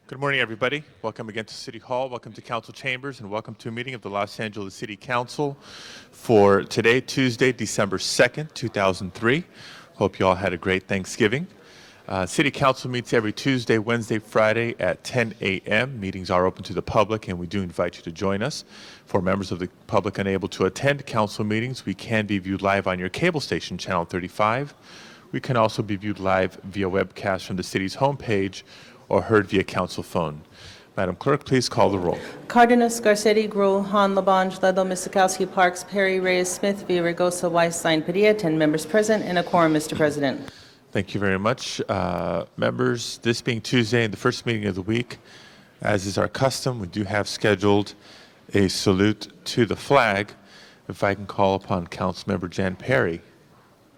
Good morning, everybody. Welcome again to City Hall. Welcome to Council Chambers, and welcome to a meeting of the Los Angeles City Council for today, Tuesday, December 2nd, 2003. Hope you all had a great Thanksgiving. City Council meets every Tuesday, Wednesday, Friday at 10 a.m. Meetings are open to the public, and we do invite you to join us. For members of the public unable to attend council meetings, we can be viewed live on your cable station, Channel 35. We can also be viewed live via webcast from the city's homepage or heard via council phone. Madam Clerk, please call the roll. Cardenas, Garcetti, Gruel, Han, Labange, Ledlow, Misakowski, Parks, Perry, Reyes, Smith, Villaraigosa, Weisstein, Padilla, 10 members present and a quorum, Mr. President. Thank you very much. Members, this being Tuesday and the first meeting of the week, as is our custom, we do have scheduled a salute to the flag. If I can call upon Councilmember Jan Perry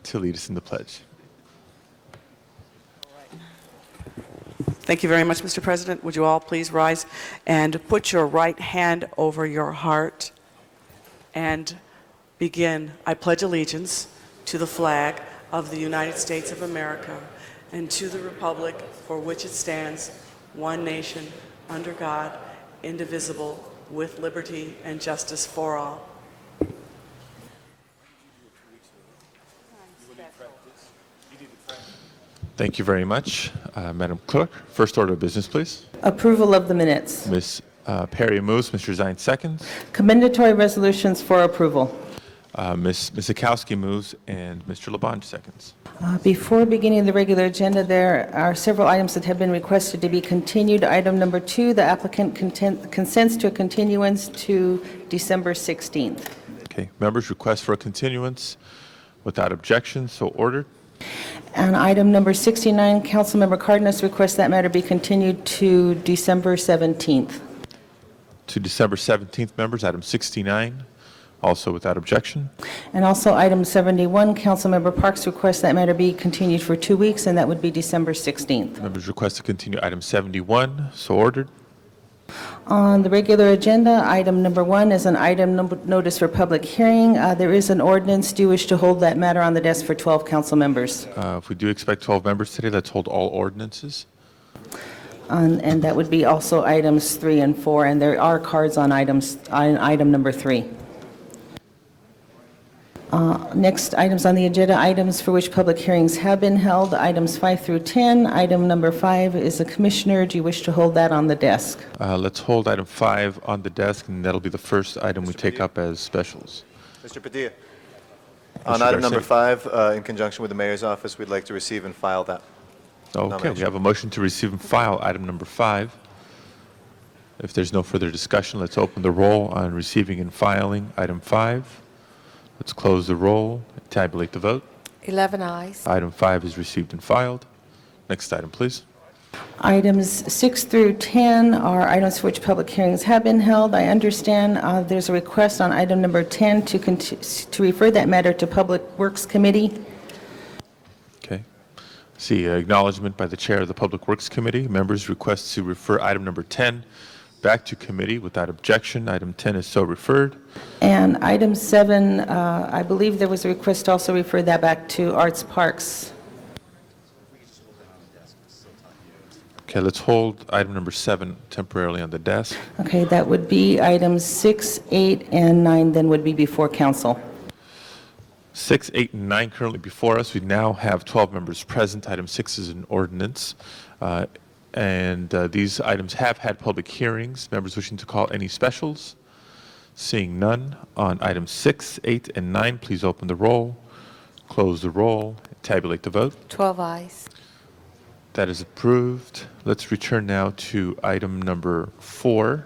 to lead us in the pledge. Thank you very much, Mr. President. Would you all please rise and put your right hand over your heart and begin. I pledge allegiance to the flag of the United States of America and to the republic for which it stands, one nation, under God, indivisible, with liberty and justice for all. Thank you very much. Madam Clerk, first order of business, please. Approval of the minutes. Ms. Perry moves, Mr. Zine seconds. Commendatory resolutions for approval. Ms. Misakowski moves, and Mr. Labange seconds. Before beginning the regular agenda, there are several items that have been requested to be continued. Item number 2, the applicant consents to a continuance to December 16th. Okay, members request for a continuance without objection, so ordered. And item number 69, Councilmember Cardenas requests that matter be continued to December 17th. To December 17th, members, item 69, also without objection. And also item 71, Councilmember Parks requests that matter be continued for 2 weeks, and that would be December 16th. Members request to continue item 71, so ordered. On the regular agenda, item number 1 is an item notice for public hearing. There is an ordinance. Do you wish to hold that matter on the desk for 12 council members? If we do expect 12 members today, let's hold all ordinances. And that would be also items 3 and 4, and there are cards on item number 3. Next items on the agenda, items for which public hearings have been held, items 5 through 10. Item number 5 is a commissioner. Do you wish to hold that on the desk? Let's hold item 5 on the desk, and that'll be the first item we take up as specials. Mr. Padilla, on item number 5, in conjunction with the mayor's office, we'd like to receive and file that. Okay, we have a motion to receive and file item number 5. If there's no further discussion, let's open the roll on receiving and filing item 5. Let's close the roll, tabulate the vote. 11 ayes. Item 5 is received and filed. Next item, please. Items 6 through 10 are items for which public hearings have been held. I understand there's a request on item number 10 to refer that matter to Public Works Committee. Okay. See acknowledgement by the chair of the Public Works Committee. Members request to refer item number 10 back to committee without objection. Item 10 is so referred. And item 7, I believe there was a request to also refer that back to Arts Parks. Okay, let's hold item number 7 temporarily on the desk. Okay, that would be items 6, 8, and 9 then would be before council. 6, 8, and 9 currently before us. We now have 12 members present. Item 6 is an ordinance. These items have had public hearings. Members wishing to call any specials? Seeing none. On items 6, 8, and 9, please open the roll, close the roll, tabulate the vote. 12 ayes. That is approved. Let's return now to item number 4.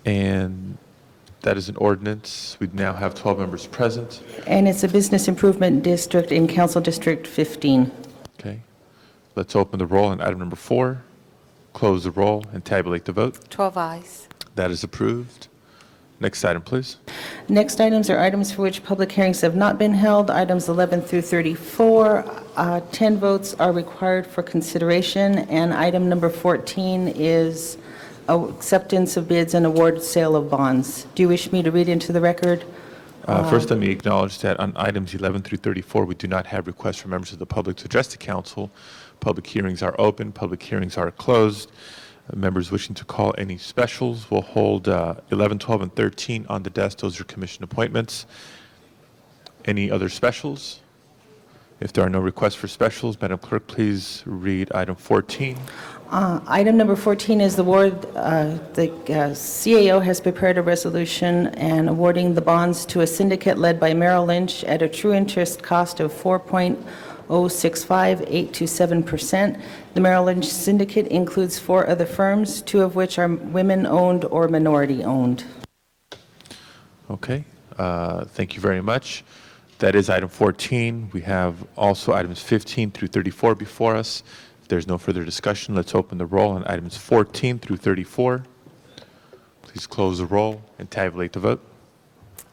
And that is an ordinance. We now have 12 members present. And it's a business improvement district in Council District 15. Okay. Let's open the roll on item number 4, close the roll, and tabulate the vote. 12 ayes. That is approved. Next item, please. Next items are items for which public hearings have not been held. Items 11 through 34. 10 votes are required for consideration. And item number 14 is acceptance of bids and award sale of bonds. Do you wish me to read into the record First, let me acknowledge that on items 11 through 34, we do not have requests from members of the public to address the council. Public hearings are open. Public hearings are closed. Members wishing to call any specials will hold 11, 12, and 13 on the desk. Those are commission appointments. Any other specials? If there are no requests for specials, Madam Clerk, please read item 14. Item number 14 is the award, the CAO has prepared a resolution and awarding the bonds to a syndicate led by Merrill Lynch at a true interest cost of 4.065827%. The Merrill Lynch syndicate includes 4 other firms, 2 of which are women-owned or minority-owned. Okay, thank you very much. That is item 14. We have also items 15 through 34 before us. If there's no further discussion, let's open the roll on items 14 through 34. Please close the roll and tabulate the vote.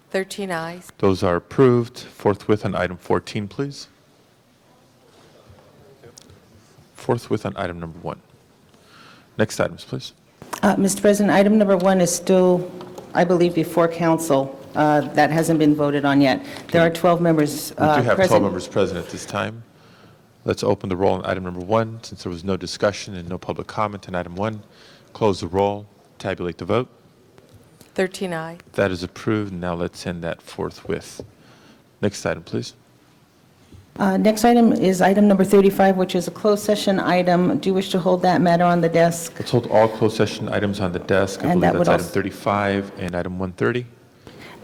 13 eyes. Those are approved. Forthwith on item 14, please. Forthwith on item number 1. Next items, please. Mr. President, item number 1 is still, I believe, before council. That hasn't been voted on yet. There are 12 members We do have 12 present. members present at this time. Let's open the roll on item number 1. Since there was no discussion and no public comment on item 1, close the roll, tabulate the vote. 13 eyes. That is approved. Now let's send that forthwith. Next item, please. Next item is item number 35, which is a closed session item. Do you wish to hold that matter on the desk? Let's hold all closed session items on the desk. I And believe that would that's item also- 35 and item 130.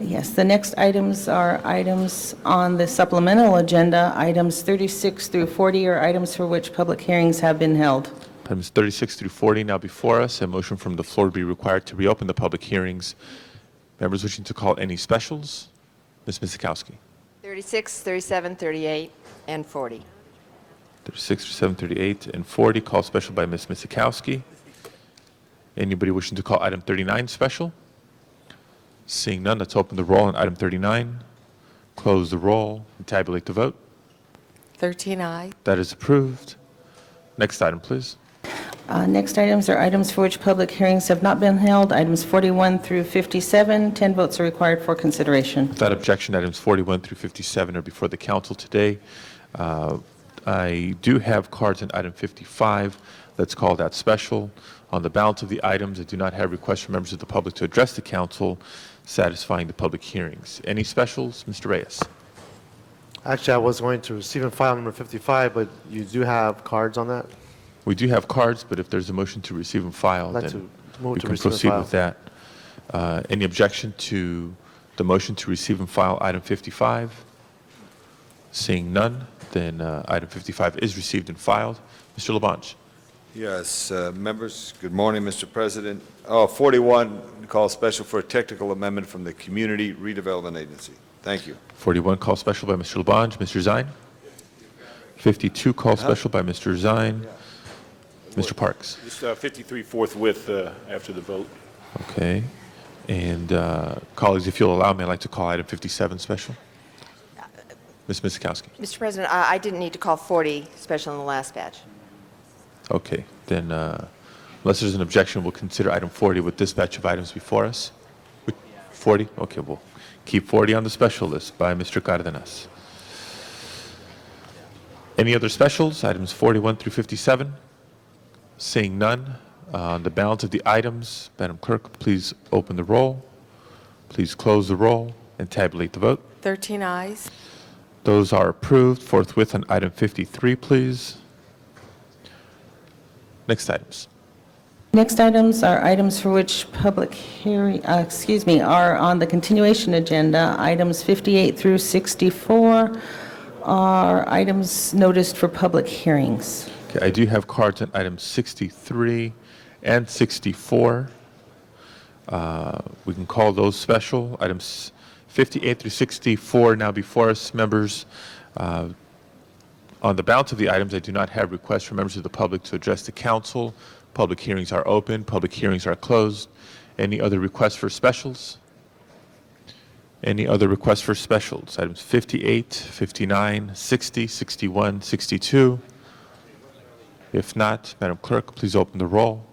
Yes, the next items are items on the supplemental agenda. Items 36 through 40 are items for which public hearings have been held. Items 36 through 40 now before us. A motion from the floor to be required to reopen the public hearings. Members wishing to call any specials? Ms. Mizikowski. 36, 37, 38, and 40. 36, 37, 38, and 40. Call special by Ms. Mizikowski. Anybody wishing to call item 39 special? Seeing none, let's open the roll on item 39. Close the roll and tabulate the vote. 13 eyes. That is approved. Next item, please. Next items are items for which public hearings have not been held. Items 41 through 57, 10 votes are required for consideration. Without objection, items 41 through 57 are before the council today. I do have cards on item 55. Let's call that special. On the balance of the items, I do not have requests from members of the public to address the council, satisfying the public hearings. Any specials? Mr. Reyes. Actually, I was going to receive and file number 55, but you do have cards on that? We do have cards, but if there's a motion to receive and file, I'd like then to move we to can receive and proceed file. with that. Any objection to the motion to receive and file item 55? Seeing none, then item 55 is received and filed. Mr. Labange. Yes, members, good morning, Mr. President. 41, call special for a technical amendment from the Community Redevelopment Agency. Thank you. 41, call special by Mr. Labange. Mr. Zine. 52, call special by Mr. Zine. Mr. Parks. Just 53 forthwith after the vote. Okay. And colleagues, if you'll allow me, I'd like to call item 57 special. Ms. Mizikowski. Mr. President, I didn't need to call 40 special in the last batch. Okay, then unless there's an objection, we'll consider item 40 with this batch of items before us. 40? Okay, we'll keep 40 on the special list by Mr. Cardenas. Any other specials, items 41 through 57? Seeing none, on the balance of the items, Madam Clerk, please open the roll, please close the roll, and tabulate the vote. 13 eyes. Those are approved. Forthwith on item 53, please. Next items. Next items are items for which public hearing, are on the continuation agenda. Items 58 through 64 are items noticed for public hearings. Okay, I do have cards on items 63 and 64. We can call those special. Items 58 through 64 now before us, members. On the balance of the items, I do not have requests from members of the public to address the council. Public hearings are open. Public hearings are closed. Any other requests for specials? Any other requests for specials? Items 58, 59, 60, 61, 62. If not, Madam Clerk, please open the roll.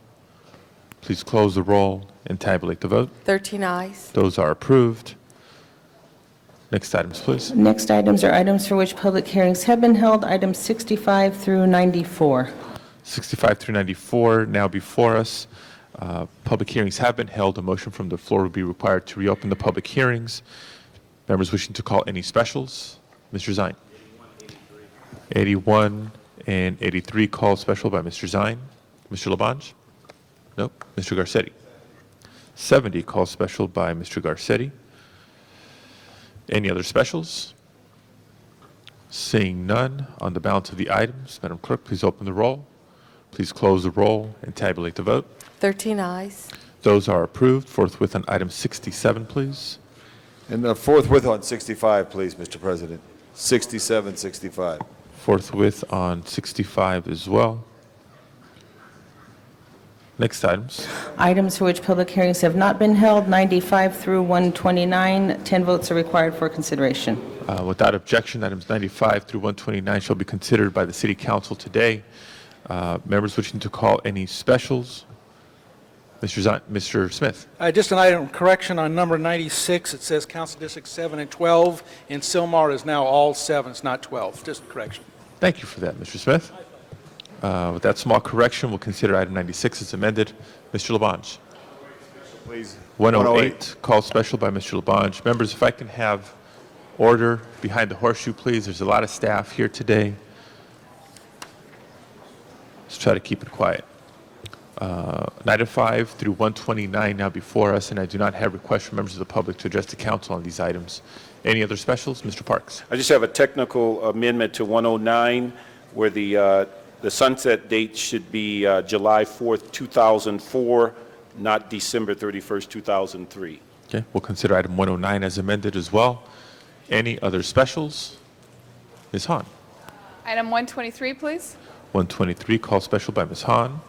Please close the roll and tabulate the vote. 13 eyes. Those are approved. Next items, please. Next items are items for which public hearings have been held, items 65 through 94. 65 through 94 now before us. Public hearings have been held. A motion from the floor will be required to reopen the public hearings. Members wishing to call any specials? Mr. Zine. 81 and 83 called special by Mr. Zine. Mr. Labange? Nope. Mr. Garcetti. 70 called special by Mr. Garcetti. Any other specials? Seeing none, on the balance of the items, Madam Clerk, please open the roll. Please close the roll and tabulate the vote. 13 ayes. Those are approved. Forthwith on item 67, please. And forthwith on 65, please, Mr. President. 67, 65. Forthwith on 65 as well. Next items. Items for which public hearings have not been held, 95 through 129. 10 votes are required for consideration. Without objection, items 95 through 129 shall be considered by the City Council today. Members wishing to call any specials? Mr. Smith. Just an item correction on number 96. It says Council District 7 and 12, and Sylmar is now all 7. It's not 12. Just a correction. Thank you for that, Mr. Smith. With that small correction, we'll consider item 96 as amended. Mr. Labange. Please. 108, called special by Mr. Labange. Members, if I can have order behind the horseshoe, please. There's a lot of staff here today. Let's try to keep it quiet. 95 through 129 now before us, and I do not have requests from members of the public to address the council on these items. Any other specials? Mr. Parks. I just have a technical amendment to 109, where the sunset date should be July 4th, 2004, not December 31st, 2003. Okay, we'll consider item 109 as amended as well. Any other specials? Ms. Hahn. Item 123, please. 123, call special by Ms. Hahn.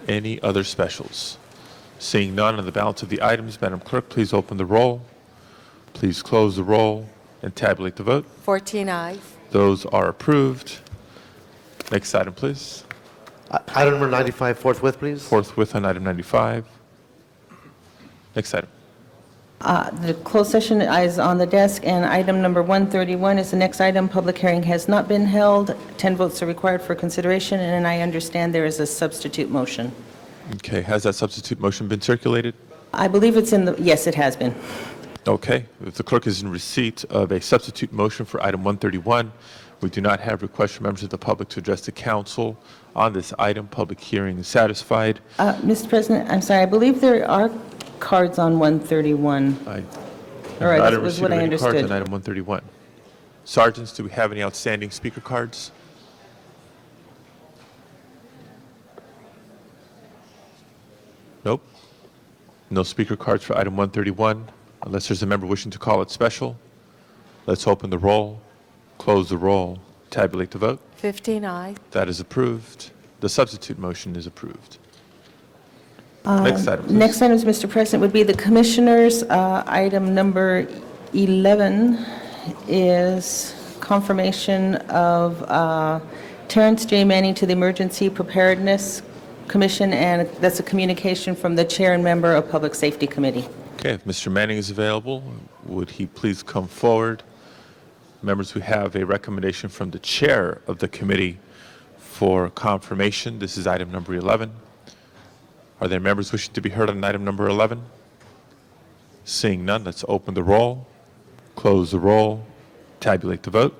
Any other specials? Seeing none on the balance of the items, Madam Clerk, please open the roll. Please close the roll and tabulate the vote. 14 ayes. Those are approved. Next item, please. Item number 95, forthwith, please. Forthwith on item 95. Next item. The closed session is on the desk, and item number 131 is the next item. Public hearing has not been held. 10 votes are required for consideration, and I understand there is a substitute motion. Okay, has that substitute motion been circulated? I believe it's in the, yes, it has been. Okay, if the clerk is in receipt of a substitute motion for item 131, we do not have requests from members of the public to address the council on this item. Public hearing is satisfied. Mr. President, I'm sorry, I believe there are cards on 131. I have All right, not that was received what I any cards understood. on item 131. Sergeants, do we have any outstanding speaker cards? Nope. No speaker cards for item 131. Unless there's a member wishing to call it special, let's open the roll, close the roll, tabulate the vote. 15 ayes. That is approved. The substitute motion is approved. Next item, please. Next item, Mr. President, would be the Commissioners. Item number 11 is confirmation of Terrence J. Manning to the Emergency Preparedness Commission, and that's a communication from the Chair and member of Public Safety Committee. Okay, if Mr. Manning is available, would he please come forward? Members, we have a recommendation from the chair of the committee for confirmation. This is item number 11. Are there members wishing to be heard on item number 11? Seeing none, let's open the roll, close the roll, tabulate the vote.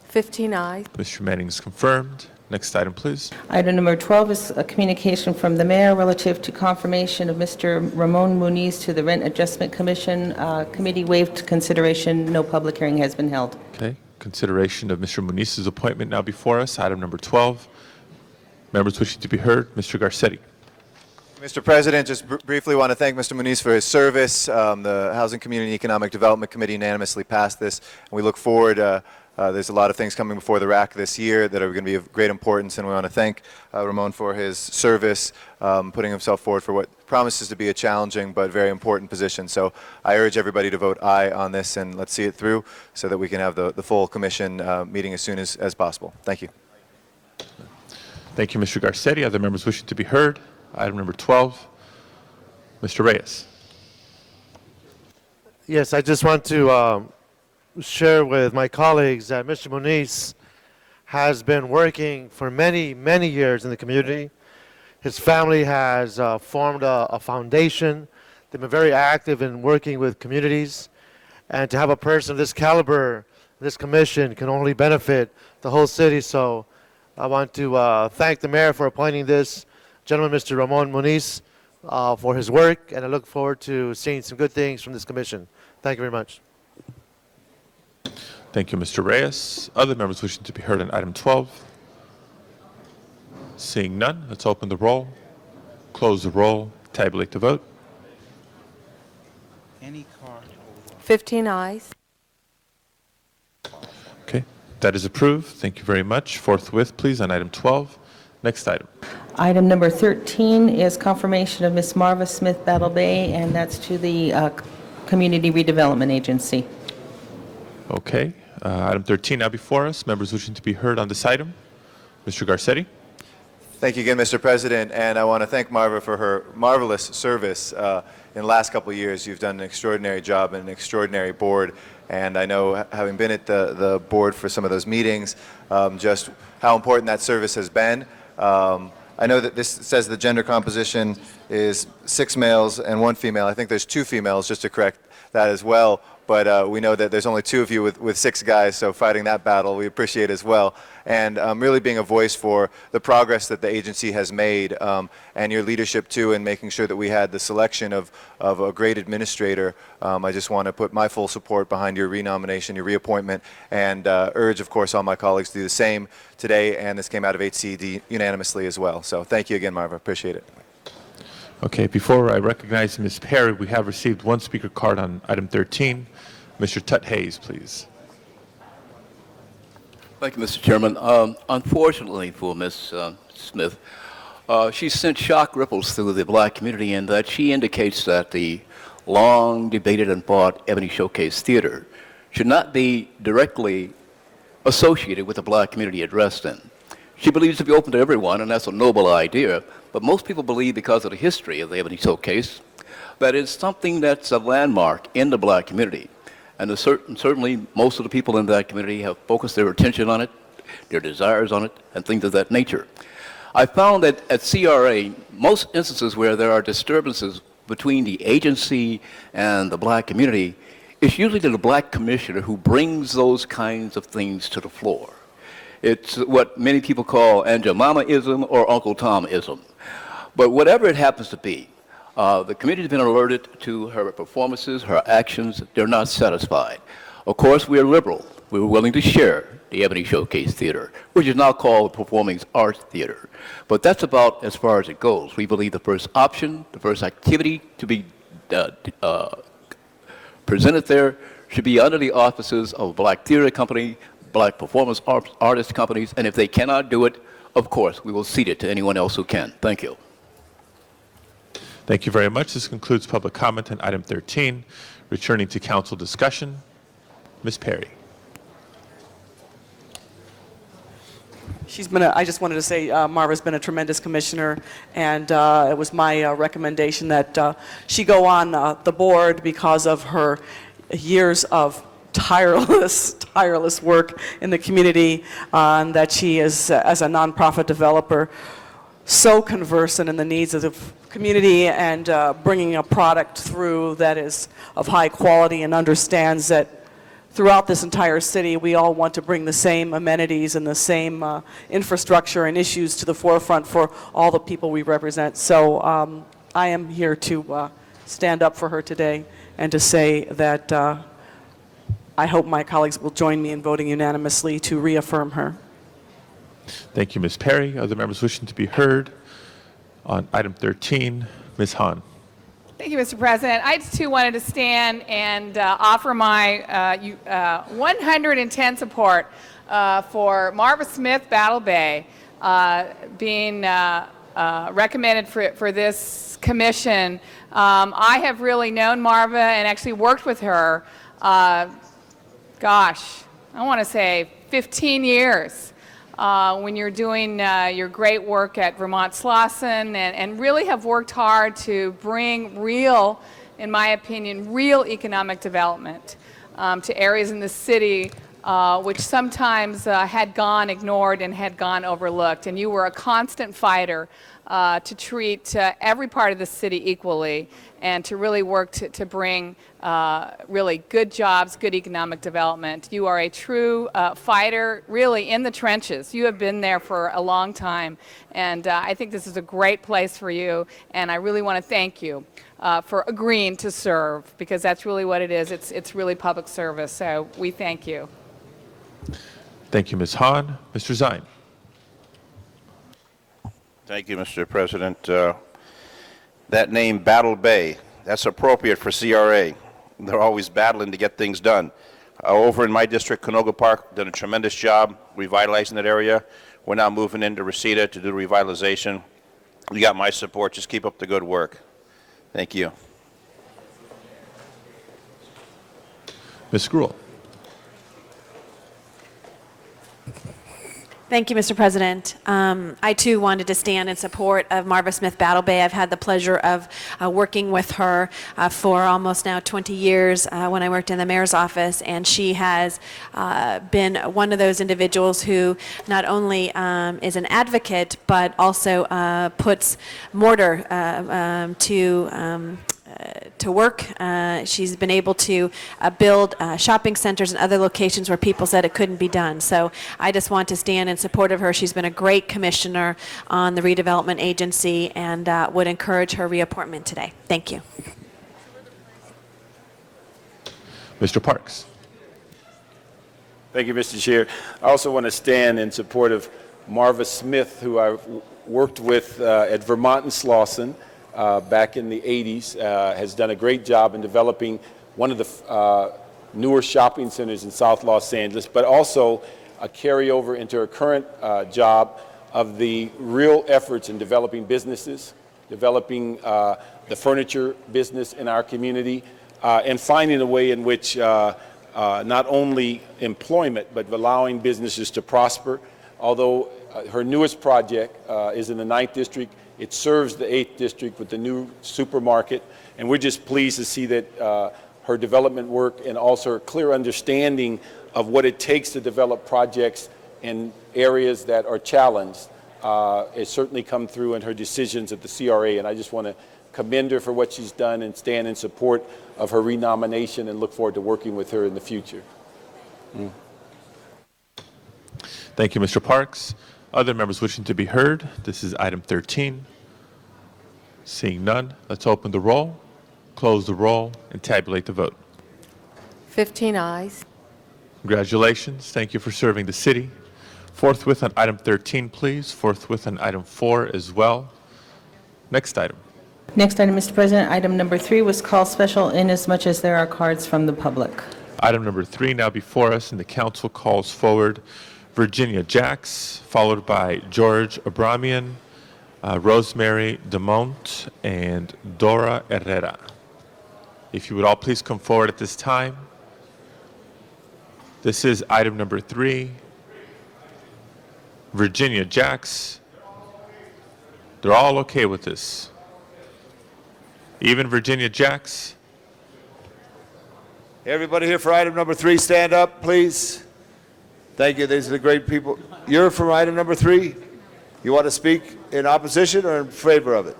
15 ayes. Mr. Manning is confirmed. Next item, please. Item number 12 is a communication from the mayor relative to confirmation of Mr. Ramon Muniz to the Rent Adjustment Commission. Committee waived consideration. No public hearing has been held. Okay, consideration of Mr. Muniz's appointment now before us. Item number 12. Members wishing to be heard, Mr. Garcetti. Mr. President, just briefly want to thank Mr. Muniz for his service. The Housing Community and Economic Development Committee unanimously passed this, and we look forward. There's a lot of things coming before the RAC this year that are going to be of great importance, and we want to thank Ramon for his service, putting himself forward for what promises to be a challenging but very important position. So I urge everybody to vote aye on this, and let's see it through so that we can have the full commission meeting as soon as possible. Thank you. Thank you, Mr. Garcetti. Other members wishing to be heard? Item number 12, Mr. Reyes. Yes, I just want to share with my colleagues that Mr. Muniz has been working for many, many years in the community. His family has formed a foundation. They've been very active in working with communities. And to have a person of this caliber, this commission, can only benefit the whole city. So I want to thank the mayor for appointing this gentleman, Mr. Ramon Muniz, for his work. And I look forward to seeing some good things from this commission. Thank you very much. Thank you, Mr. Reyes. Other members wishing to be heard on item 12? Seeing none, let's open the roll, close the roll, tabulate the vote. 15 ayes. Okay, that is approved. Thank you very much. Forthwith, please, on item 12. Next item. Item number 13 is confirmation of Ms. Marva Smith Battle Bay, and that's to the Community Redevelopment Agency. Okay, item 13 now before us. Members wishing to be heard on this item. Mr. Garcetti. Thank you again, Mr. President, and I want to thank Marva for her marvelous service. In the last couple of years, you've done an extraordinary job and an extraordinary board, and I know, having been at the board for some of those meetings, just how important that service has been. I know that this says the gender composition is 6 males and 1 female. I think there's 2 females, just to correct that as well. But we know that there's only 2 of you with 6 guys, so fighting that battle we appreciate as well. And really being a voice for the progress that the agency has made, and your leadership too in making sure that we had the selection of a great administrator. I just want to put my full support behind your renomination, your reappointment, and urge, of course, all my colleagues to do the same today. And this came out of HCD unanimously as well. So thank you again, Marva. Appreciate it. Okay, before I recognize Ms. Perry, we have received 1 speaker card on item 13. Mr. Tut Hayes, please. Thank you, Mr. Chairman. Unfortunately for Ms. Smith, she sent shock ripples through the black community in that she indicates that the long debated and fought Ebony Showcase Theater should not be directly associated with the black community addressed in. She believes to be open to everyone, and that's a noble idea, but most people believe, because of the history of the Ebony Showcase, that it's something that's a landmark in the black community. And certainly most of the people in that community have focused their attention on it, their desires on it, and things of that nature. I found that at CRA, most instances where there are disturbances between the agency and the black community, it's usually the black commissioner who brings those kinds of things to the floor. It's what many people call Aunt Jemima-ism or Uncle Tom-ism. But whatever it happens to be, the committee has been alerted to her performances, her actions. They're not satisfied. Of course, we are liberal. We were willing to share the Ebony Showcase Theater, which is now called Performing Arts Theater. But that's about as far as it goes. We believe the first option, the first activity to be presented there should be under the auspices of a black theater company, black performance artist companies, and if they cannot do it, of course, we will cede it to anyone else who can. Thank you. Thank you very much. This concludes public comment on item 13. Returning to council discussion, Ms. Perry. I just wanted to say Marva's been a tremendous commissioner, and it was my recommendation that she go on the board because of her years of tireless work in the community, and that she is, as a nonprofit developer, so conversant in the needs of the community and bringing a product through that is of high quality, and understands that throughout this entire city we all want to bring the same amenities and the same infrastructure and issues to the forefront for all the people we represent. So I am here to stand up for her today and to say that I hope my colleagues will join me in voting unanimously to reaffirm her. Thank you, Ms. Perry. Other members wishing to be heard on item 13, Ms. Hahn. Thank you, Mr. President. I too wanted to stand and offer my 110 support for Marva Smith Battle Bay being recommended for this commission. I have really known Marva and actually worked with her, gosh, I want to say 15 years. When you're doing your great work at Vermont Slauson, and really have worked hard to bring real in my opinion, real economic development to areas in the city which sometimes had gone ignored and had gone overlooked. And you were a constant fighter to treat every part of the city equally and to really work to bring really good jobs, good economic development. You are a true fighter, really, in the trenches. You have been there for a long time, and I think this is a great place for you, and I really want to thank you for agreeing to serve, because that's really what it is. It's really public service, so we thank you. Thank you, Ms. Hahn. Mr. Zine. Thank you, Mr. President. That name, Battle Bay, that's appropriate for CRA. They're always battling to get things done. Over in my district, Canoga Park, done a tremendous job revitalizing that area. We're now moving into Reseda to do revitalization. You got my support. Just keep up the good work. Thank you. Ms. Gruhl. Thank you, Mr. President. I, too, wanted to stand in support of Marva Smith Battle Bay. I've had the pleasure of working with her for almost now 20 years when I worked in the mayor's office, and she has been one of those individuals who not only is an advocate, but also puts mortar to work. She's been able to build shopping centers and other locations where people said it couldn't be done. So I just want to stand in support of her. She's been a great commissioner on the redevelopment agency, and would encourage her reappointment today. Thank you. Mr. Parks. Thank you, Mr. Chair. I also want to stand in support of Marva Smith, who I've worked with at Vermont and Slauson back in the 80s, has done a great job in developing one of the newer shopping centers in South Los Angeles, but also a carryover into her current job of the real efforts in developing businesses, developing the furniture business in our community, and finding a way in which not only employment, but allowing businesses to prosper. Although her newest project is in the 9th District, it serves the 8th District with the new supermarket, and we're just pleased to see that her development work and also her clear understanding of what it takes to develop projects in areas that are challenged has certainly come through in her decisions at the CRA, and I just want to commend her for what she's done and stand in support of her renomination and look forward to working with her in the future. Thank you, Mr. Parks. Other members wishing to be heard? This is item 13. Seeing none, let's open the roll, close the roll, and tabulate the vote. 15 ayes. Congratulations. Thank you for serving the city. Forthwith on item 13, please. Forthwith on item 4 as well. Next item. Next item, Mr. President, item number 3 was called special inasmuch as there are cards from the public. Item number 3 now before us, and the council calls forward Virginia Jacks, followed by George Abramian, Rosemary DeMont, and Dora Herrera. If you would all please come forward at this time. This is item number 3. Virginia Jacks. They're all okay with this. Even Virginia Jacks. Everybody here for item number 3, stand up, please. Thank you. These are the great people. You're for item number 3? You want to speak in opposition or in favor of it?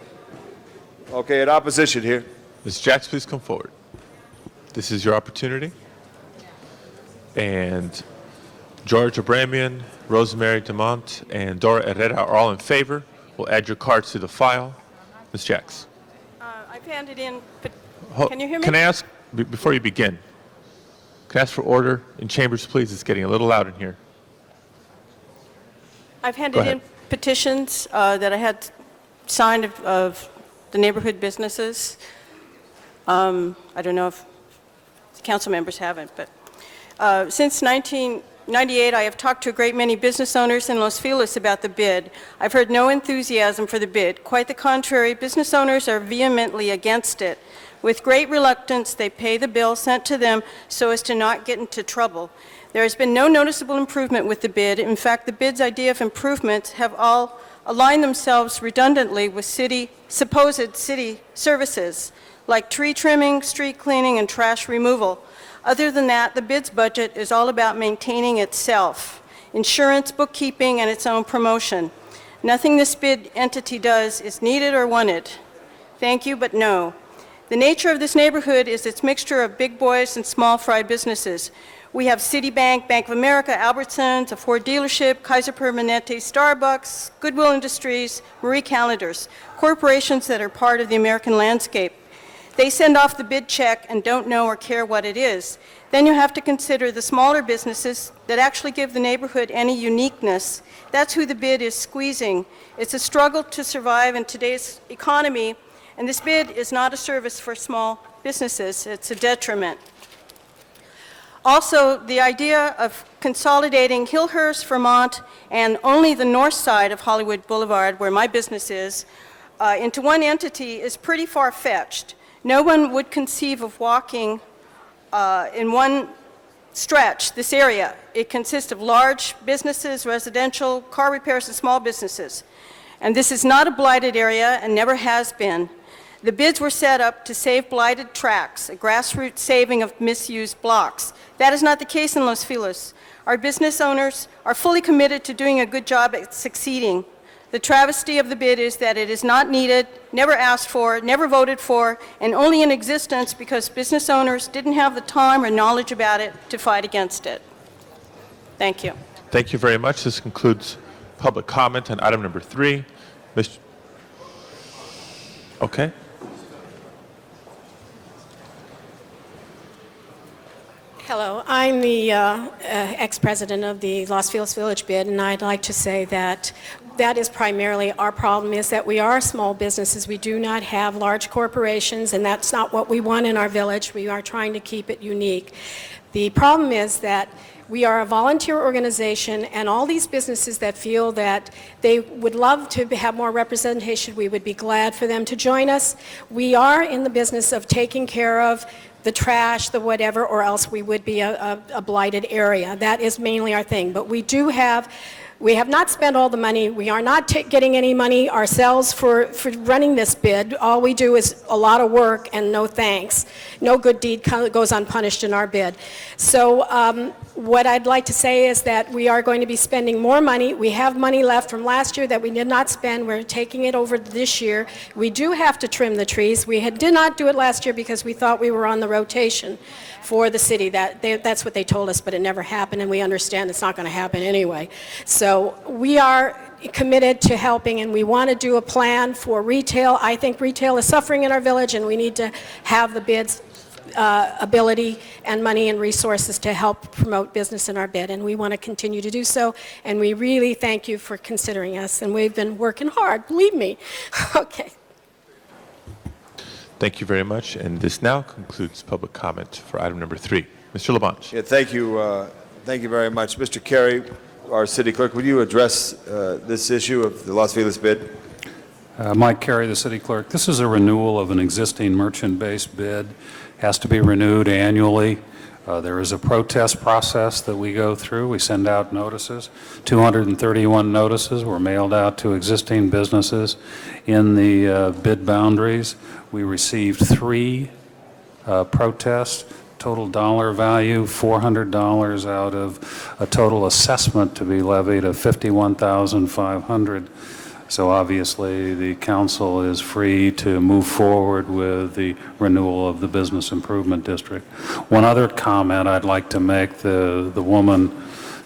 Okay, in opposition here. Ms. Jacks, please come forward. This is your opportunity. And George Abramian, Rosemary DeMont, and Dora Herrera are all in favor. We'll add your cards to the file. Ms. Jacks. I've handed in, Ho- can you hear me? Can I ask, before you begin, can I ask for order in chambers, please? It's getting a little loud in here. I've Go handed ahead. in petitions that I had signed of the neighborhood businesses. I don't know if council members haven't, but since 1998, I have talked to a great many business owners in Los Feliz about the bid. I've heard no enthusiasm for the bid. Quite the contrary, business owners are vehemently against it. With great reluctance, they pay the bill sent to them so as to not get into trouble. There has been no noticeable improvement with the bid. In fact, the bid's idea of improvements have all aligned themselves redundantly with supposed city services. like tree trimming, street cleaning, and trash removal. Other than that, the bid's budget is all about maintaining itself, insurance, bookkeeping, and its own promotion. Nothing this bid entity does is needed or wanted. Thank you, but no. The nature of this neighborhood is its mixture of big boys and small fry businesses. We have Citibank, Bank of America, Albertsons, a Ford dealership, Kaiser Permanente, Starbucks, Goodwill Industries, Marie Callender's, corporations that are part of the American landscape. They send off the bid check and don't know or care what it is. Then you have to consider the smaller businesses that actually give the neighborhood any uniqueness. That's who the bid is squeezing. It's a struggle to survive in today's economy, and this bid is not a service for small businesses. It's a detriment. Also, the idea of consolidating Hillhurst, Vermont, and only the north side of Hollywood Boulevard, where my business is, into one entity is pretty far-fetched. No one would conceive of walking in one stretch this area. It consists of large businesses, residential, car repairs, and small businesses. And this is not a blighted area and never has been. The bids were set up to save blighted tracks, a grassroots saving of misused blocks. That is not the case in Los Feliz. Our business owners are fully committed to doing a good job at succeeding. The travesty of the bid is that it is not needed, never asked for, never voted for, and only in existence because business owners didn't have the time or knowledge about it to fight against it. Thank you. Thank you very much. This concludes public comment on item number 3. Mr. Okay. Hello, I'm the ex-president of the Los Feliz Village bid, and I'd like to say that that is primarily our problem, is that we are small businesses. We do not have large corporations, and that's not what we want in our village. We are trying to keep it unique. The problem is that we are a volunteer organization, and all these businesses that feel that they would love to have more representation, we would be glad for them to join us. We are in the business of taking care of the trash, the whatever, or else we would be a blighted area. That is mainly our thing. But we have not spent all the money. We are not getting any money ourselves for running this bid. All we do is a lot of work and no thanks. No good deed goes unpunished in our bid. So what I'd like to say is that we are going to be spending more money. We have money left from last year that we did not spend. We're taking it over this year. We do have to trim the trees. We did not do it last year because we thought we were on the rotation for the city. That's what they told us, but it never happened, and we understand it's not going to happen anyway. So we are committed to helping, and we want to do a plan for retail. I think retail is suffering in our village, and we need to have the bids ability and money and resources to help promote business in our bid, and we want to continue to do so, and we really thank you for considering us, and we've been working hard, believe me. Okay. Thank you very much, and this now concludes public comment for item number 3. Mr. Labange. Yeah, thank you very much. Mr. Carey, our city clerk, would you address this issue of the Los Feliz bid? Mike Carey, the city clerk. This is a renewal of an existing merchant-based bid. Has to be renewed annually. There is a protest process that we go through. We send out notices. 231 notices were mailed out to existing businesses in the bid boundaries. We received 3 protests. Total dollar value, $400 out of a total assessment to be levied of $51,500. So obviously, the council is free to move forward with the renewal of the Business Improvement District. One other comment I'd like to make, the woman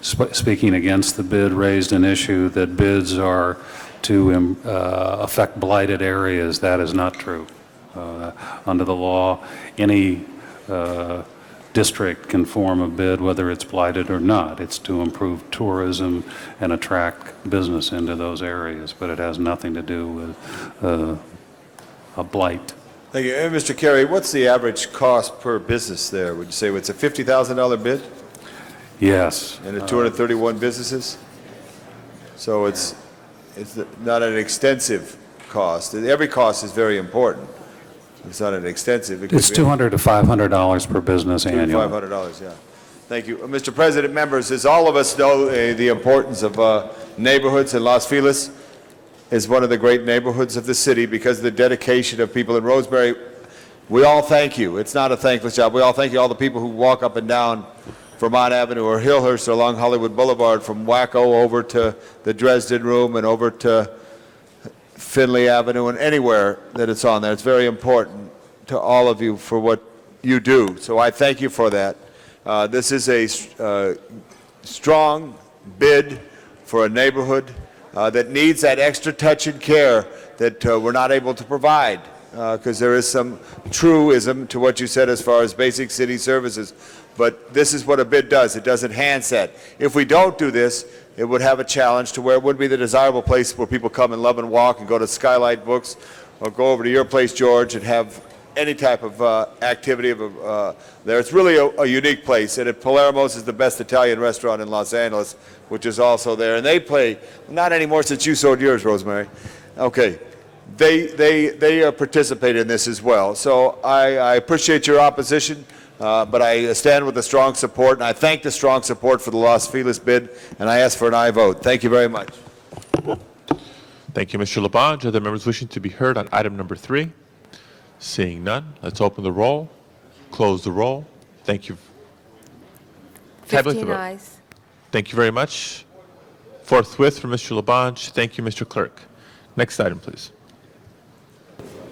speaking against the bid raised an issue that bids are to affect blighted areas. That is not true. Under the law, any district can form a bid whether it's blighted or not. It's to improve tourism and attract business into those areas, but it has nothing to do with a blight. Thank you. And Mr. Carey, what's the average cost per business there? Would you say it's a $50,000 bid? Yes. And 231 businesses? So it's not an extensive cost. Every cost is very important. It's not an extensive. It's $200 to $500 per business annually. $500, yeah. Thank you. Mr. President, members, as all of us know, the importance of neighborhoods, in Los Feliz is one of the great neighborhoods of the city because of the dedication of people in Roseberry. We all thank you. It's not a thankless job. We all thank you, all the people who walk up and down Vermont Avenue or Hillhurst or along Hollywood Boulevard from Wacko over to the Dresden Room and over to Finley Avenue and anywhere that it's on there. It's very important to all of you for what you do. So I thank you for that. This is a strong bid for a neighborhood that needs that extra touch and care that we're not able to provide, because there is some truism to what you said as far as basic city services. But this is what a bid does. It does enhance that. If we don't do this, it would have a challenge to where it wouldn't be the desirable place where people come and love and walk and go to Skylight Books or go over to your place, George, and have any type of activity there. It's really a unique place, and Palermo's is the best Italian restaurant in Los Angeles, which is also there. And they play, not anymore since you sold yours, Rosemary. Okay. They participate in this as well. So I appreciate your opposition, but I stand with the strong support, and I thank the strong support for the Los Feliz bid, and I ask for an aye vote. Thank you very much. Thank you, Mr. Labange. Other members wishing to be heard on item number 3? Seeing none, let's open the roll, close the roll. Thank you. Tabulate the 15 vote. ayes. Thank you very much. Forthwith from Mr. Labange. Thank you, Mr. Clerk. Next item, please.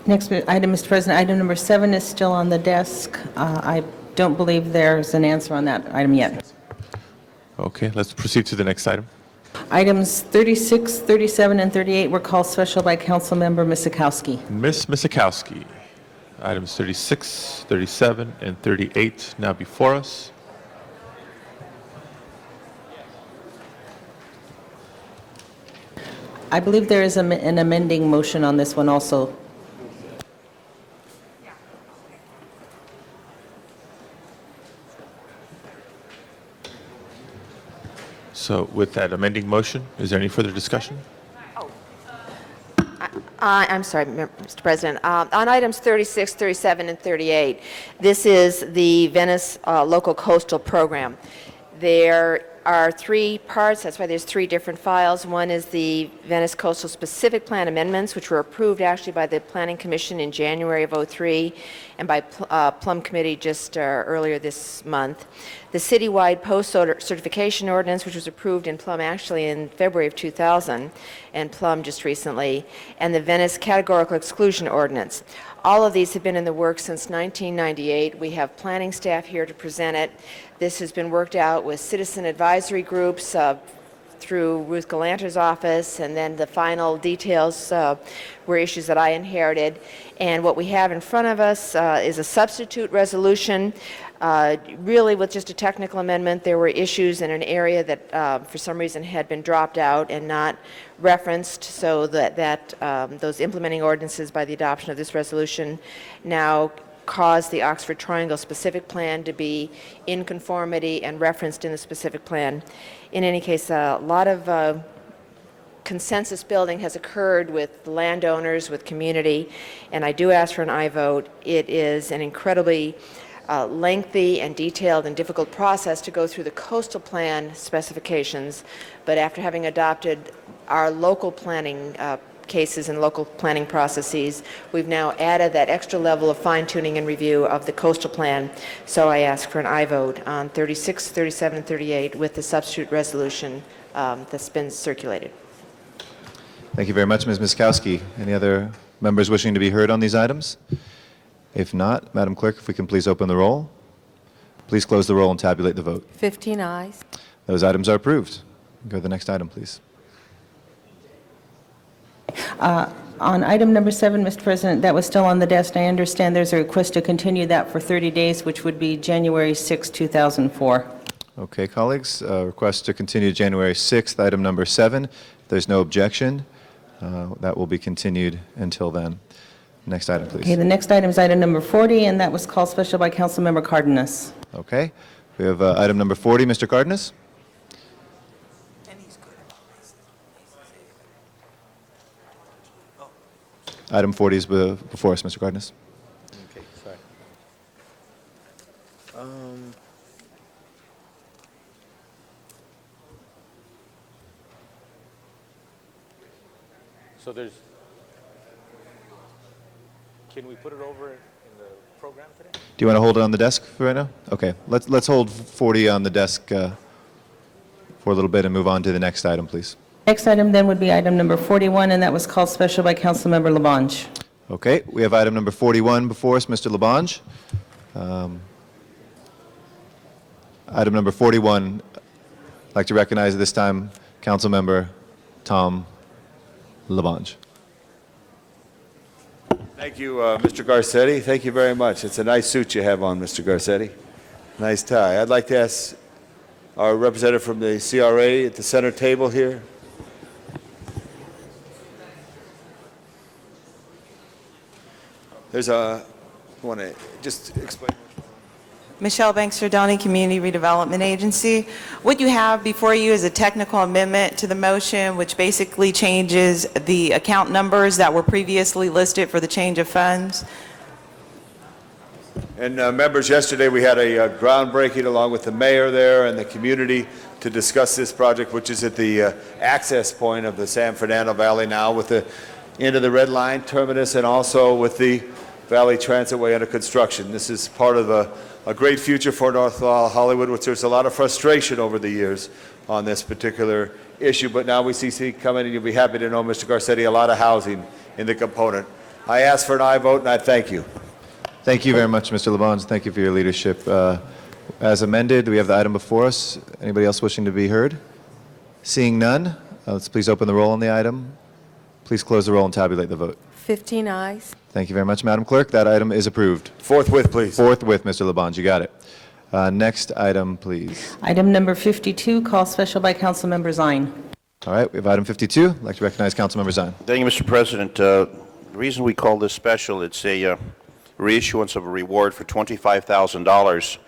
Next item, Mr. President, item number 7 is still on the desk. I don't believe there's an answer on that item yet. Okay, let's proceed to the next item. Items 36, 37, and 38 were called special by Councilmember Misakowski. Ms. Misakowski, items 36, 37, and 38 now before us. I believe there is an amending motion on this one also. So with that amending motion, is there any further discussion? I'm sorry, Mr. President. On items 36, 37, and 38, this is the Venice Local Coastal Program. There are 3 parts. That's why there's 3 different files. One is the Venice Coastal Specific Plan amendments, which were approved actually by the Planning Commission in January of '03 and by Plum Committee just earlier this month. The citywide post certification ordinance, which was approved in Plum actually in February of 2000 and Plum just recently, and the Venice Categorical Exclusion Ordinance. All of these have been in the works since 1998. We have planning staff here to present it. This has been worked out with citizen advisory groups through Ruth Galanter's office, and then the final details were issues that I inherited. And what we have in front of us is a substitute resolution. Really with just a technical amendment. There were issues in an area that for some reason had been dropped out and not referenced, so that those implementing ordinances by the adoption of this resolution now cause the Oxford Triangle specific plan to be in conformity and referenced in the specific plan. In any case, a lot of consensus building has occurred with landowners, with community, and I do ask for an aye vote. It is an incredibly lengthy and detailed and difficult process to go through the coastal plan specifications, but after having adopted our local planning cases and local planning processes, we've now added that extra level of fine-tuning and review of the coastal plan. So I ask for an aye vote on 36, 37, and 38 with the substitute resolution that's been circulated. Thank you very much, Ms. Miskowski. Any other members wishing to be heard on these items? If not, Madam Clerk, if we can please open the roll. Please close the roll and tabulate the vote. 15 ayes. Those items are approved. Go to the next item, please. On item number 7, Mr. President, that was still on the desk. I understand there's a request to continue that for 30 days, which would be January 6, 2004. Okay, colleagues, request to continue January 6th, item number 7. If there's no objection, that will be continued until then. Next item, please. Okay, the next item is item number 40, and that was called special by Councilmember Cardenas. Okay, we have item number 40, Mr. Cardenas. Item 40 is before us, Mr. Cardenas. Okay, sorry. So can we put it over in the Do you want to hold it on the desk for right now? Okay, let's hold 40 on the desk for a little bit and move on to the next item, please. Next item then would be item number 41, and that was called special by Councilmember Labange. Okay, we have item number 41 before us, Mr. Labange. Item number 41, I'd like to recognize at this time Councilmember Tom Labange. Thank you, Mr. Garcetti. Thank you very much. It's a nice suit you have on, Mr. Garcetti. Nice tie. I'd like to ask our representative from the CRA at the center table here. There's a, I want to just explain. Michelle Banks-Rodoni, Community Redevelopment Agency. What you have before you is a technical amendment to the motion, which basically changes the account numbers that were previously listed for the change of funds. And members, yesterday we had a groundbreaking along with the mayor there and the community to discuss this project, which is at the access point of the San Fernando Valley now with the end of the Red Line terminus and also with the Valley Transitway under construction. This is part of a great future for North Hollywood, which there's a lot of frustration over the years on this particular issue, but now we see coming, and you'll be happy to know, Mr. Garcetti, a lot of housing in the component. I ask for an aye vote, and I thank you. Thank you very much, Mr. Labange. Thank you for your leadership. As amended, we have the item before us. Anybody else wishing to be heard? Seeing none, let's please open the roll on the item. Please close the roll and tabulate the vote. 15 ayes. Thank you very much, Madam Clerk. That item is approved. Forthwith, please. Forthwith, Mr. Labange. You got it. Next item, please. Item number 52, called special by Councilmember Zine. All right, we have item 52. I'd like to recognize Councilmember Zine. Thank you, Mr. President. The reason we call this special, it's a reissuance of a reward for $25,000.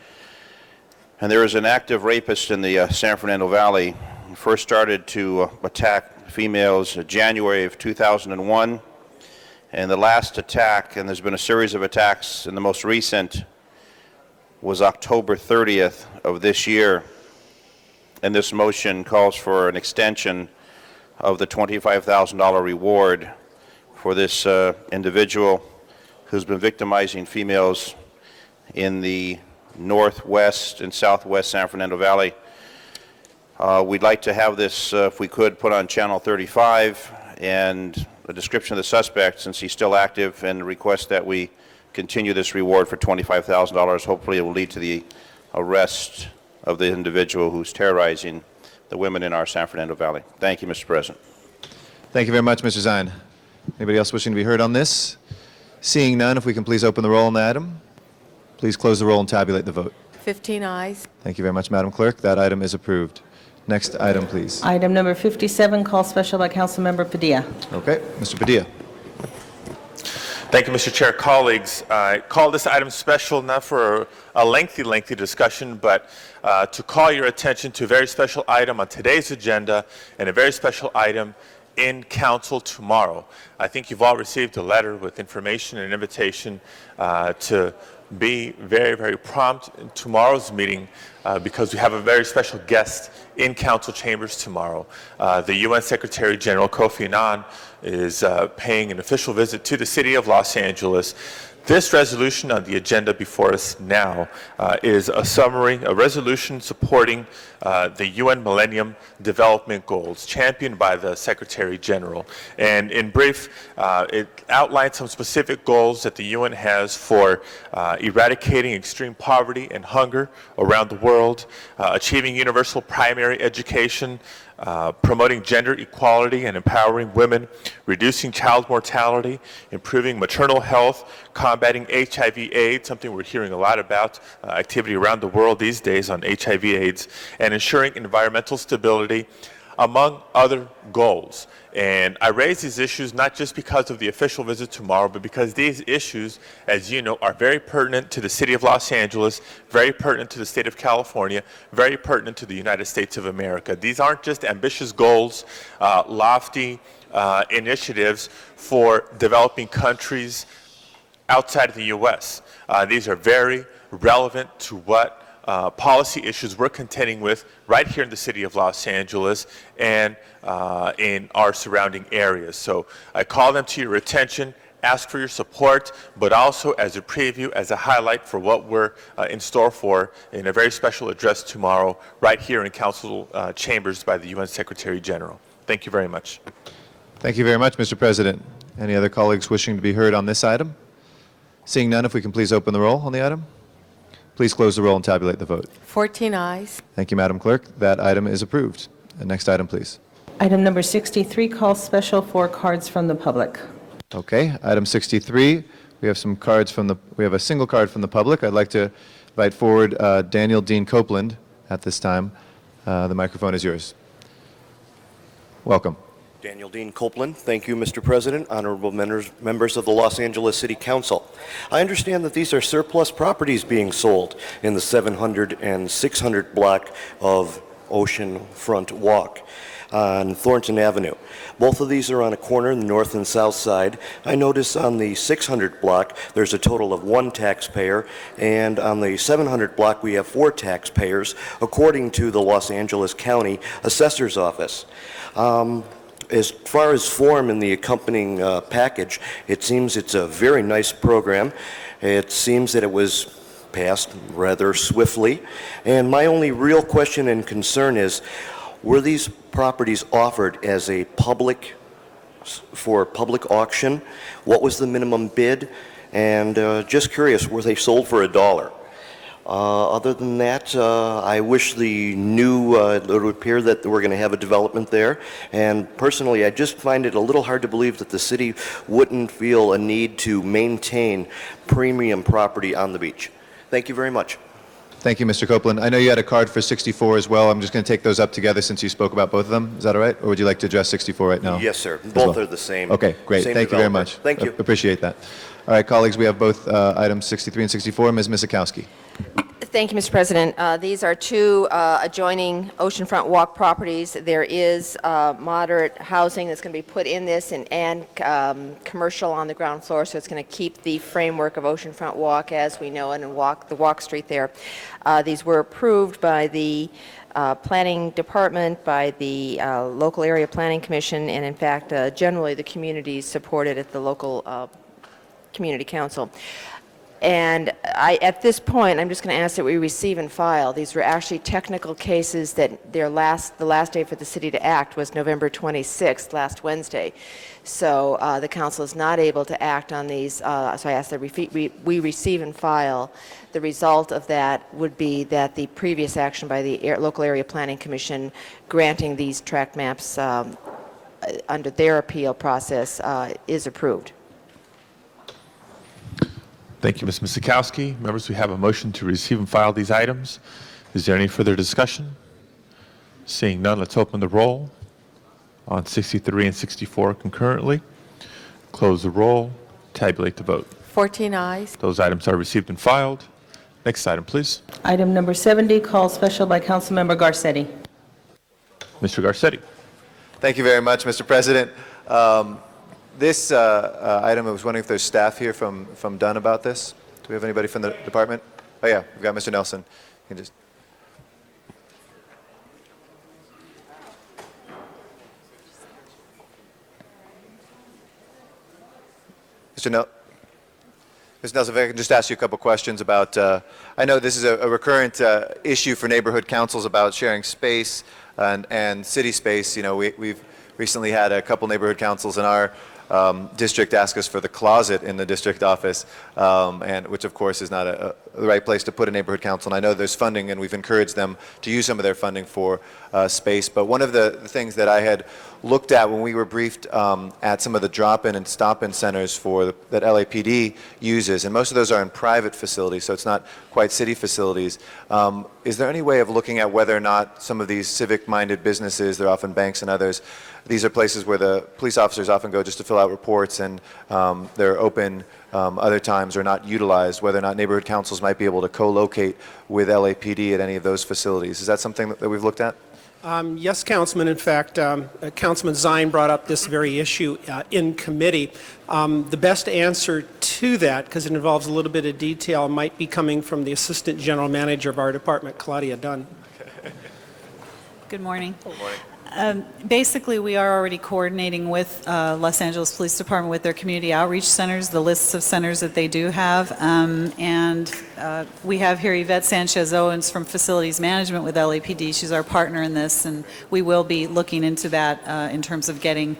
And there is an active rapist in the San Fernando Valley. He first started to attack females in January of 2001. And the last attack, and there's been a series of attacks, and the most recent was October 30th of this year. And this motion calls for an extension of the $25,000 reward for this individual who's been victimizing females in the northwest and southwest San Fernando Valley. We'd like to have this, if we could, put on Channel 35 and a description of the suspect since he's still active, and request that we continue this reward for $25,000. Hopefully it will lead to the arrest of the individual who's terrorizing the women in our San Fernando Valley. Thank you, Mr. President. Thank you very much, Mr. Zine. Anybody else wishing to be heard on this? Seeing none, if we can please open the roll on the item. Please close the roll and tabulate the vote. 15 ayes. Thank you very much, Madam Clerk. That item is approved. Next item, please. Item number 57, called special by Councilmember Padilla. Okay, Mr. Padilla. Thank you, Mr. Chair. Colleagues, I call this item special not for a lengthy discussion, but to call your attention to a very special item on today's agenda and a very special item in council tomorrow. I think you've all received a letter with information and invitation to be very prompt in tomorrow's meeting because we have a very special guest in council chambers tomorrow. The UN Secretary General Kofi Annan is paying an official visit to the city of Los Angeles. This resolution on the agenda before us now is a summary, a resolution supporting the UN Millennium Development Goals championed by the Secretary General. And in brief, it outlines some specific goals that the UN has for eradicating extreme poverty and hunger around the world, achieving universal primary education, promoting gender equality and empowering women, reducing child mortality, improving maternal health, combating HIV/AIDS, something we're hearing a lot about, activity around the world these days on HIV/AIDS, and ensuring environmental stability, among other goals. And I raise these issues not just because of the official visit tomorrow, but because these issues, as you know, are very pertinent to the city of Los Angeles, very pertinent to the state of California, very pertinent to the United States of America. These aren't just ambitious goals, lofty initiatives for developing countries outside of the U.S. These are very relevant to what policy issues we're contending with right here in the city of Los Angeles and in our surrounding areas. So I call them to your attention. ask for your support, but also as a preview, as a highlight for what we're in store for in a very special address tomorrow right here in Council chambers by the UN Secretary General. Thank you very much. Thank you very much, Mr. President. Any other colleagues wishing to be heard on this item? Seeing none, if we can please open the roll on the item. Please close the roll and tabulate the vote. 14 ayes. Thank you, Madam Clerk. That item is approved. Next item, please. Item number 63, call special for cards from the public. Okay, item 63, we have some cards from we have a single card from the public. I'd like to invite forward Daniel Dean Copeland at this time. The microphone is yours. Welcome. Daniel Dean Copeland. Thank you, Mr. President, honorable members of the Los Angeles City Council. I understand that these are surplus properties being sold in the 700 and 600 block of Oceanfront Walk on Thornton Avenue. Both of these are on a corner, the north and south side. I notice on the 600 block there's a total of 1 taxpayer, and on the 700 block we have 4 taxpayers, according to the Los Angeles County Assessor's Office. As far as form in the accompanying package, it seems it's a very nice program. It seems that it was passed rather swiftly. And my only real question and concern is, were these properties offered as a for public auction? What was the minimum bid? And just curious, were they sold for $1? Other than that, I wish the new, it would appear that we're going to have a development there. And personally, I just find it a little hard to believe that the city wouldn't feel a need to maintain premium property on the beach. Thank you very much. Thank you, Mr. Copeland. I know you had a card for 64 as well. I'm just going to take those up together since you spoke about both of them. Is that all right? Or would you like to address 64 right now? Yes, sir. as Both well? are the same. Okay, great. Same Thank you very developer. much. Thank you. Appreciate that. All right, colleagues, we have both items 63 and 64. Ms. Misikowski. Thank you, Mr. President. These are 2 adjoining Oceanfront Walk properties. There is moderate housing that's going to be put in this and commercial on the ground floor, so it's going to keep the framework of Oceanfront Walk as we know it and the walk street there. These were approved by the Planning Department, by the local area planning commission, and in fact, generally the community supported at the local community council. And at this point, I'm just going to ask that we receive and file. These were actually technical cases that the last day for the city to act was November 26th, last Wednesday. So the council is not able to act on these. So I ask that we receive and file. The result of that would be that the previous action by the local area planning commission granting these tract maps under their appeal process is approved. Thank you, Ms. Misikowski. Members, we have a motion to receive and file these items. Is there any further discussion? Seeing none, let's open the roll on 63 and 64 concurrently. Close the roll, tabulate the vote. 14 ayes. Those items are received and filed. Next item, please. Item number 70, call special by Councilmember Garcetti. Mr. Garcetti. Thank you very much, Mr. President. This item, I was wondering if there's staff here from Dunn about this. Do we have anybody from the department? Oh, yeah, we've got Mr. Nelson. You can just... Mr. Nelson, if I can just ask you a couple questions about, I know this is a recurrent issue for neighborhood councils about sharing space and city space. You know, we've recently had a couple neighborhood councils in our district ask us for the closet in the district office, and which of course is not the right place to put a neighborhood council. And I know there's funding, and we've encouraged them to use some of their funding for space. But one of the things that I had looked at when we were briefed at some of the drop-in and stop-in centers that LAPD uses, and most of those are in private facilities, so it's not quite city facilities. Is there any way of looking at whether or not some of these civic-minded businesses, they're often banks and others, these are places where the police officers often go just to fill out reports, and they're open other times or not utilized, whether or not neighborhood councils might be able to co-locate with LAPD at any of those facilities? Is that something that we've looked at? Yes, Councilman. In fact, Councilman Zine brought up this very issue in committee. The best answer to that, because it involves a little bit of detail, might be coming from the Assistant General Manager of our department, Claudia Dunn. Good morning. Basically, we are already coordinating with Los Angeles Police Department with their community outreach centers, the lists of centers that they do have. And we have here Yvette Sanchez Owens from Facilities Management with LAPD. She's our partner in this, and we will be looking into that in terms of getting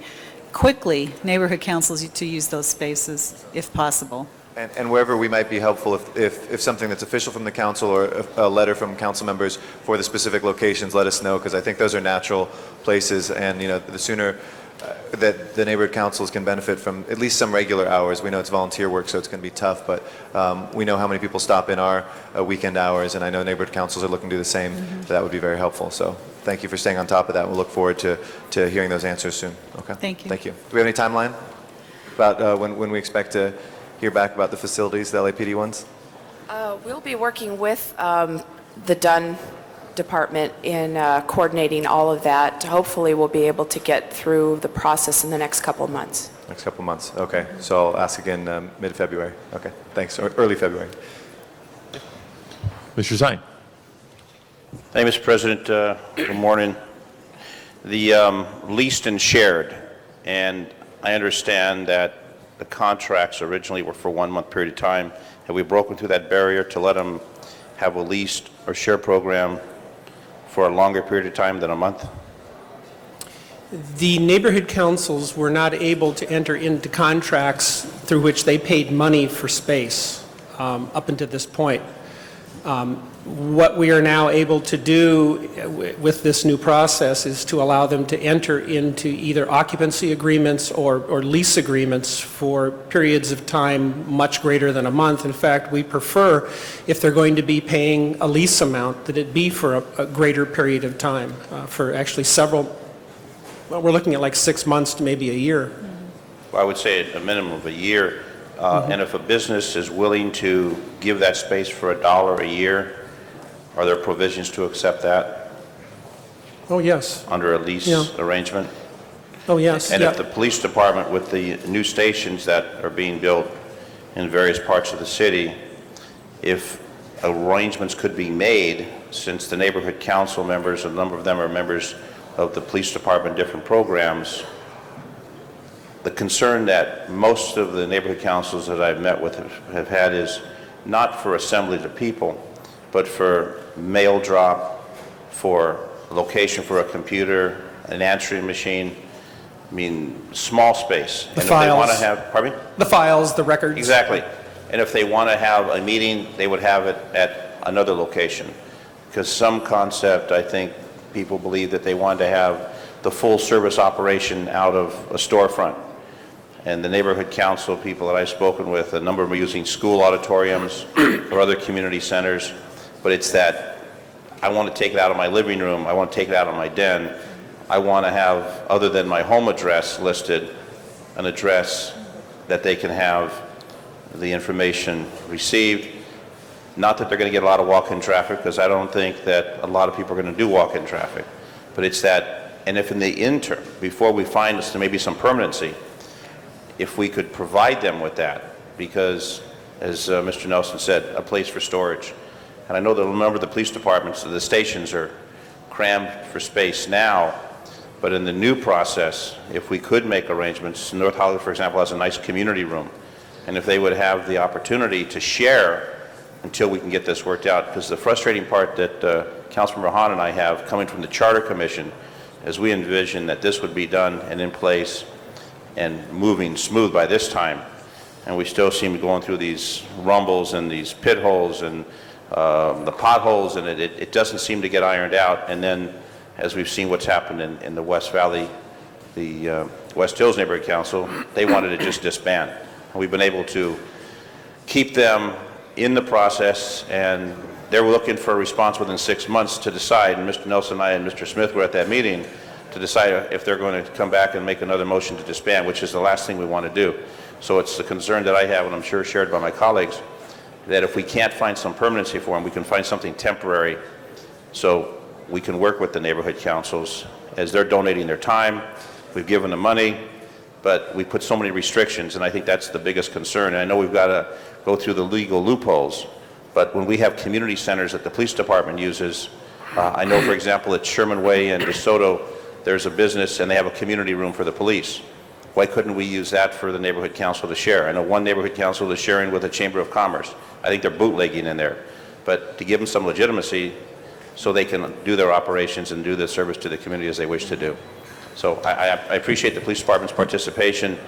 quickly neighborhood councils to use those spaces if possible. And wherever we might be helpful, if something that's official from the council or a letter from council members for the specific locations, let us know, because I think those are natural places, and the sooner that the neighborhood councils can benefit from at least some regular hours. We know it's volunteer work, so it's going to be tough, but we know how many people stop in our weekend hours, and I know neighborhood councils are looking to do the same. So that would be very helpful. So thank you for staying on top of that. We'll look forward to hearing those answers soon. Okay. Thank you. Thank you. Do we have any timeline about when we expect to hear back about the facilities, the LAPD ones? We'll be working with the Dunn Department in coordinating all of that. Hopefully, we'll be able to get through the process in the next couple of months. Next couple months. Okay. So I'll ask again mid-February. Okay. Thanks. Or early February. Mr. Zine. Thank you, Mr. President. Good morning. The leased and shared, and I understand that the contracts originally were for 1 month period of time. Have we broken through that barrier to let them have a leased or share program for a longer period of time than a month? The neighborhood councils were not able to enter into contracts through which they paid money for space up until this point. What we are now able to do with this new process is to allow them to enter into either occupancy agreements or lease agreements for periods of time much greater than a month. In fact, we prefer, if they're going to be paying a lease amount, that it be for a greater period of time, for actually several, well, we're looking at like 6 months to maybe a year. Well, I would say a minimum of a year. And if a business is willing to give that space for $1 a year, are there provisions to accept that? Oh, yes. Under a lease arrangement? Oh, yes. And if the police department, with the new stations that are being built in various parts of the city, if arrangements could be made, since the neighborhood council members, a number of them are members of the police department, different programs, the concern that most of the neighborhood councils that I've met with have had is not for assemblage of people, but for mail drop, for a location for a computer, an answering machine. I mean, small space. The and files. If they want to have, pardon me? The files, the records. Exactly. And if they want to have a meeting, they would have it at another location. Because some concept, I think people believe that they want to have the full service operation out of a storefront. And the neighborhood council people that I've spoken with, a number of them are using school auditoriums or other community centers. But it's that I want to take it out of my living room, I want to take it out of my den. I want to have, other than my home address listed, an address that they can have the information received. Not that they're going to get a lot of walk-in traffic, because I don't think that a lot of people are going to do walk-in traffic. But it's that, and if in the interim, before we find maybe some permanency, if we could provide them with that, because, as Mr. Nelson said, a place for storage. And I know that a number of the police departments, the stations are crammed for space now, but in the new process, if we could make arrangements, North Hollywood, for example, has a nice community room, and if they would have the opportunity to share until we can get this worked out, because the frustrating part that Councilmember Hahn and I have coming from the Charter Commission is we envision that this would be done and in place and moving smooth by this time, and we still seem to be going through these rumbles and these pit holes and the potholes, and it doesn't seem to get ironed out. And then, as we've seen what's happened in the West Valley, the West Hills Neighborhood Council, they wanted to just disband. And we've been able to keep them in the process, and they're looking for a response within 6 months to decide, and Mr. Nelson and I and Mr. Smith were at that meeting, to decide if they're going to come back and make another motion to disband, which is the last thing we want to do. So it's the concern that I have, and I'm sure shared by my colleagues, that if we can't find some permanency for them, we can find something temporary so we can work with the neighborhood councils as they're donating their time. We've given them money, but we put so many restrictions, and I think that's the biggest concern. And I know we've got to go through the legal loopholes, but when we have community centers that the police department uses, I know, for example, at Sherman Way and DeSoto, there's a business and they have a community room for the police. Why couldn't we use that for the neighborhood council to share? I know one neighborhood council is sharing with the Chamber of Commerce. I think they're bootlegging in there. But to give them some legitimacy so they can do their operations and do the service to the community as they wish to do. So I appreciate the police department's participation,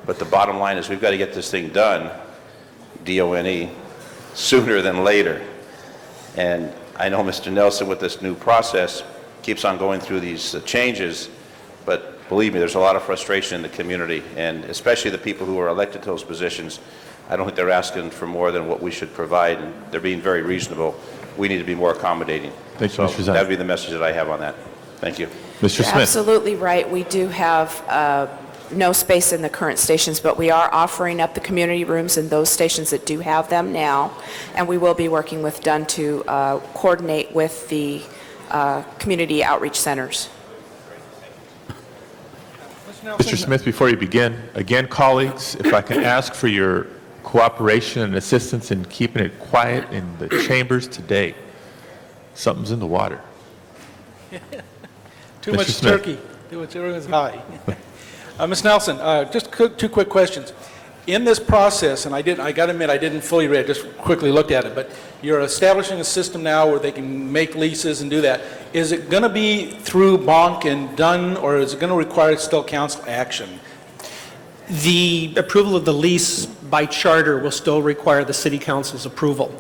but the bottom line is we've got to get this thing done, D-O-N-E, sooner than later. And I know Mr. Nelson with this new process keeps on going through these changes, but believe me, there's a lot of frustration in the community, and especially the people who are elected to those positions. I don't think they're asking for more than what we should provide, and they're being very reasonable. We need to be more accommodating. Thank you, Mr. Zhang. That would be the message that I have on that. Thank you. Mr. You're Smith. absolutely right. We do have no space in the current stations, but we are offering up the community rooms in those stations that do have them now, and we will be working with Dunn to coordinate with the community outreach centers. Mr. Smith, before you begin, again, colleagues, if I can ask for your cooperation and assistance in keeping it quiet in the chambers today. Something's in the water. Too Mr. much Smith. turkey. Too much everyone's high. Ms. Nelson, just two quick questions. In this process, and I got to admit I didn't fully read, just quickly looked at it, but you're establishing a system now where they can make leases and do that. Is it going to be through Bonk and Dunn, or is it going to require still council action? The approval of the lease by charter will still require the city council's approval.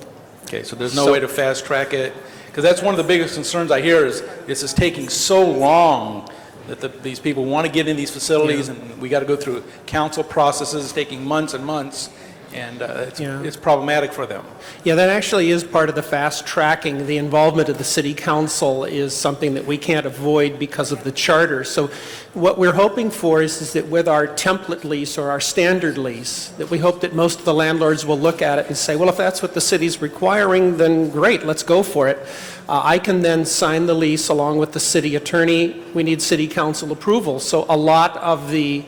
Okay, so there's no way to fast track it? Because that's one of the biggest concerns I hear is this is taking so long that these people want to get in these facilities, and we got to go through council processes. It's taking months and months, and it's problematic for them. Yeah, that actually is part of the fast tracking. The involvement of the city council is something that we can't avoid because of the charter. So what we're hoping for is that with our template lease or our standard lease, that we hope that most of the landlords will look at it and say, well, if that's what the city's requiring, then great, let's go for it. I can then sign the lease along with the city attorney. We need city council approval. So a lot of the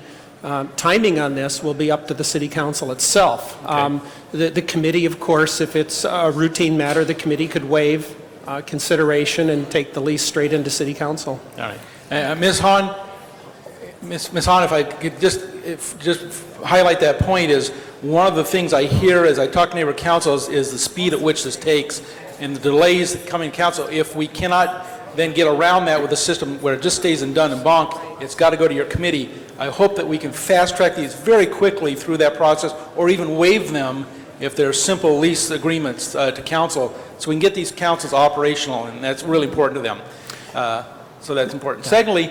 timing on this will be up to the city council itself. The committee, of course, if it's a routine matter, the committee could waive consideration and take the lease straight into city council. All right. Ms. Hahn, Ms. Hahn, if I could just highlight that point, is one of the things I hear as I talk to neighborhood councils is the speed at which this takes and the delays coming to council. If we cannot then get around that with a system where it just stays in Dunn and Bonk, it's got to go to your committee. I hope that we can fast track these very quickly through that process, or even waive them if they're simple lease agreements to council, so we can get these councils operational, and that's really important to them. So that's important. Secondly,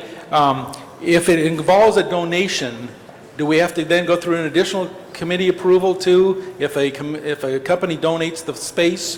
if it involves a donation, do we have to then go through an additional committee approval too? If a company donates the space,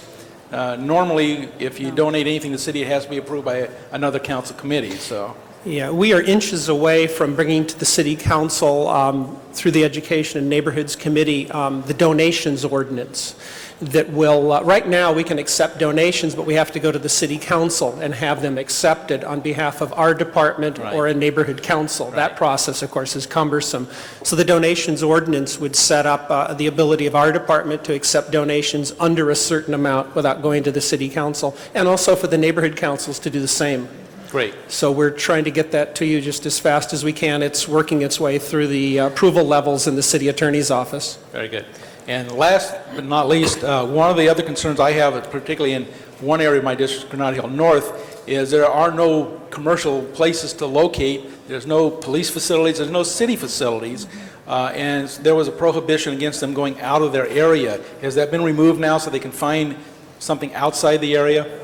normally if you donate anything to the city, it has to be approved by another council committee. So. Yeah, we are inches away from bringing to the city council through the Education and Neighborhoods Committee the donations ordinance that will, right now we can accept donations, but we have to go to the city council and have them accepted on behalf of our department or a neighborhood council. That process, of course, is cumbersome. So the donations ordinance would set up the ability of our department to accept donations under a certain amount without going to the city council, and also for the neighborhood councils to do the same. Great. So we're trying to get that to you just as fast as we can. It's working its way through the approval levels in the city attorney's office. Very good. And last but not least, one of the other concerns I have, particularly in one area of my district, Granada Hill North, is there are no commercial places to locate. There's no police facilities. There's no city facilities. And there was a prohibition against them going out of their area. Has that been removed now so they can find something outside the area?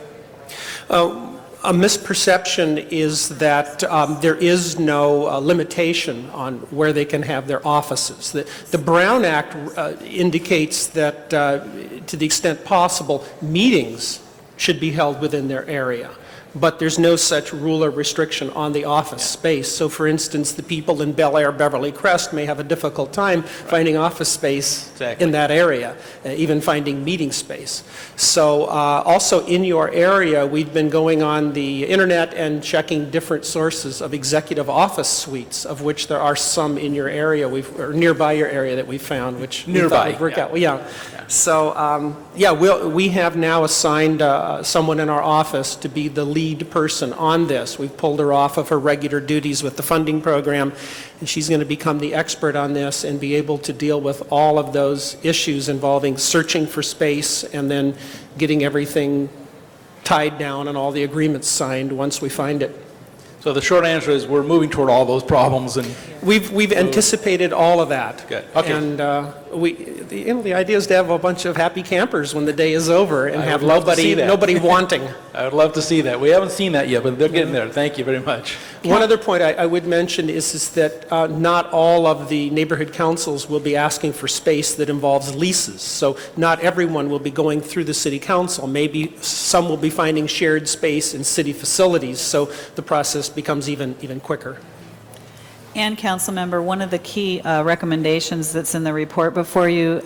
A misperception is that there is no limitation on where they can have their offices. The Brown Act indicates that to the extent possible, meetings should be held within their area. But there's no such rule or restriction on the office space. So for instance, the people in Bel Air, Beverly Crest may have a difficult time finding office space in that area, even finding meeting space. So also in your area, we've been going on the internet and checking different sources of executive office suites, of which there are some in your area, or nearby your area that we found, which we thought would work out. Well, yeah. So we have now assigned someone in our office to be the lead lead person on this. We've pulled her off of her regular duties with the funding program, and she's going to become the expert on this and be able to deal with all of those issues involving searching for space and then getting everything tied down and all the agreements signed once we find it. So the short answer is we're moving toward all those problems, and We've anticipated all of that. Good. Okay. And the idea is to have a bunch of happy campers when the day is over and I have would love to see that. nobody wanting. I would love to see that. We haven't seen that yet, but they're getting there. Thank you very much. One other point I would mention is that not all of the neighborhood councils will be asking for space that involves leases. So not everyone will be going through the city council. Maybe some will be finding shared space in city facilities, so the process becomes even quicker. And, Councilmember, one of the key recommendations that's in the report before you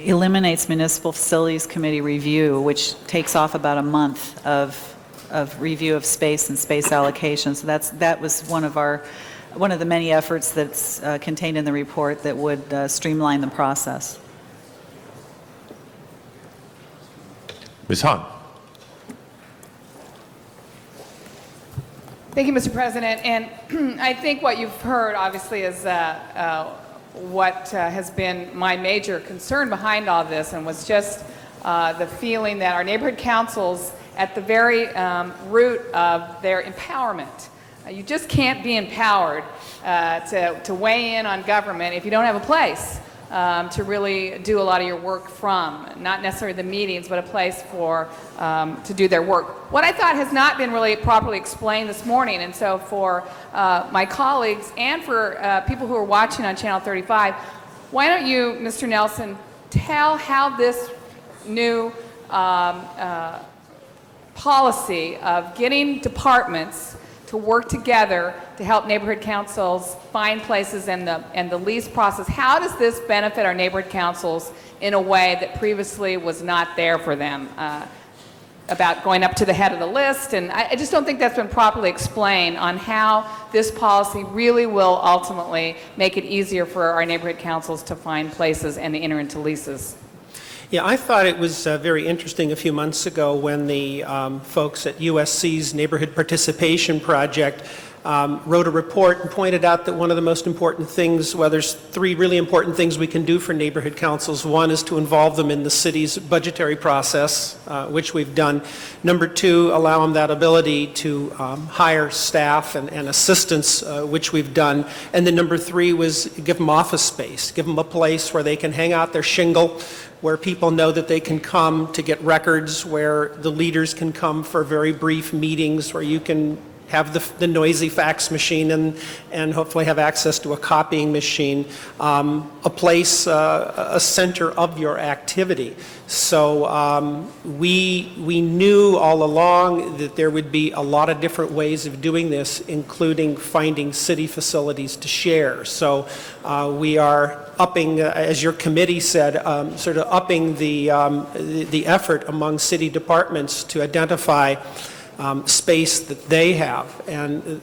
eliminates Municipal Facilities Committee review, which takes off about a month of review of space and space allocation. So that was one of the many efforts that's contained in the report that would streamline the process. Ms. Hahn. Thank you, Mr. President. And I think what you've heard, obviously, is what has been my major concern behind all this, and was just the feeling that our neighborhood councils, at the very root of their empowerment, you just can't be empowered to weigh in on government if you don't have a place to really do a lot of your work from. Not necessarily the meetings, but a place for to do their work. What I thought has not been really properly explained this morning, and so for my colleagues and for people who are watching on Channel 35, why don't you, Mr. Nelson, tell how this new policy of getting departments to work together to help neighborhood councils find places and the lease process, how does this benefit our neighborhood councils in a way that previously was not there for them, about going up to the head of the list? And I just don't think that's been properly explained on how this policy really will ultimately make it easier for our neighborhood councils to find places and to enter into leases. Yeah, I thought it was very interesting a few months ago when the folks at USC's Neighborhood Participation Project wrote a report and pointed out that one of the most important things, well, there's three really important things we can do for neighborhood councils. One is to involve them in the city's budgetary process, which we've done. Number two, allow them that ability to hire staff and assistants, which we've done. And then number three was give them office space, give them a place where they can hang out their shingle, where people know that they can come to get records, where the leaders can come for very brief meetings, where you can have the noisy fax machine and hopefully have access to a copying machine, a place, a center of your activity. So we knew all along that there would be a lot of different ways of doing this, including finding city facilities to share. So we are upping, as your committee said, sort of upping the effort among city departments to identify space that they have. And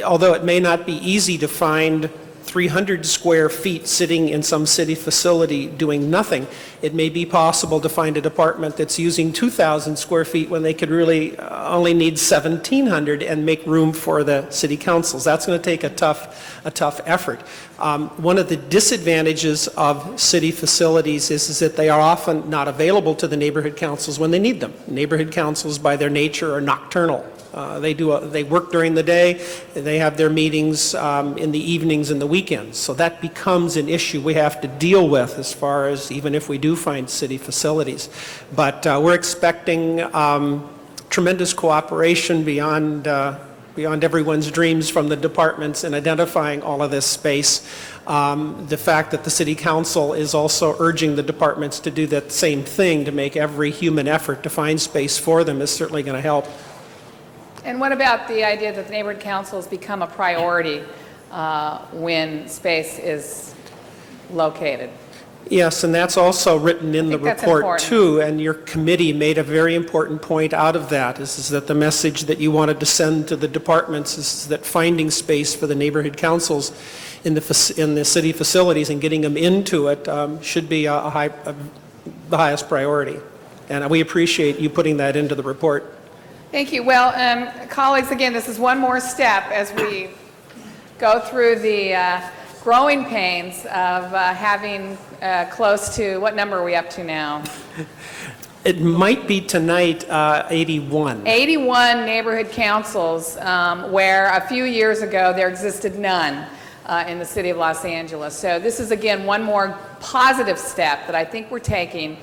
although it may not be easy to find 300 square feet sitting in some city facility doing nothing, it may be possible to find a department that's using 2,000 square feet when they could really only need 1,700 and make room for the city councils. That's going to take a tough effort. One of the disadvantages of city facilities is that they are often not available to the neighborhood councils when they need them. Neighborhood councils, by their nature, are nocturnal. They work during the day, they have their meetings in the evenings and the weekends. So that becomes an issue we have to deal with as far as even if we do find city facilities. But we're expecting tremendous cooperation beyond everyone's dreams from the departments in identifying all of this space. The fact that the City Council is also urging the departments to do that same thing, to make every human effort to find space for them, is certainly going to help. And what about the idea that the neighborhood councils become a priority when space is located? Yes, and that's also written in the report important. too, and your committee made a very important point out of that, is that the message that you wanted to send to the departments is that finding space for the neighborhood councils in the city facilities and getting them into it should be the highest priority. And we appreciate you putting that into the report. Thank you. Well, colleagues, again, this is one more step as we go through the growing pains of having close to, what number are we up to now? It might be tonight 81. 81 neighborhood councils, where a few years ago there existed none in the city of Los Angeles. So this is, again, one more positive step that I think we're taking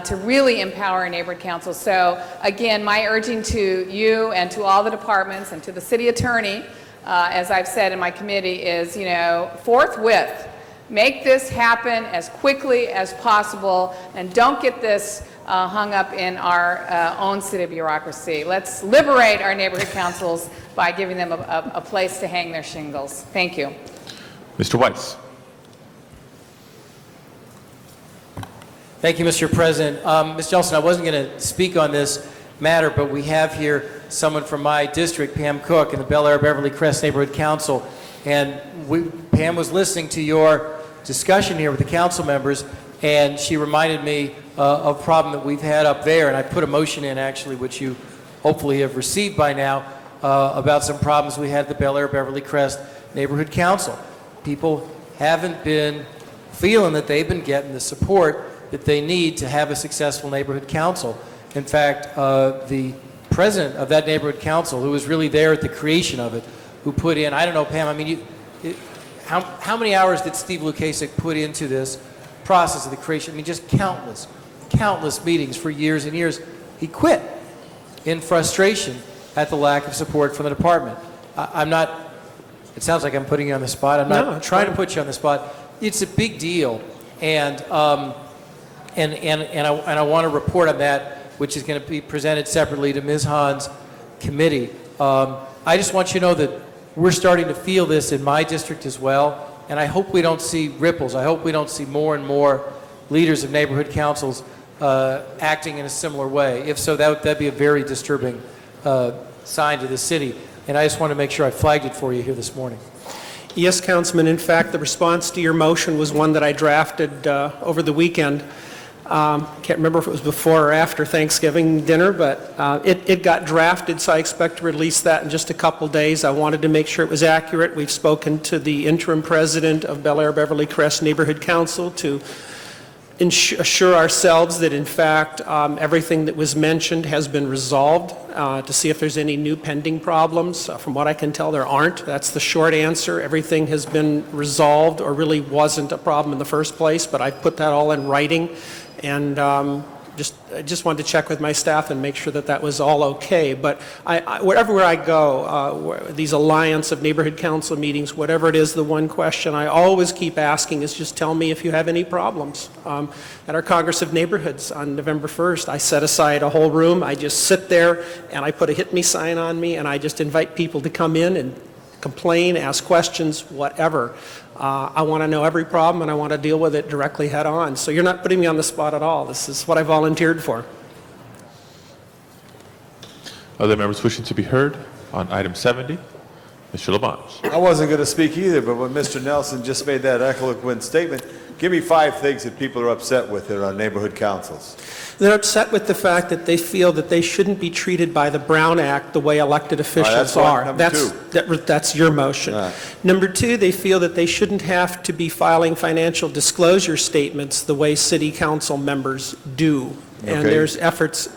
to really empower our neighborhood councils. So again, my urging to you and to all the departments and to the city attorney, as I've said in my committee, is, forthwith, make this happen as quickly as possible, and don't get this hung up in our own city bureaucracy. Let's liberate our neighborhood councils by giving them a place to hang their shingles. Thank you. Mr. Weiss. Thank you, Mr. President. Ms. Johnson, I wasn't going to speak on this matter, but we have here someone from my district, Pam Cook, in the Bel Air Beverly Crest Neighborhood Council. And Pam was listening to your discussion here with the council members, and she reminded me of a problem that we've had up there. And I put a motion in, actually, which you hopefully have received by now, about some problems we had at the Bel Air Beverly Crest Neighborhood Council. People haven't been feeling that they've been getting the support that they need to have a successful neighborhood council. In fact, the president of that neighborhood council, who was really there at the creation of it, who put in, I don't know, Pam, I mean, how many hours did Steve Lukasik put into this process of the creation? I mean, just countless meetings for years and years. He quit in frustration at the lack of support from the department. I'm not, it sounds like I'm putting you on the spot. I'm not trying to put you on the spot. It's a big deal. And I want to report on that, which is going to be presented separately to Ms. Hahn's committee. I just want you to know that we're starting to feel this in my district as well, and I hope we don't see ripples. I hope we don't see more and more leaders of neighborhood councils acting in a similar way. If so, that'd be a very disturbing sign to the city, and I just want to make sure I flagged it for you here this morning. Yes, Councilman. In fact, the response to your motion was one that I drafted over the weekend. Can't remember if it was before or after Thanksgiving dinner, but it got drafted, so I expect to release that in just a couple days. I wanted to make sure it was accurate. We've spoken to the interim president of Bel Air Beverly Crest Neighborhood Council to assure ourselves that, in fact, everything that was mentioned has been resolved, to see if there's any new pending problems. From what I can tell, there aren't. That's the short answer. Everything has been resolved, or really wasn't a problem in the first place, but I put that all in writing. And I just wanted to check with my staff and make sure that that was all okay. But wherever I go, these alliance of neighborhood council meetings, whatever it is, the one question I always keep asking is just tell me if you have any problems. At our Congress of Neighborhoods on November 1st, I set aside a whole room. I just sit there and I put a hit me sign on me, and I just invite people to come in and complain, ask questions, whatever. I want to know every problem, and I want to deal with it directly head on. So you're not putting me on the spot at all. This is what I volunteered for. Other members wishing to be heard on item 70? Mr. Labange. I wasn't going to speak either, but when Mr. Nelson just made that eloquent statement, give me 5 things that people are upset with in our neighborhood councils. They're upset with the fact that they feel that they shouldn't be treated by the Brown Act the way elected officials are. That's your motion. Number 2, they feel that they shouldn't have to be filing financial disclosure statements the way city council members do. And there's efforts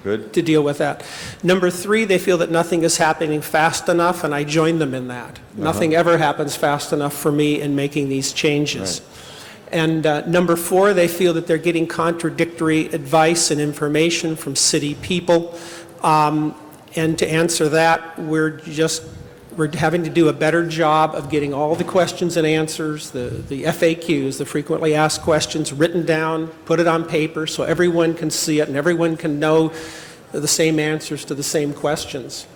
to deal with that. Number 3, they feel that nothing is happening fast enough, and I join them in that. Nothing ever happens fast enough for me in making these changes. And number 4, they feel that they're getting contradictory advice and information from city people. And to answer that, we're having to do a better job of getting all the questions and answers, the FAQs, the frequently asked questions, written down, put it on paper so everyone can see it and everyone can know the same answers to the same questions.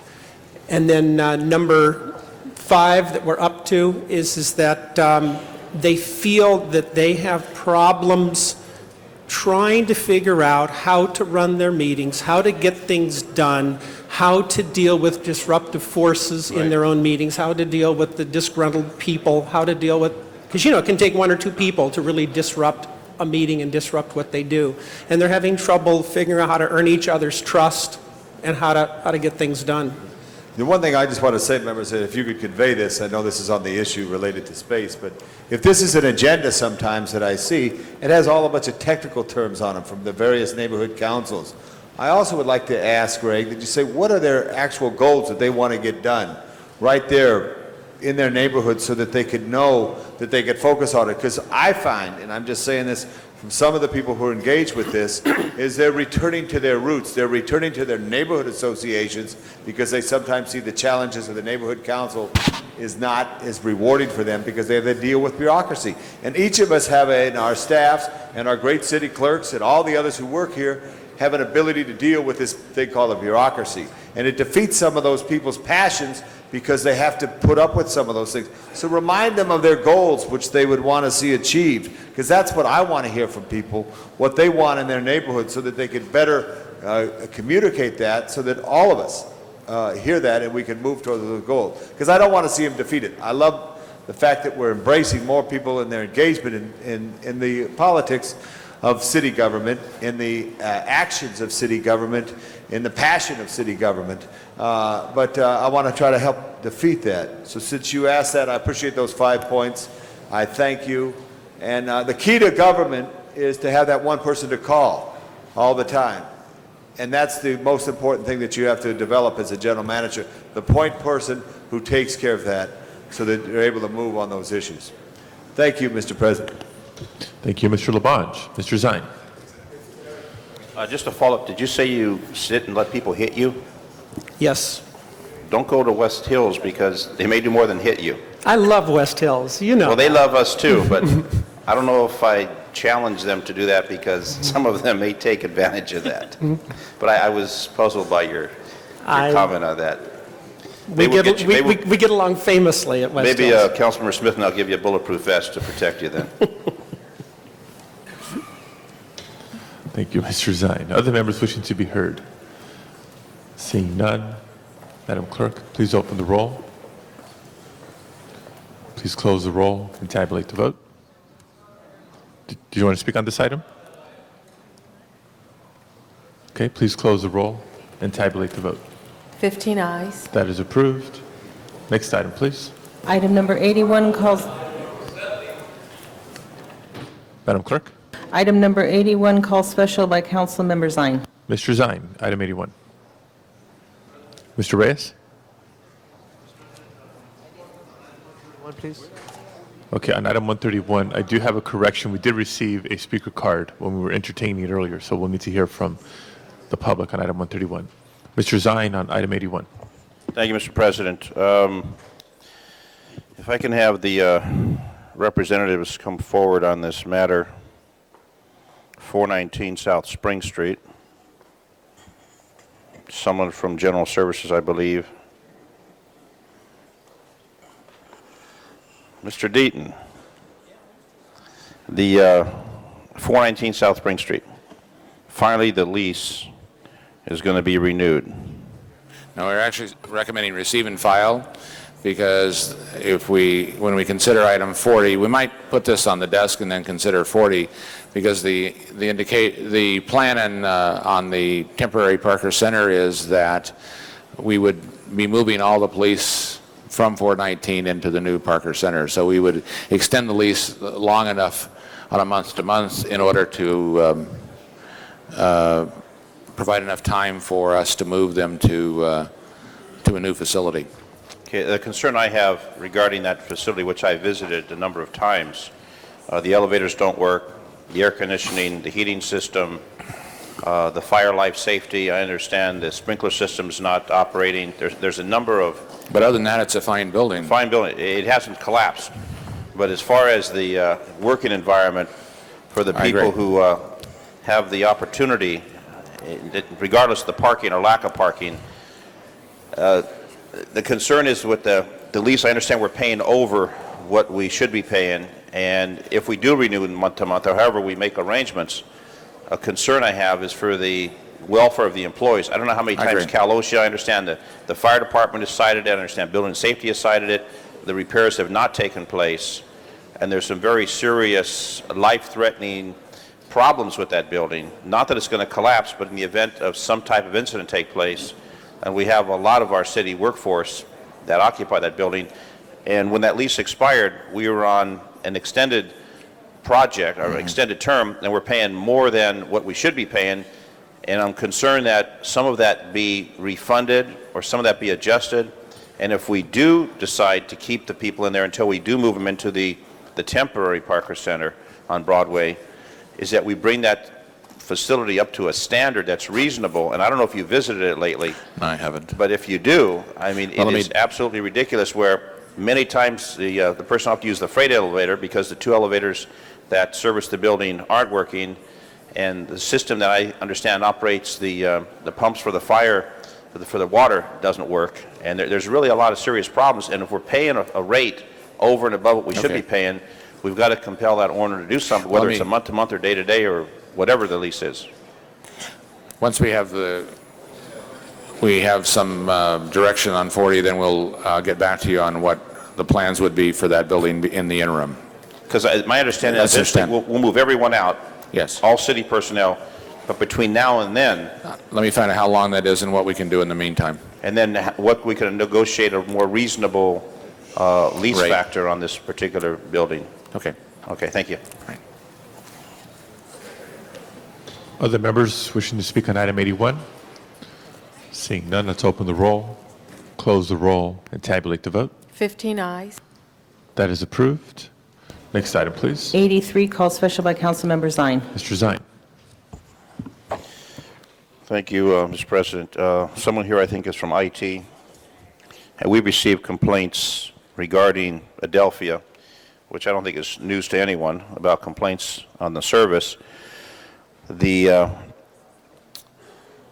And then number 5 that we're up to is that they feel that they have problems trying to figure out how to run their meetings, how to get things done, how to deal with disruptive forces in their own meetings, how to deal with the disgruntled people, how to deal with, because it can take 1 or 2 people to really disrupt a meeting and disrupt what they do. And they're having trouble figuring out how to earn each other's trust and how to get things done. The one thing I just want to say, members, that if you could convey this, I know this is on the issue related to space, but if this is an agenda sometimes that I see, it has all a bunch of technical terms on them from the various neighborhood councils. I also would like to ask, Greg, that you say, what are their actual goals that they want to get done right there in their neighborhood so that they could know that they could focus on it? Because I find, and I'm just saying this from some of the people who are engaged with this, is they're returning to their roots. They're returning to their neighborhood associations because they sometimes see the challenges of the neighborhood council is not as rewarding for them because they have to deal with bureaucracy. And each of us have, in our staffs and our great city clerks and all the others who work here, have an ability to deal with this thing called a bureaucracy. And it defeats some of those people's passions because they have to put up with some of those things. So remind them of their goals, which they would want to see achieved, because that's what I want to hear from people, what they want in their neighborhood, so that they can better communicate that, so that all of us hear that and we can move towards those goals. Because I don't want to see them defeated. I love the fact that we're embracing more people in their engagement in the politics of city government, in the actions of city government, in the passion of city government. But I want to try to help defeat that. So since you asked that, I appreciate those 5 points. I thank you. And the key to government is to have that one person to call all the time. And that's the most important thing that you have to develop as a general manager, the point person who takes care of that so that you're able to move on those issues. Thank you, Mr. President. Thank you, Mr. Labange. Mr. Zine. Just a follow-up, did you say you sit and let people hit you? Yes. Don't go to West Hills because they may do more than hit you. I love West Hills, you know. Well, they love us too, but I don't know if I challenge them to do that because some of them may take advantage of that. But I was puzzled by your comment on that. We get along famously at West Hills. Maybe Councilmember Smith and I'll give you a bulletproof vest to protect you then. Thank you, Mr. Zine. Other members wishing to be heard? Seeing none, Madam Clerk, please open the roll. Please close the roll and tabulate the vote. Do you want to speak on this item? Okay, please close the roll and tabulate the vote. 15 ayes. That is approved. Next item, please. Item number 81 calls... Madam Clerk? Item number 81 calls special by Council Member Zine. Mr. Zine, item 81. Mr. Reyes? One, please. Okay, on item 131, I do have a correction. We did receive a speaker card when we were entertaining it earlier, so we'll need to hear from the public on item 131. Mr. Zine on item 81. Thank you, Mr. President. If I can have the representatives come forward on this matter. 419 South Spring Street. Someone from General Services, I believe. Mr. Deaton, the 419 South Spring Street. Finally, the lease is going to be renewed. Now, we're actually recommending receive and file because when we consider item 40, we might put this on the desk and then consider 40 because the plan on the temporary Parker Center is that we would be moving all the police from 419 into the new Parker Center. So we would extend the lease long enough on a month-to-month in order to provide enough time for us to move them to a new facility. Okay, the concern I have regarding that facility, which I visited a number of times, the elevators don't work, the air conditioning, the heating system, the fire life safety, I understand the sprinkler system's not operating. There's a number of... But other than that, it's a fine building. Fine building. It hasn't collapsed. But as far as the working environment for the people who have the opportunity, regardless of the parking or lack of parking, the concern is with the lease. I understand we're paying over what we should be paying, and if we do renew month to month, or however we make arrangements, a concern I have is for the welfare of the employees. I don't know how many times Cal OSHA, I understand the fire department has cited it, I understand building safety has cited it, the repairs have not taken place, and there's some very serious life-threatening problems with that building, not that it's going to collapse, but in the event of some type of incident take place, and we have a lot of our city workforce that occupy that building, and when that lease expired, we were on an extended project or extended term, and we're paying more than what we should be paying, and I'm concerned that some of that be refunded or some of that be adjusted, and if we do decide to keep the people in there until we do move them into the temporary Parker Center on Broadway, is that we bring that facility up to a standard that's reasonable. And I don't know if you visited it lately. No, I haven't. But if you do, I mean, Well, it let is me- absolutely ridiculous where many times the person will have to use the freight elevator because the two elevators that service the building aren't working, and the system that I understand operates the pumps for the fire, for the water, doesn't work. And there's really a lot of serious problems. And if we're paying a rate over and above what we should Okay. be paying, we've got to compel that owner to do something, whether it's a month-to-month or day-to-day or whatever the lease is. Once we have some direction on 40, then we'll get back to you on what the plans would be for that building in the interim. Because my understanding is That's this, we'll move everyone out. Yes. All city personnel, but between now and then. Let me find out how long that is and what we can do in the meantime. And then what we can negotiate a more reasonable lease Rate. factor on this particular building. Okay. Okay, thank you. Other members wishing to speak on item 81? Seeing none, let's open the roll, close the roll, and tabulate the vote. 15 ayes. That is approved. Next item, please. 83, called special by Councilmember Zine. Mr. Zine. Thank you, Mr. President. Someone here I think is from IT. And we received complaints regarding Adelphia, which I don't think is news to anyone, about complaints on the service. The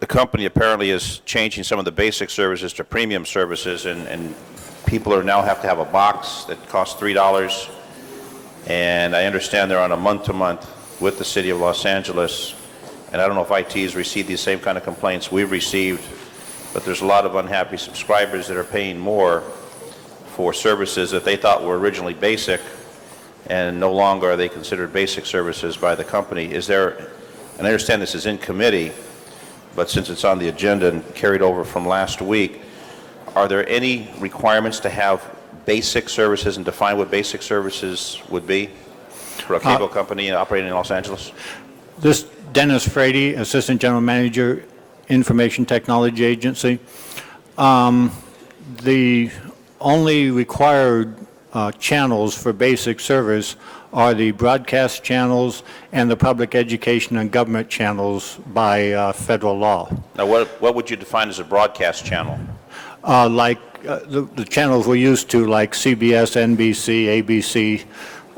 company apparently is changing some of the basic services to premium services, and people are now have to have a box that costs $3. And I understand they're on a month-to-month with the City of Los Angeles. And I don't know if IT has received these same kind of complaints we've received, but there's a lot of unhappy subscribers that are paying more for services that they thought were originally basic, and no longer are they considered basic services by the company. Is there, and I understand this is in committee, but since it's on the agenda and carried over from last week, are there any requirements to have basic services and define what basic services would be for a cable company operating in Los Angeles? This Dennis Frady, Assistant General Manager, Information Technology Agency. The only required channels for basic service are the broadcast channels and the public education and government channels by federal law. Now, what would you define as a broadcast channel? The channels we're used to, like CBS, NBC, ABC,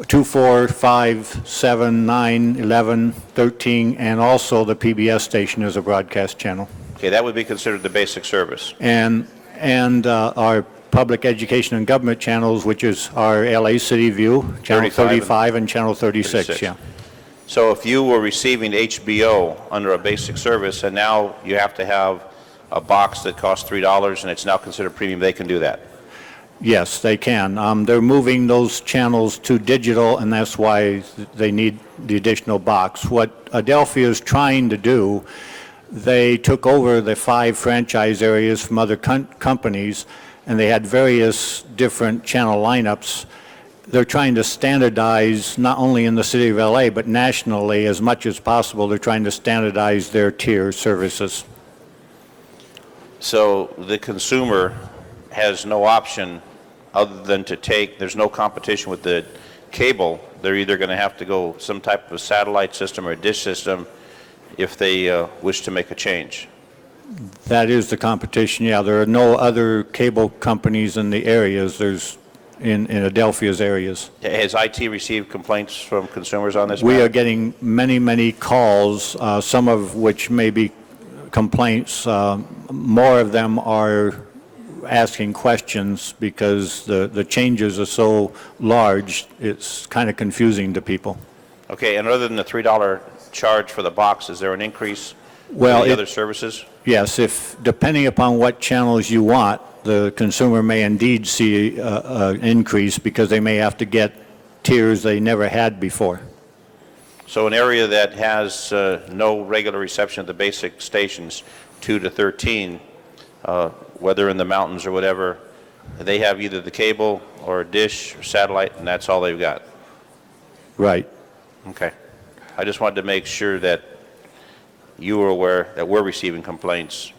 2, 4, 5, 7, 9, 11, 13, and also the PBS station is a broadcast channel. Okay, that would be considered the basic service. And our public education and government channels, which is our LA City View, Channel 35 and Channel 36, yeah. So if you were receiving HBO under a basic service and now you have to have a box that costs $3 and it's now considered premium, they can do that? Yes, they can. They're moving those channels to digital, and that's why they need the additional box. What Adelphia is trying to do, they took over the 5 franchise areas from other companies, and they had various different channel lineups. They're trying to standardize, not only in the city of LA, but nationally as much as possible. They're trying to standardize their tier services. So the consumer has no option other than to take, there's no competition with the cable. They're either going to have to go some type of satellite system or a dish system if they wish to make a change. That is the competition, yeah. There are no other cable companies in the areas. There's in Adelphia's areas. Has IT received complaints from consumers on this We matter? are getting many, many calls, some of which may be complaints. More of them are asking questions because the changes are so large, it's kind of confusing to people. Okay, and other than the $3 charge for the box, is there an increase Well, in the it- other services? Yes, if, depending upon what channels you want, the consumer may indeed see an increase because they may have to get tiers they never had before. So an area that has no regular reception of the basic stations, 2 to 13, whether in the mountains or whatever, they have either the cable or a dish or satellite, and that's all they've got. Right. Okay. I just wanted to make sure that you were aware that we're receiving complaints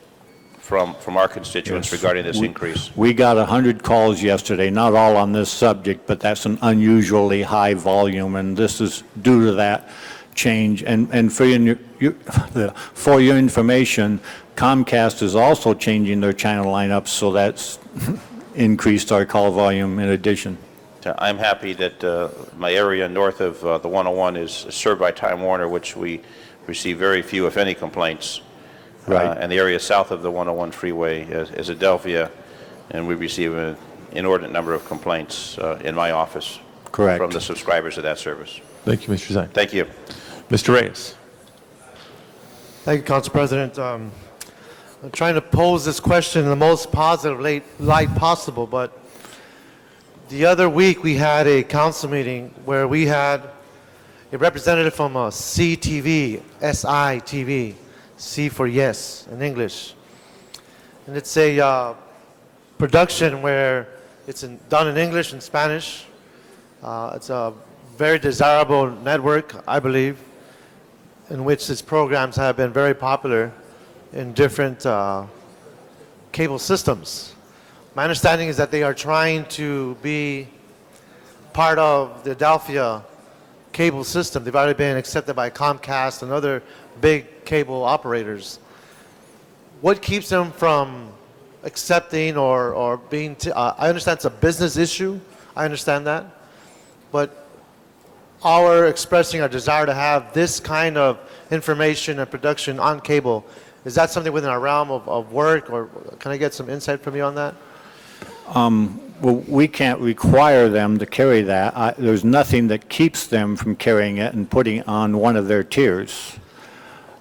from our constituents regarding this increase. We got 100 calls yesterday, not all on this subject, but that's an unusually high volume, and this is due to that change. And for your information, Comcast is also changing their channel lineup, so that's increased our call volume in addition. I'm happy that my area north of the 101 is served by Time Warner, which we receive very few, if any, complaints. Right. And the area south of the 101 freeway is Adelphia, and we receive an inordinate number of complaints in my office. Correct. From the subscribers of that service. Thank you, Mr. Zine. Thank you. Mr. Reyes. Thank you, Council President. I'm trying to pose this question in the most positive light possible, but the other week we had a council meeting where we had a representative from CTV, SITV, C for yes in English. And it's a production where it's done in English and Spanish. It's a very desirable network, I believe, in which its programs have been very popular in different cable systems. My understanding is that they are trying to be part of the Adelphia cable system. They've already been accepted by Comcast and other big cable operators. What keeps them from accepting or being, I understand it's a business issue, I understand that, but our expressing our desire to have this kind of information and production on cable, is that something within our realm of work, or can I get some insight from you on that? Well, we can't require them to carry that. There's nothing that keeps them from carrying it and putting it on one of their tiers.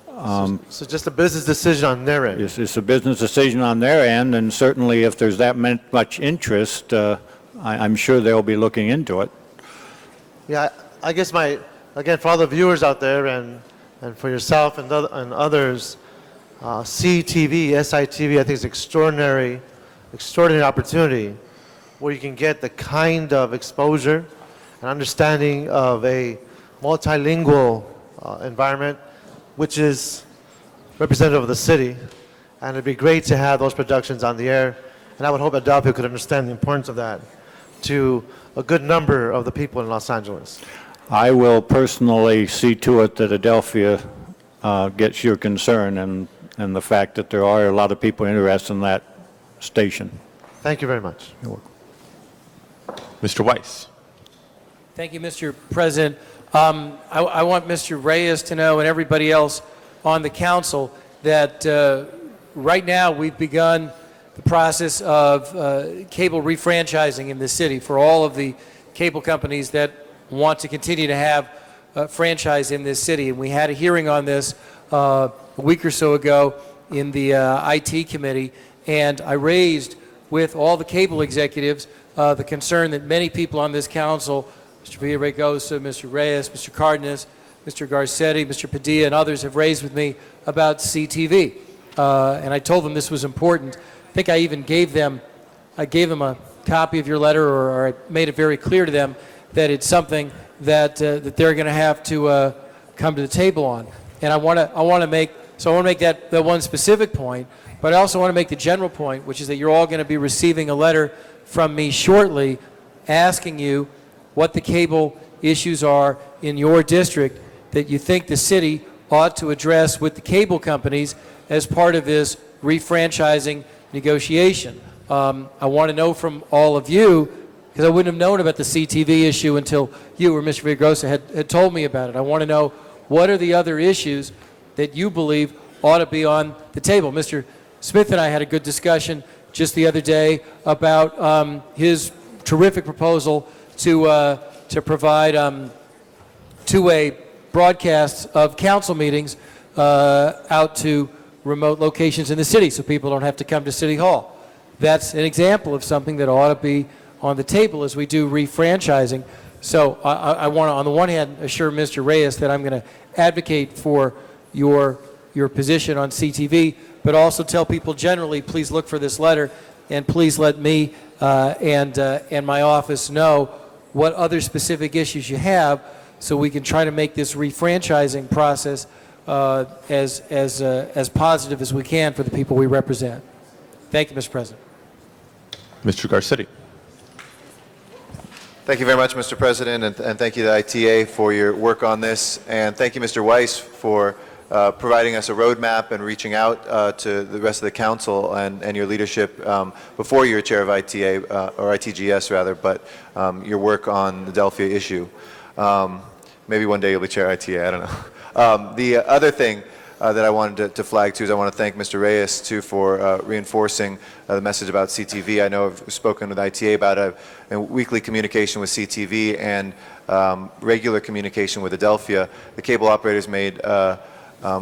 So just a business decision on their end? It's a business decision on their end, and certainly if there's that much interest, I'm sure they'll be looking into it. Yeah, I guess again, for all the viewers out there and for yourself and others, CTV, SITV, I think is extraordinary opportunity where you can get the kind of exposure and understanding of a multilingual environment, which is representative of the city. And it'd be great to have those productions on the air. And I would hope Adelphia could understand the importance of that to a good number of the people in Los Angeles. I will personally see to it that Adelphia gets your concern and the fact that there are a lot of people interested in that station. Thank you very much. You're welcome. Mr. Weiss. Thank you, Mr. President. I want Mr. Reyes to know, and everybody else on the council, that right now we've begun the process of cable refranchising in the city for all of the cable companies that want to continue to have a franchise in this city. And we had a hearing on this a week or so ago in the IT committee, and I raised with all the cable executives the concern that many people on this council, Mr. Villaraigosa, Mr. Reyes, Mr. Cardenas, Mr. Garcetti, Mr. Padilla, and others have raised with me about CTV. And I told them this was important. I think I even gave them a copy of your letter, or I made it very clear to them that it's something that they're going to have to come to the table on. And I want to make that one specific point, but I also want to make the general point, which is that you're all going to be receiving a letter from me shortly asking you what the cable issues are in your district that you think the city ought to address with the cable companies as part of this refranchising negotiation. I want to know from all of you, because I wouldn't have known about the CTV issue until you or Mr. Villaraigosa had told me about it. I want to know what are the other issues that you believe ought to be on the table. Mr. Smith and I had a good discussion just the other day about his terrific proposal to provide two-way broadcasts of council meetings out to remote locations in the city so people don't have to come to City Hall. That's an example of something that ought to be on the table as we do refranchising. So I want to, on the one hand, assure Mr. Reyes that I'm going to advocate for your position on CTV, but also tell people generally, please look for this letter, and please let me and my office know what other specific issues you have, so we can try to make this refranchising process as positive as we can for the people we represent. Thank you, Mr. President. Mr. Garcetti. Thank you very much, Mr. President, and thank you to ITA for your work on this. And thank you, Mr. Weiss, for providing us a roadmap and reaching out to the rest of the council and your leadership before you were chair of ITA, or ITGS rather, but your work on the Adelphia issue. Maybe one day you'll be chair of ITA, I don't know. The other thing that I wanted to flag too is I want to thank Mr. Reyes too for reinforcing the message about CTV. I know I've spoken with ITA about a weekly communication with CTV and regular communication with Adelphia. The cable operators made a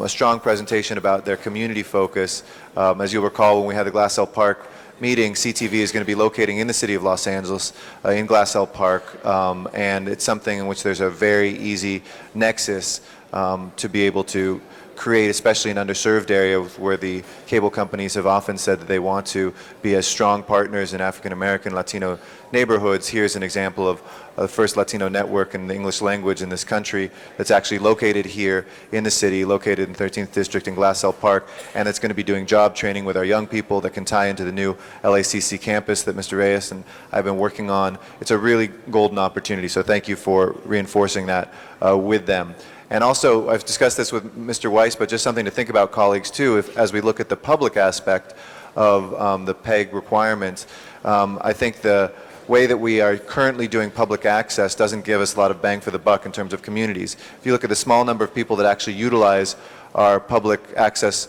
strong presentation about their community focus. As you'll recall, when we had the Glassell Park meeting, CTV is going to be locating in the city of Los Angeles, in Glassell Park, and it's something in which there's a very easy nexus to be able to create, especially in underserved areas where the cable companies have often said that they want to be as strong partners in African American, Latino neighborhoods. Here's an example of the first Latino network in the English language in this country that's actually located here in the city, located in 13th District in Glassell Park, and it's going to be doing job training with our young people that can tie into the new LACC campus that Mr. Reyes and I've been working on. It's a really golden opportunity, so thank you for reinforcing that with them. And also, I've discussed this with Mr. Weiss, but just something to think about, colleagues, too, as we look at the public aspect of the PEG requirements. I think the way that we are currently doing public access doesn't give us a lot of bang for the buck in terms of communities. If you look at the small number of people that actually utilize our public access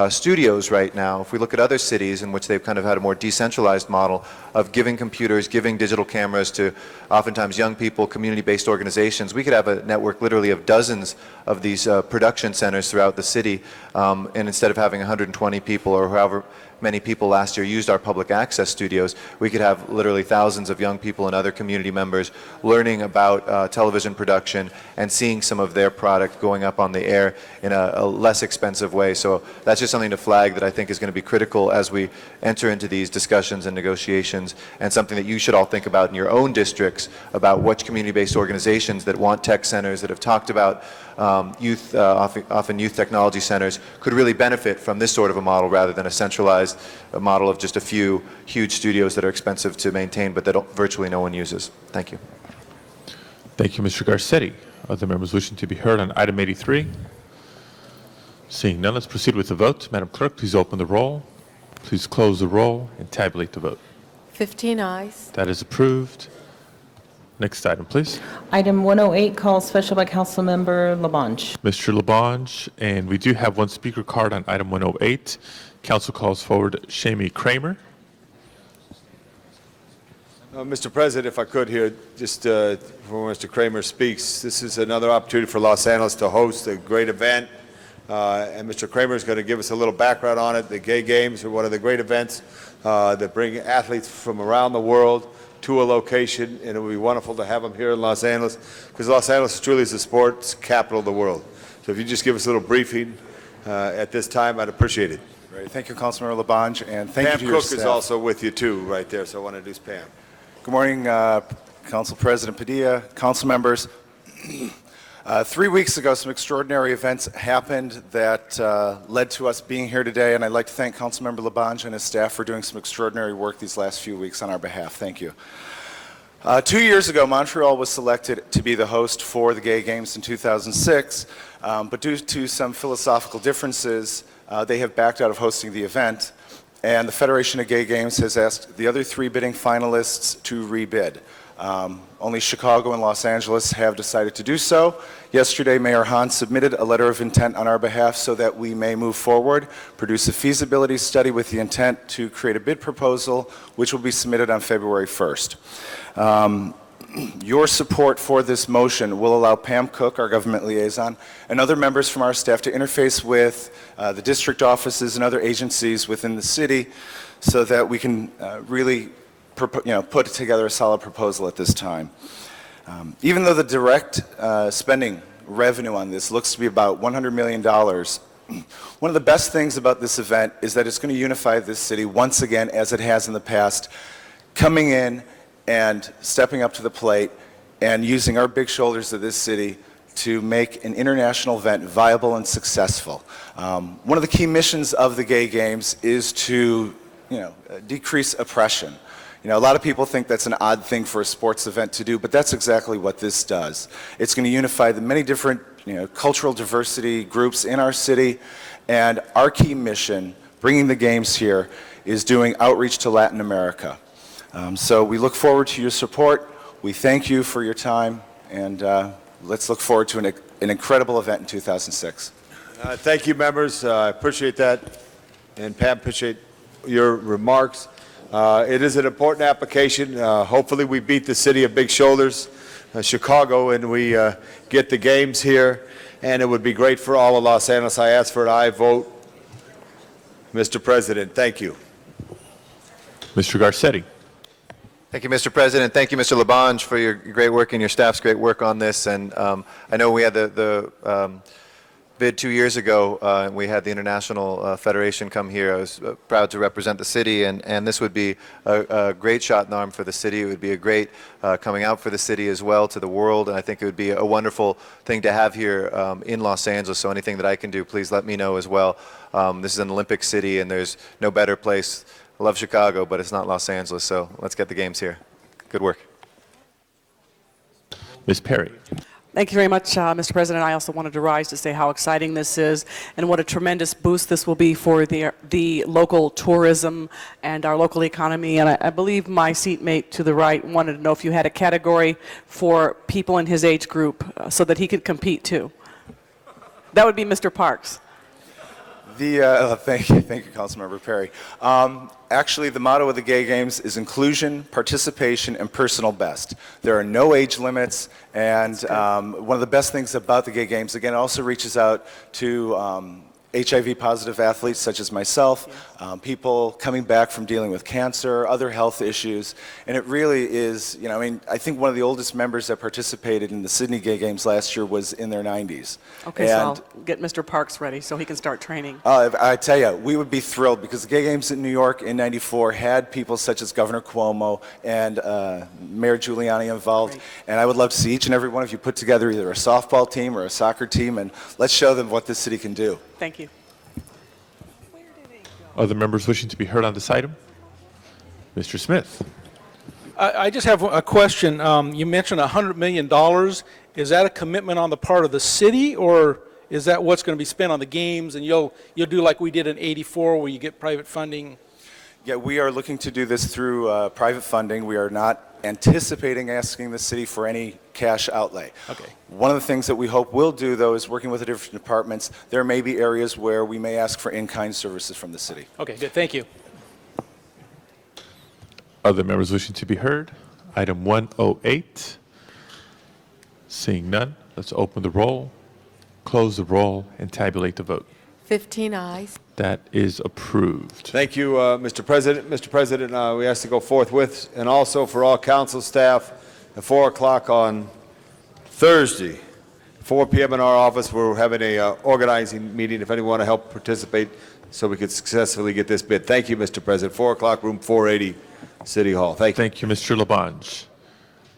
studios right now, if we look at other cities in which they've kind of had a more decentralized model of giving computers, giving digital cameras to oftentimes young people, community-based organizations, we could have a network literally of dozens of these production centers throughout the city, and instead of having 120 people or however many people last year used our public access studios, we could have literally thousands of young people and other community members learning about television production and seeing some of their product going up on the air in a less expensive way. So that's just something to flag that I think is going to be critical as we enter into these discussions and negotiations, and something that you should all think about in your own districts about which community-based organizations that want tech centers, that have talked about youth, often youth technology centers, could really benefit from this sort of a model rather than a centralized model of just a few huge studios that are expensive to maintain but that virtually no one uses. Thank you. Thank you, Mr. Garcetti. Other members wishing to be heard on item 83? Seeing none, let's proceed with the vote. Madam Clerk, please open the roll. Please close the roll and tabulate the vote. 15 ayes. That is approved. Next item, please. Item 108, called special by Councilmember Labange. Mr. Labange, and we do have one speaker card on item 108. Council calls forward Shamie Kramer. Mr. President, if I could here, just before Mr. Kramer speaks, this is another opportunity for Los Angeles to host a great event. And Mr. Kramer is going to give us a little background on it. The Gay Games are one of the great events that bring athletes from around the world to a location, and it would be wonderful to have them here in Los Angeles, because Los Angeles truly is the sports capital of the world. So if you just give us a little briefing at this time, I'd appreciate it. Great. Thank you, Councilmember Labange, and thank you Pam to your Cook is staff. also with you too, right there, so I want to introduce Pam. Good morning, Council President Padilla, council members. 3 weeks ago, some extraordinary events happened that led to us being here today, and I'd like to thank Councilmember Labange and his staff for doing some extraordinary work these last few weeks on our behalf. Thank you. 2 years ago, Montreal was selected to be the host for the Gay Games in 2006, but due to some philosophical differences, they have backed out of hosting the event, and the Federation of Gay Games has asked the other 3 bidding finalists to rebid. Only Chicago and Los Angeles have decided to do so. Yesterday, Mayor Hahn submitted a letter of intent on our behalf so that we may move forward, produce a feasibility study with the intent to create a bid proposal, which will be submitted on February 1st. Your support for this motion will allow Pam Cook, our government liaison, and other members from our staff to interface with the district offices and other agencies within the city so that we can really put together a solid proposal at this time. Even though the direct spending revenue on this looks to be about $100 million, one of the best things about this event is that it's going to unify this city once again, as it has in the past, coming in and stepping up to the plate and using our big shoulders of this city to make an international event viable and successful. One of the key missions of the Gay Games is to, decrease oppression. A lot of people think that's an odd thing for a sports event to do, but that's exactly what this does. It's going to unify the many different, cultural diversity groups in our city, and our key mission, bringing the games here, is doing outreach to Latin America. So we look forward to your support. We thank you for your time, and let's look forward to an incredible event in 2006. Thank you, members. I appreciate that. And Pam, appreciate your remarks. It is an important application. Hopefully we beat the city of big shoulders, Chicago, and we get the games here. And it would be great for all of Los Angeles. I ask for an aye vote. Mr. President, thank you. Mr. Garcetti. Thank you, Mr. President. Thank you, Mr. Labange, for your great work and your staff's great work on this. And I know we had the bid 2 years ago, and we had the International Federation come here. I was proud to represent the city, and this would be a great shot in the arm for the city. It would be a great coming out for the city as well to the world, and I think it would be a wonderful thing to have here in Los Angeles. So anything that I can do, please let me know as well. This is an Olympic city, and there's no better place. I love Chicago, but it's not Los Angeles, so let's get the games here. Good work. Ms. Perry. Thank you very much, Mr. President. I also wanted to rise to say how exciting this is and what a tremendous boost this will be for the local tourism and our local economy. And I believe my seatmate to the right wanted to know if you had a category for people in his age group so that he could compete too. That would be Mr. Parks. Thank you, Councilmember Perry. Actually, the motto of the Gay Games is inclusion, participation, and personal best. There are no age limits, and one of the best things about the Gay Games, again, it also reaches out to HIV-positive athletes such as myself, people coming back from dealing with cancer, other health issues, and it really is, I think one of the oldest members that participated in the Sydney Gay Games last year was in their 90s. Okay, so I'll get Mr. Parks ready so he can start training. I tell you, we would be thrilled because the Gay Games in New York in '94 had people such as Governor Cuomo and Mayor Giuliani involved, and I would love to see each and every one of you put together either a softball team or a soccer team, and let's show them what this city can do. Thank you. Other members wishing to be heard on this item? Mr. Smith. I just have a question. You mentioned $100 million. Is that a commitment on the part of the city, or is that what's going to be spent on the games, and you'll do like we did in '84 where you get private funding? Yeah, we are looking to do this through private funding. We are not anticipating asking the city for any cash outlay. Okay. One of the things that we hope we'll do, though, is working with the different departments. There may be areas where we may ask for in-kind services from the city. Okay, good. Thank you. Other members wishing to be heard? Item 108. Seeing none, let's open the roll, close the roll, and tabulate the vote. 15 ayes. That is approved. Thank you, Mr. President. Mr. President, we ask to go forthwith, and also for all council staff, at 4 o'clock on Thursday, 4 p.m. in our office, we're having a organizing meeting if anyone want to help participate so we could successfully get this bid. Thank you, Mr. President. 4 o'clock, room 480, City Hall. Thank you. Thank you, Mr. Labange.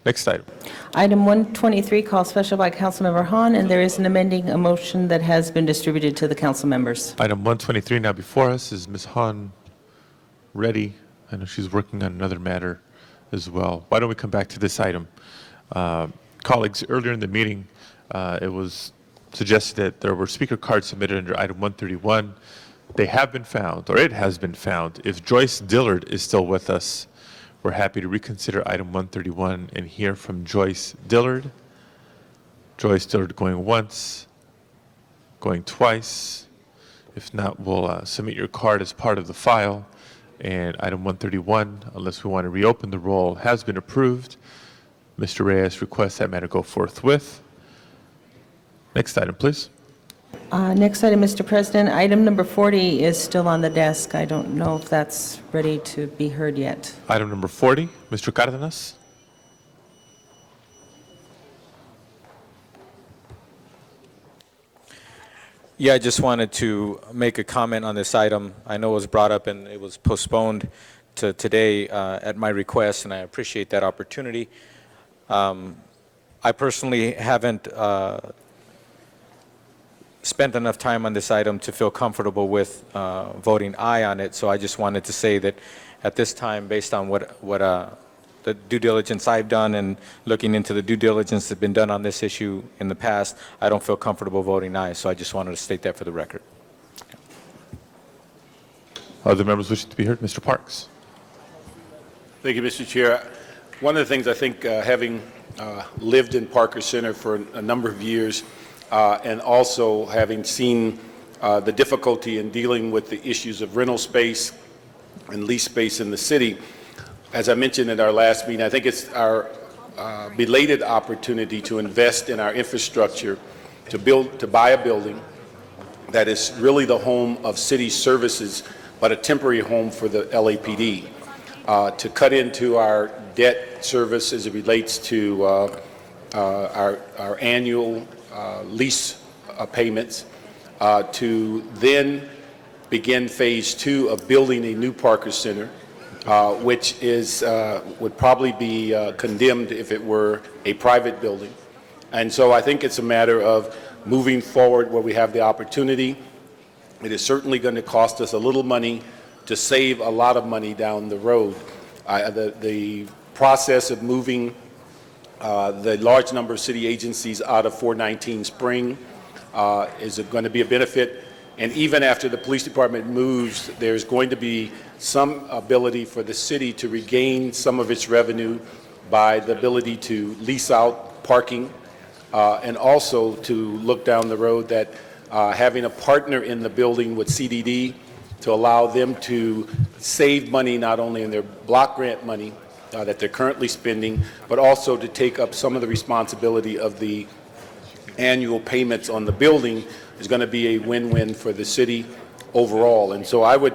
Next item. Item 123, called special by Councilmember Hahn, and there is an amending a motion that has been distributed to the council members. Item 123 now before us. Is Ms. Hahn ready? I know she's working on another matter as well. Why don't we come back to this item? Colleagues, earlier in the meeting, it was suggested that there were speaker cards submitted under item 131. They have been found, or it has been found. If Joyce Dillard is still with us, we're happy to reconsider item 131 and hear from Joyce Dillard. Joyce Dillard going once, going twice. If not, we'll submit your card as part of the file. And item 131, unless we want to reopen the roll, has been approved. Mr. Reyes requests that matter go forthwith. Next item, please. Next item, Mr. President, item number 40 is still on the desk. I don't know if that's ready to be heard yet. Item number 40, Mr. Cardenas. Yeah, I just wanted to make a comment on this item. I know it was brought up and it was postponed to today at my request, and I appreciate that opportunity. I personally haven't spent enough time on this item to feel comfortable with voting aye on it, so I just wanted to say that at this time, based on what the due diligence I've done and looking into the due diligence that's been done on this issue in the past, I don't feel comfortable voting aye, so I just wanted to state that for the record. Other members wishing to be heard? Mr. Parks. Thank you, Mr. Chair. One of the things I think, having lived in Parker Center for a number of years, and also having seen the difficulty in dealing with the issues of rental space and lease space in the city, as I mentioned in our last meeting, I think it's our belated opportunity to invest in our infrastructure, to buy a building that is really the home of city services, but a temporary home for the LAPD, to cut into our debt service as it relates to our annual lease payments, to then begin phase 2 of building a new Parker Center, which would probably be condemned if it were a private building. And so I think it's a matter of moving forward where we have the opportunity. It is certainly going to cost us a little money to save a lot of money down the road. The process of moving the large number of city agencies out of 419 Spring is going to be a benefit. And even after the police department moves, there's going to be some ability for the city to regain some of its revenue by the ability to lease out parking, and also to look down the road that having a partner in the building with CDD to allow them to save money not only in their block grant money that they're currently spending, but also to take up some of the responsibility of the annual payments on the building is going to be a win-win for the city overall. And so I would,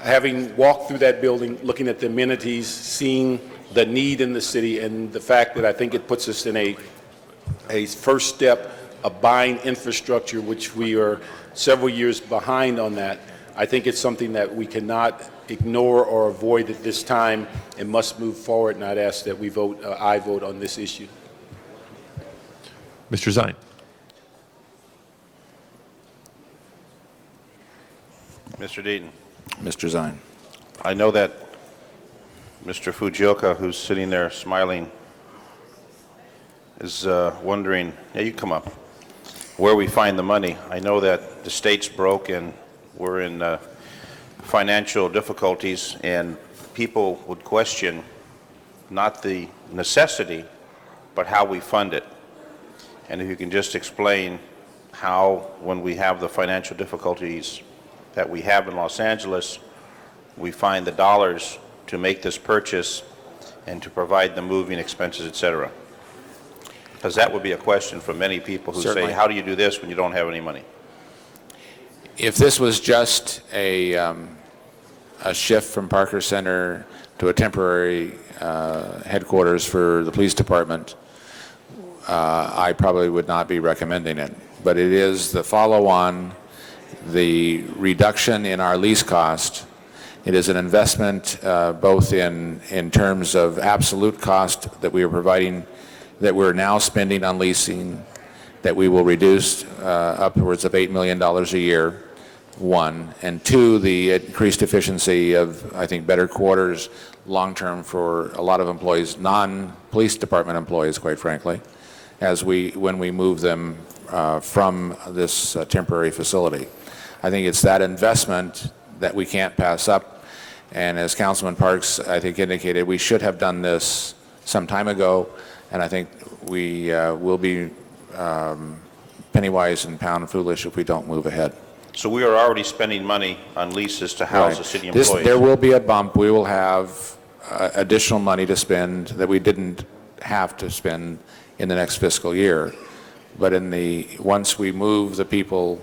having walked through that building, looking at the amenities, seeing the need in the city, and the fact that I think it puts us in a first step of buying infrastructure, which we are several years behind on that, I think it's something that we cannot ignore or avoid at this time and must move forward, and I'd ask that we vote, aye vote on this issue. Mr. Zine. Mr. Deaton. Mr. Zine. I know that Mr. Fujioka, who's sitting there smiling, is wondering, yeah, you come up, where we find the money. I know that the state's broke and we're in financial difficulties, and people would question not the necessity, but how we fund it. And if you can just explain how, when we have the financial difficulties that we have in Los Angeles, we find the dollars to make this purchase and to provide the moving expenses, et cetera. Because that would be a question for many people who Certainly. say, how do you do this when you don't have any money? If this was just a shift from Parker Center to a temporary headquarters for the police department, I probably would not be recommending it. But it is the follow-on, the reduction in our lease cost. It is an investment both in terms of absolute cost that we are providing, that we're now spending on leasing, that we will reduce upwards of $8 million a year, one. And two, the increased efficiency of, I think, better quarters long-term for a lot of employees, non-police department employees, quite frankly, when we move them from this temporary facility. I think it's that investment that we can't pass up. And as Councilman Parks, I think, indicated, we should have done this some time ago. And I think we will be penny wise and pound foolish if we don't move ahead. So we are already spending money on leases to house the city employees. There will be a bump. We will have additional money to spend that we didn't have to spend in the next fiscal year. But once we move the people,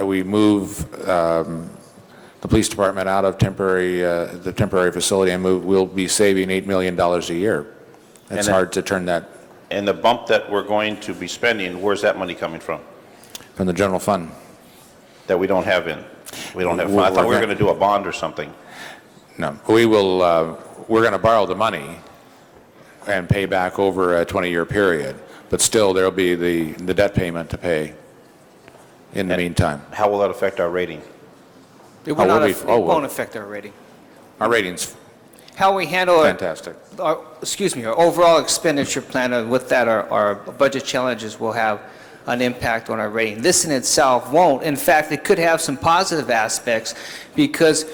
we move the police department out of the temporary facility and we'll be saving $8 million a year. It's hard to turn that. And the bump that we're going to be spending, where's that money coming from? From the general fund. That we don't have in? We don't have, I thought we were going to do a bond or something. No, we will, we're going to borrow the money and pay back over a 20-year period, but still there'll be the debt payment to pay in the meantime. How will that affect our rating? It will not it won't affect our rating. Our rating's How we handle fantastic. our overall expenditure plan, and with that, our budget challenges will have an impact on our rating. This in itself won't. In fact, it could have some positive aspects, because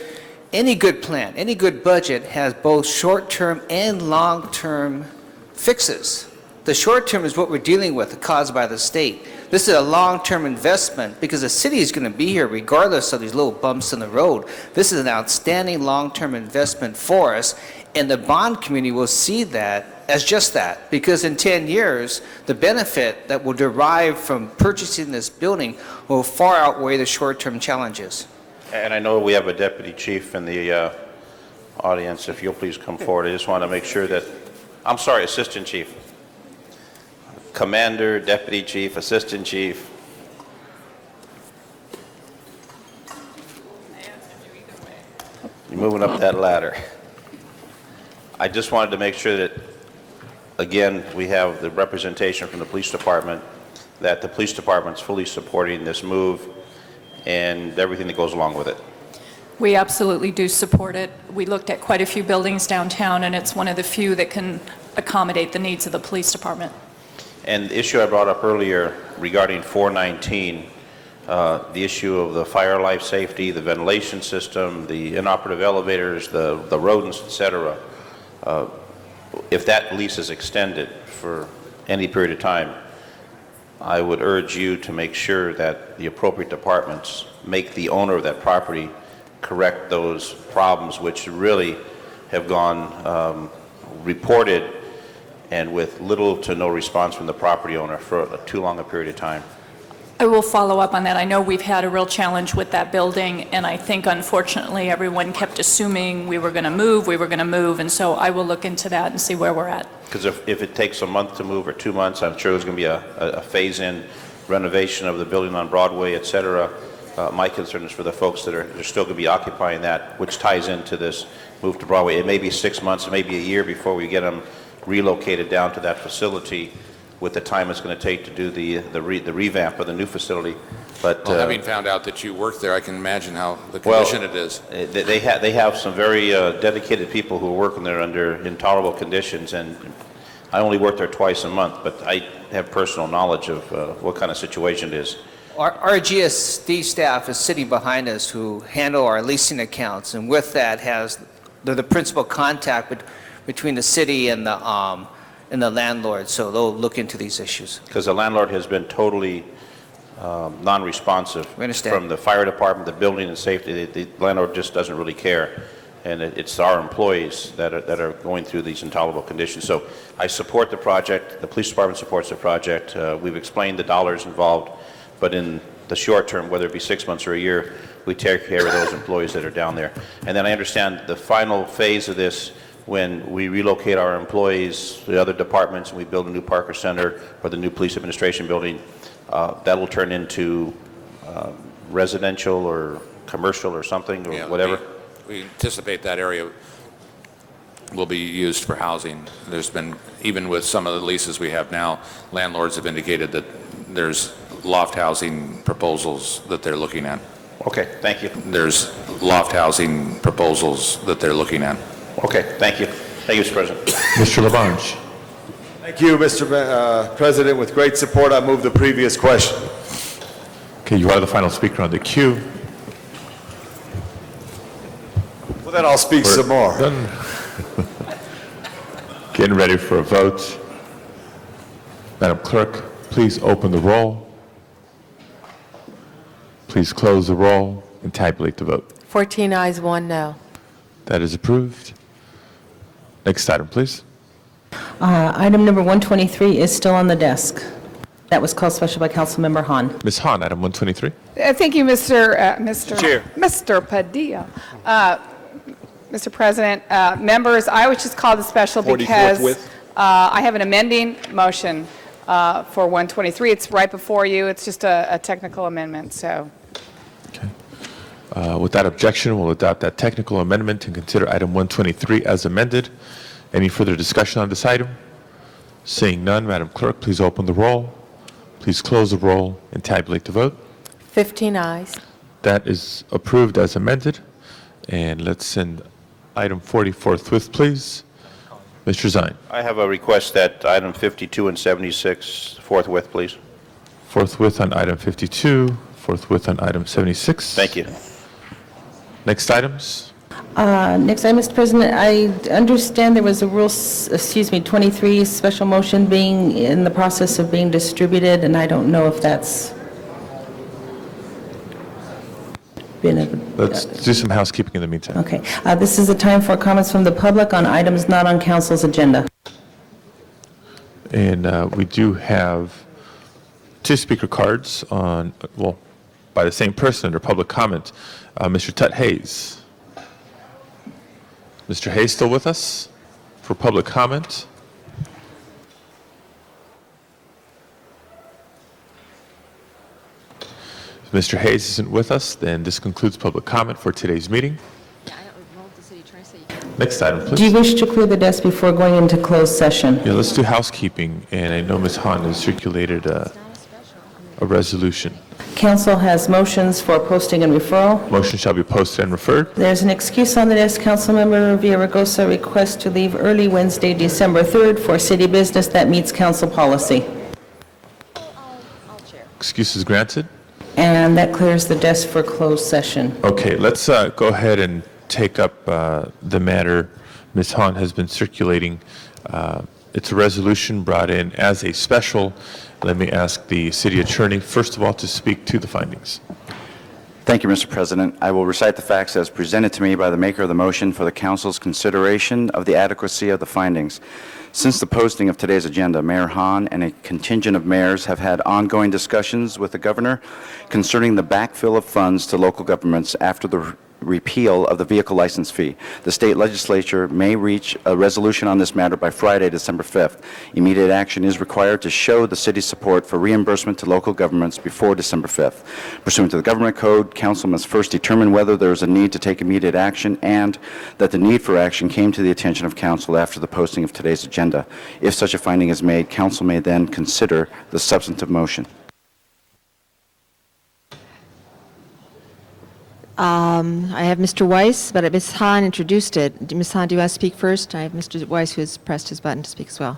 any good plan, any good budget has both short-term and long-term fixes. The short-term is what we're dealing with, caused by the state. This is a long-term investment, because the city is going to be here regardless of these little bumps in the road. This is an outstanding long-term investment for us, and the bond community will see that as just that, because in 10 years, the benefit that will derive from purchasing this building will far outweigh the short-term challenges. And I know we have a deputy chief in the audience. If you'll please come forward. I just want to make sure that, I'm sorry, assistant chief. Commander, deputy chief, assistant chief. You're moving up that ladder. I just wanted to make sure that, again, we have the representation from the police department, that the police department's fully supporting this move and everything that goes along with it. We absolutely do support it. We looked at quite a few buildings downtown, and it's one of the few that can accommodate the needs of the police department. And the issue I brought up earlier regarding 419, the issue of the fire life safety, the ventilation system, the inoperative elevators, the rodents, et cetera, if that lease is extended for any period of time, I would urge you to make sure that the appropriate departments make the owner of that property correct those problems, which really have gone reported and with little to no response from the property owner for too long a period of time. I will follow up on that. I know we've had a real challenge with that building, and I think unfortunately everyone kept assuming we were going to move, and so I will look into that and see where we're at. Because if it takes a month to move or 2 months, I'm sure there's going to be a phase-in renovation of the building on Broadway, et cetera. My concern is for the folks that are still going to be occupying that, which ties into this move to Broadway. It may be 6 months, it may be a year before we get them relocated down to that facility, with the time it's going to take to do the revamp of the new facility. But Well, having found out that you work there, I can imagine how the condition it is. They have some very dedicated people who are working there under intolerable conditions, and I only work there twice a month, but I have personal knowledge of what kind of situation it is. Our GSD staff is sitting behind us, who handle our leasing accounts, and with that they're the principal contact between the city and the landlord, so they'll look into these issues. Because the landlord has been totally non-responsive. We understand. From the fire department, the building and safety, the landlord just doesn't really care. And it's our employees that are going through these intolerable conditions. So I support the project. The police department supports the project. We've explained the dollars involved, but in the short term, whether it be 6 months or a year, we take care of those employees that are down there. And then I understand the final phase of this, when we relocate our employees to the other departments and we build a new Parker Center or the new police administration building, that will turn into residential or commercial or something, or whatever. We anticipate that area will be used for housing. There's been, even with some of the leases we have now, landlords have indicated that there's loft housing proposals that they're looking at. Okay, thank you. There's loft housing proposals that they're looking at. Okay, thank you. Thank you, Mr. President. Mr. Labange. Thank you, Mr. President. With great support, I move the previous question. Okay, you are the final speaker on the queue. Well, then I'll speak some more. Getting ready for a vote. Madam Clerk, please open the roll. Please close the roll and tabulate the vote. 14 ayes, 1 no. That is approved. Next item, please. Item number 123 is still on the desk. That was called special by Councilmember Hahn. Ms. Hahn, item 123. Thank you, Mr. Chair. Mr. Padilla. Mr. President, members, I was just called the special because I have an amending motion for 123. It's right before you. It's just a technical amendment, so. Without objection, we'll adopt that technical amendment and consider item 123 as amended. Any further discussion on this item? Seeing none, Madam Clerk, please open the roll. Please close the roll and tabulate the vote. 15 ayes. That is approved as amended. And let's send item 40 forthwith, please. Mr. Zine. I have a request that item 52 and 76 forthwith, please. Forthwith on item 52, forthwith on item 76. Thank you. Next items. Next item, Mr. President, I understand there was a Rule 23 special motion being in the process of being distributed, and I don't know if that's been... Let's do some housekeeping in the meantime. Okay. This is a time for comments from the public on items not on council's agenda. And we do have 2 speaker cards on, well, by the same person under public comment. Mr. Tut Hayes. Mr. Hayes still with us for public comment? If Mr. Hayes isn't with us, then this concludes public comment for today's meeting. Next item, please. Do you wish to clear the desk before going into closed session? Yeah, let's do housekeeping, and I know Ms. Hahn has circulated a resolution. Council has motions for posting and referral. Motion shall be posted and referred. There's an excuse on the desk. Councilmember Villaraigosa requests to leave early Wednesday, December 3rd for city business that meets council policy. Excuses granted. And that clears the desk for closed session. Okay, let's go ahead and take up the matter Ms. Hahn has been circulating. It's a resolution brought in as a special. Let me ask the city attorney, first of all, to speak to the findings. Thank you, Mr. President. I will recite the facts as presented to me by the maker of the motion for the council's consideration of the adequacy of the findings. Since the posting of today's agenda, Mayor Hahn and a contingent of mayors have had ongoing discussions with the governor concerning the backfill of funds to local governments after the repeal of the vehicle license fee. The state legislature may reach a resolution on this matter by Friday, December 5th. Immediate action is required to show the city's support for reimbursement to local governments before December 5th. Pursuant to the government code, council must first determine whether there is a need to take immediate action and that the need for action came to the attention of council after the posting of today's agenda. If such a finding is made, council may then consider the substantive motion. I have Mr. Weiss, but Ms. Hahn introduced it. Ms. Hahn, do you want to speak first? I have Mr. Weiss who has pressed his button to speak as well.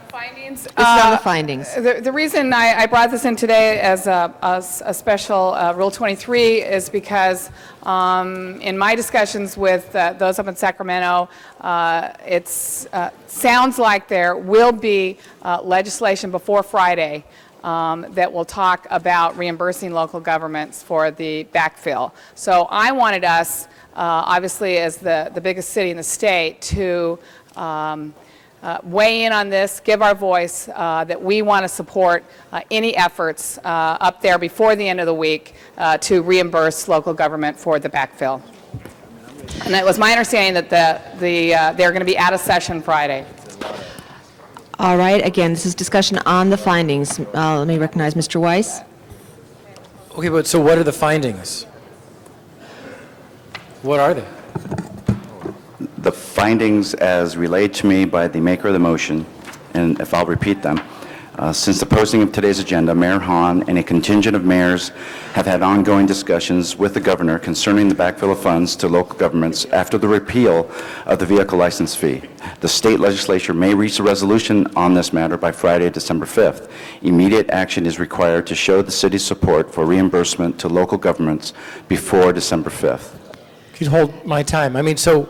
Findings? This is on the findings. The reason I brought this in today as a special Rule 23 is because in my discussions with those up in Sacramento, it sounds like there will be legislation before Friday that will talk about reimbursing local governments for the backfill. So I wanted us, obviously as the biggest city in the state, to weigh in on this, give our voice that we want to support any efforts up there before the end of the week to reimburse local government for the backfill. And it was my understanding that they're going to be out of session Friday. All right, again, this is discussion on the findings. Let me recognize Mr. Weiss. Okay, but so what are the findings? What are they? The findings as relayed to me by the maker of the motion, and if I'll repeat them, since the posting of today's agenda, Mayor Hahn and a contingent of mayors have had ongoing discussions with the governor concerning the backfill of funds to local governments after the repeal of the vehicle license fee. The state legislature may reach a resolution on this matter by Friday, December 5th. Immediate action is required to show the city's support for reimbursement to local governments before December 5th. If you'd hold my time. I mean, so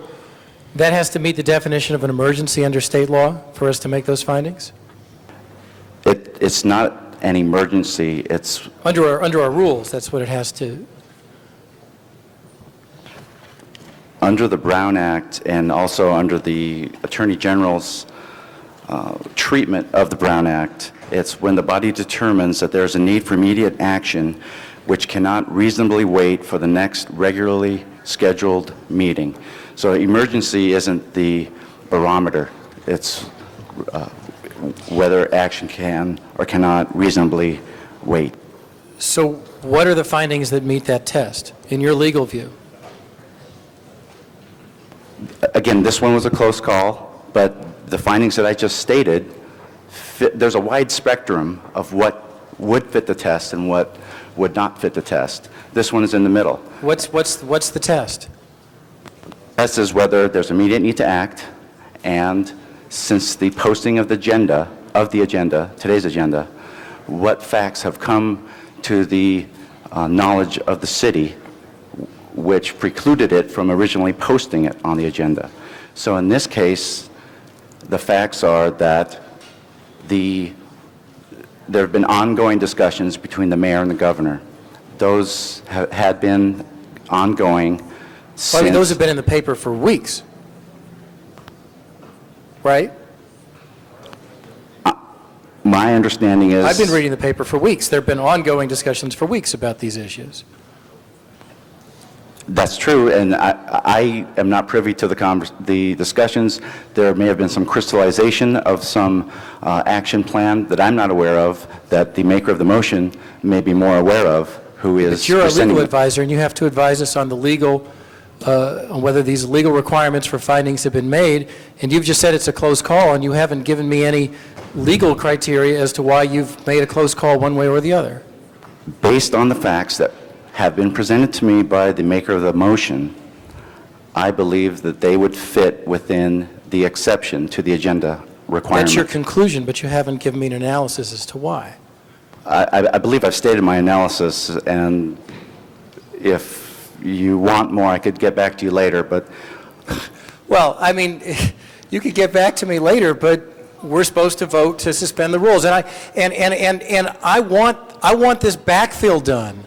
that has to meet the definition of an emergency under state law for us to make those findings? It's not an emergency. It's Under our rules, that's what it has to. under the Brown Act and also under the Attorney General's treatment of the Brown Act. It's when the body determines that there's a need for immediate action which cannot reasonably wait for the next regularly scheduled meeting. So emergency isn't the barometer. It's whether action can or cannot reasonably wait. So what are the findings that meet that test, in your legal view? Again, this one was a close call, but the findings that I just stated, there's a wide spectrum of what would fit the test and what would not fit the test. This one is in the middle. What's the test? Test is whether there's immediate need to act, and since the posting of the agenda, today's agenda, what facts have come to the knowledge of the city which precluded it from originally posting it on the agenda. So in this case, the facts are that there have been ongoing discussions between the mayor and the governor. Those had been ongoing since... Well, I mean, those have been in the paper for weeks, right? My understanding is... I've been reading the paper for weeks. There have been ongoing discussions for weeks about these issues. That's true, and I am not privy to the discussions. There may have been some crystallization of some action plan that I'm not aware of, that the maker of the motion may be more aware of, who is But you're a presenting legal it. advisor, and you have to advise us on the legal, on whether these legal requirements for findings have been made, and you've just said it's a close call, and you haven't given me any legal criteria as to why you've made a close call one way or the other. Based on the facts that have been presented to me by the maker of the motion, I believe that they would fit within the exception to the agenda requirement. That's your conclusion, but you haven't given me an analysis as to why. I believe I've stated my analysis, and if you want more, I could get back to you later, but... Well, I mean, you could get back to me later, but we're supposed to vote to suspend the rules, and I want this backfill done.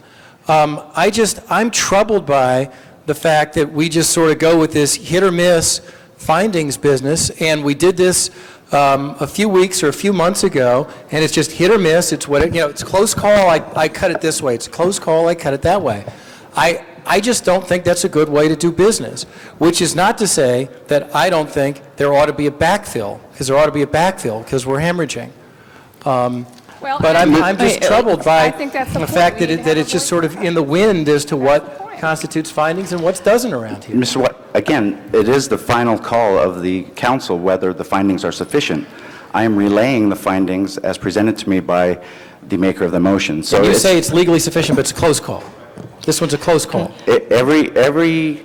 I'm troubled by the fact that we just sort of go with this hit or miss findings business, and we did this a few weeks or a few months ago, and it's just hit or miss. It's it's close call. I cut it this way. It's close call. I cut it that way. I just don't think that's a good way to do business. Which is not to say that I don't think there ought to be a backfill, because there ought to be a backfill because we're hemorrhaging. But I'm just troubled by the fact that it's just sort of in the wind as to what constitutes findings and what doesn't around here. Mr. White, again, it is the final call of the council whether the findings are sufficient. I am relaying the findings as presented to me by the maker of the motion. So you say it's legally sufficient, but it's a close call. This one's a close call. Every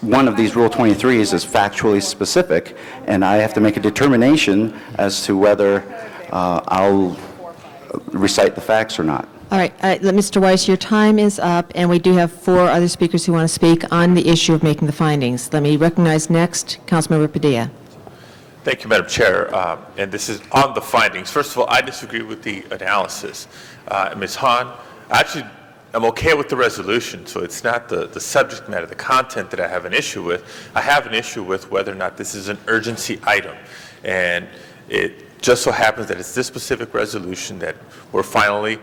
one of these Rule 23s is factually specific, and I have to make a determination as to whether I'll recite the facts or not. All right, Mr. Weiss, your time is up, and we do have 4 other speakers who want to speak on the issue of making the findings. Let me recognize next Councilmember Padilla. Thank you, Madam Chair. And this is on the findings. First of all, I disagree with the analysis. Ms. Hahn, actually, I'm okay with the resolution, so it's not the subject matter, the content that I have an issue with. I have an issue with whether or not this is an urgency item. And it just so happens that it's this specific resolution that we're finally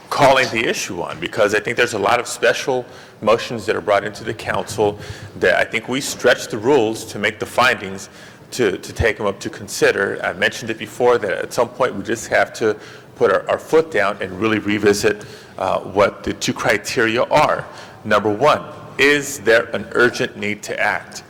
calling the issue on, because I think there's a lot of special motions that are brought into the council that I think we stretch the rules to make the findings to take them up to consider. I mentioned it before that at some point we just have to put our foot down and really revisit what the 2 criteria are. Number 1, is there an urgent need to act?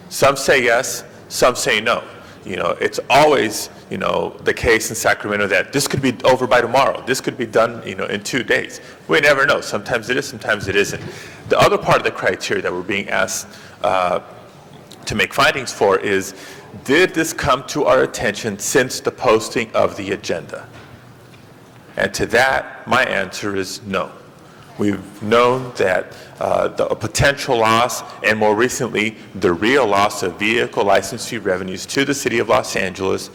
Some say yes, some say no. It's always, the case in Sacramento that this could be over by tomorrow. This could be done, in 2 days. We never know. Sometimes it is, sometimes it isn't. The other part of the criteria that we're being asked to make findings for is, did this come to our attention since the posting of the agenda? And to that, my answer is no. We've known that the potential loss, and more recently, the real loss of vehicle license fee revenues to the city of Los Angeles,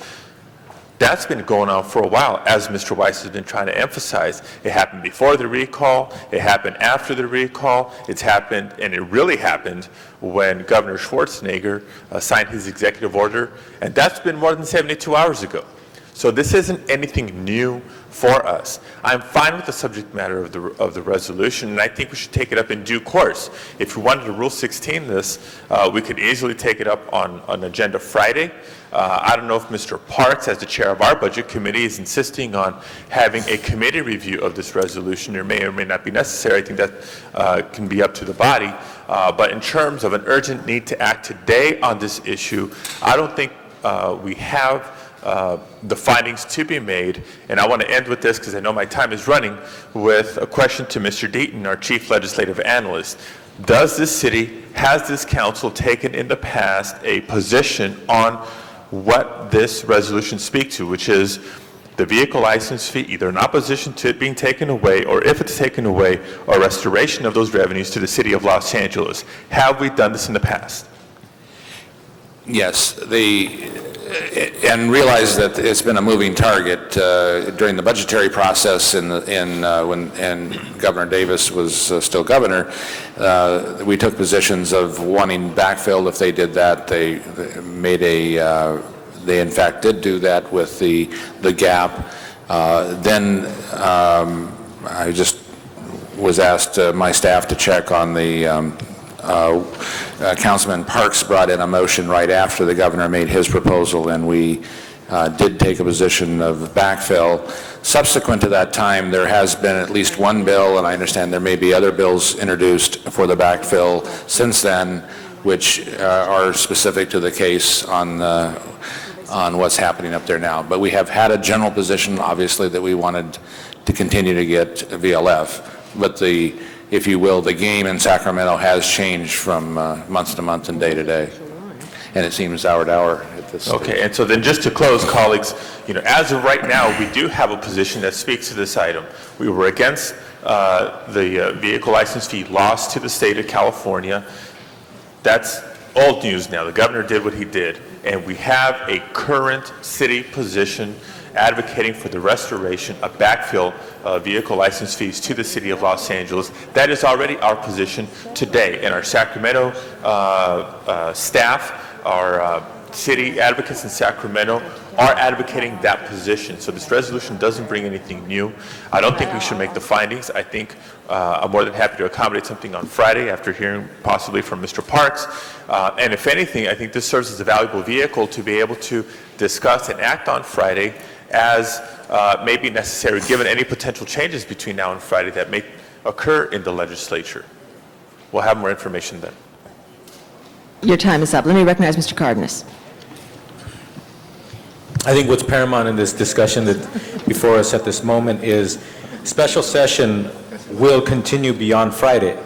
that's been going on for a while, as Mr. Weiss has been trying to emphasize. It happened before the recall, it happened after the recall, it's happened, and it really happened when Governor Schwarzenegger signed his executive order, and that's been more than 72 hours ago. So this isn't anything new for us. I'm fine with the subject matter of the resolution, and I think we should take it up in due course. If we wanted to Rule 16 this, we could easily take it up on an agenda Friday. I don't know if Mr. Parks, as the chair of our budget committee, is insisting on having a committee review of this resolution. It may or may not be necessary. I think that can be up to the body. But in terms of an urgent need to act today on this issue, I don't think we have the findings to be made. And I want to end with this, because I know my time is running, with a question to Mr. Deaton, our chief legislative analyst. Has this council taken in the past a position on what this resolution speaks to, which is the vehicle license fee, either in opposition to it being taken away, or if it's taken away, or restoration of those revenues to the city of Los Angeles? Have we done this in the past? Yes, and realize that it's been a moving target during the budgetary process when Governor Davis was still governor. We took positions of wanting backfill. If they did that, they made they in fact did do that with the gap. Then I just was asked my staff to check on the Councilman Parks brought in a motion right after the governor made his proposal, and we did take a position of backfill. Subsequent to that time, there has been at least one bill, and I understand there may be other bills introduced for the backfill since then, which are specific to the case on what's happening up there now. But we have had a general position, obviously, that we wanted to continue to get VLF. But if you will, the game in Sacramento has changed from month to month and day to day. And it seems hour to hour at this stage. Okay, and so then just to close, colleagues, as of right now, we do have a position that speaks to this item. We were against the vehicle license fee lost to the state of California. That's old news now. The governor did what he did, and we have a current city position advocating for the restoration of backfill vehicle license fees to the city of Los Angeles. That is already our position today, and our Sacramento staff, our city advocates in Sacramento are advocating that position. So this resolution doesn't bring anything new. I don't think we should make the findings. I think I'm more than happy to accommodate something on Friday after hearing possibly from Mr. Parks. And if anything, I think this serves as a valuable vehicle to be able to discuss and act on Friday as may be necessary, given any potential changes between now and Friday that may occur in the legislature. We'll have more information then. Your time is up. Let me recognize Mr. Cardenas. I think what's paramount in this discussion that before us at this moment is special session will continue beyond Friday.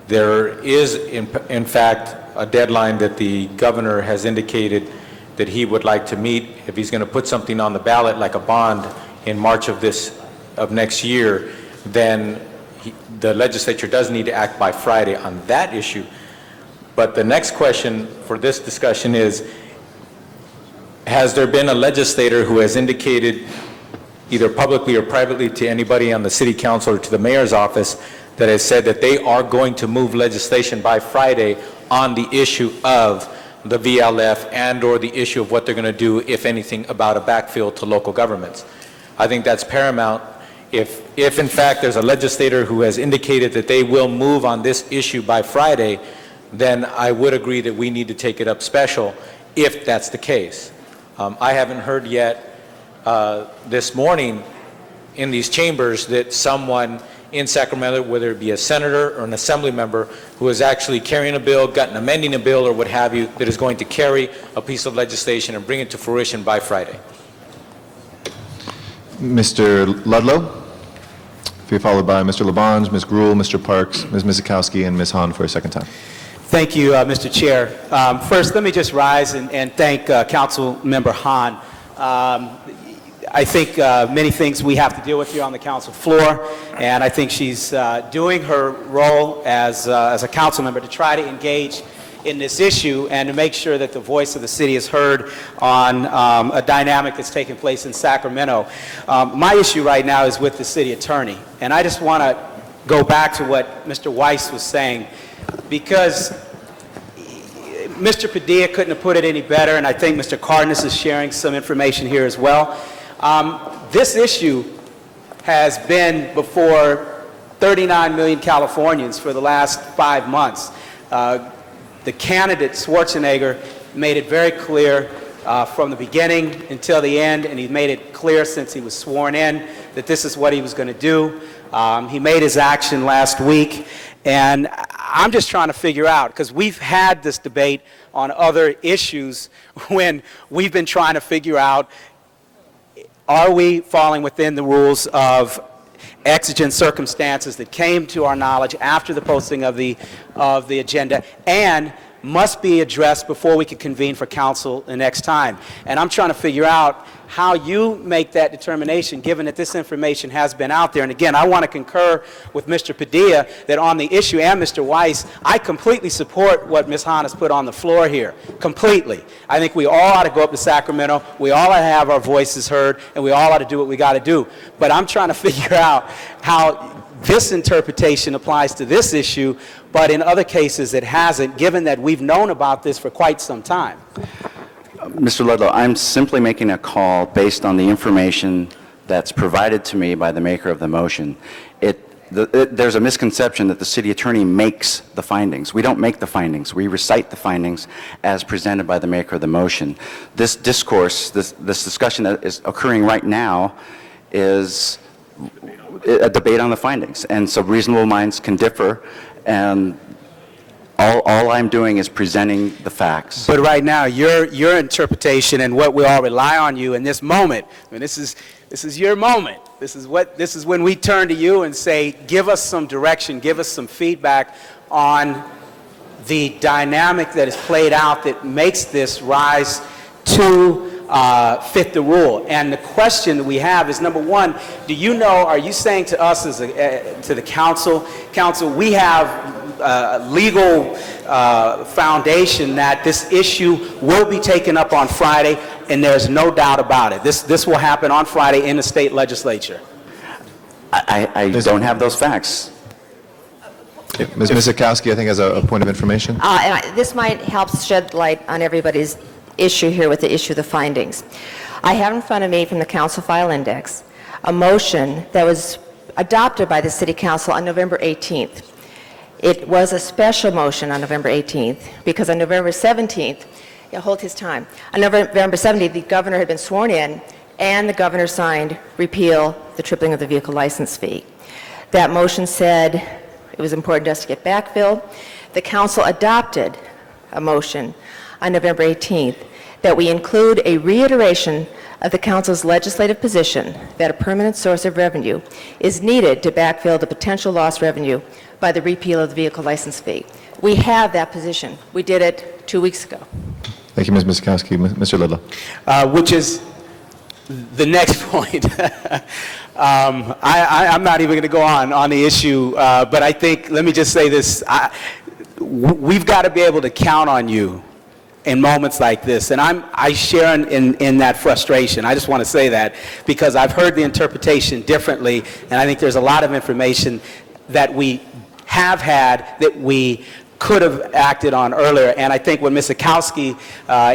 There is, in fact, a deadline that the governor has indicated that he would like to meet if he's going to put something on the ballot like a bond in March of next year. Then the legislature does need to act by Friday on that issue. But the next question for this discussion is, has there been a legislator who has indicated either publicly or privately to anybody on the city council or to the mayor's office that has said that they are going to move legislation by Friday on the issue of the VLF and or the issue of what they're going to do, if anything, about a backfill to local governments? I think that's paramount. If in fact there's a legislator who has indicated that they will move on this issue by Friday, then I would agree that we need to take it up special if that's the case. I haven't heard yet this morning in these chambers that someone in Sacramento, whether it be a senator or an assembly member, who is actually carrying a bill, amending a bill or what have you, that is going to carry a piece of legislation and bring it to fruition by Friday. Mr. Ludlow, to be followed by Mr. Labange, Ms. Gruhl, Mr. Parks, Ms. Mizikowski, and Ms. Hahn for a second time. Thank you, Mr. Chair. First, let me just rise and thank Council Member Hahn. I think many things we have to deal with here on the council floor, and I think she's doing her role as a council member to try to engage in this issue and to make sure that the voice of the city is heard on a dynamic that's taking place in Sacramento. My issue right now is with the city attorney, and I just want to go back to what Mr. Weiss was saying, because Mr. Padilla couldn't have put it any better, and I think Mr. Cardenas is sharing some information here as well. This issue has been before 39 million Californians for the last 5 months. The candidate, Schwarzenegger, made it very clear from the beginning until the end, and he made it clear since he was sworn in that this is what he was going to do. He made his action last week, and I'm just trying to figure out, because we've had this debate on other issues when we've been trying to figure out, are we falling within the rules of exigent circumstances that came to our knowledge after the posting of the agenda, and must be addressed before we can convene for council the next time. And I'm trying to figure out how you make that determination, given that this information has been out there. And again, I want to concur with Mr. Padilla that on the issue, and Mr. Weiss, I completely support what Ms. Hahn has put on the floor here, completely. I think we all ought to go up to Sacramento, we all ought to have our voices heard, and we all ought to do what we got to do. But I'm trying to figure out how this interpretation applies to this issue, but in other cases it hasn't, given that we've known about this for quite some time. Mr. Ludlow, I'm simply making a call based on the information that's provided to me by the maker of the motion. There's a misconception that the city attorney makes the findings. We don't make the findings. We recite the findings as presented by the maker of the motion. This discourse, this discussion that is occurring right now is a debate on the findings. And so reasonable minds can differ, and all I'm doing is presenting the facts. But right now, your interpretation and what we all rely on you in this moment, I mean, this is your moment. This is when we turn to you and say, give us some direction, give us some feedback on the dynamic that is played out that makes this rise to fit the rule. And the question that we have is, number one, do you know, are you saying to us as to the council, we have legal foundation that this issue will be taken up on Friday, and there's no doubt about it. This will happen on Friday in the state legislature. I don't have those facts. Ms. Mizikowski, I think, has a point of information. This might help shed light on everybody's issue here with the issue of the findings. I have in front of me from the Council File Index a motion that was adopted by the City Council on November 18th. It was a special motion on November 18th because on November 17th, hold his time, on November 17th, the governor had been sworn in and the governor signed repeal the tripling of the vehicle license fee. That motion said it was important to us to get backfill. The council adopted a motion on November 18th that we include a reiteration of the council's legislative position that a permanent source of revenue is needed to backfill the potential lost revenue by the repeal of the vehicle license fee. We have that position. We did it 2 weeks ago. Thank you, Ms. Mizikowski. Mr. Ludlow. Which is the next point. I'm not even going to go on the issue, but I think, let me just say this, we've got to be able to count on you in moments like this, and I share in that frustration. I just want to say that because I've heard the interpretation differently, and I think there's a lot of information that we have had that we could have acted on earlier, and I think what Ms. Mizikowski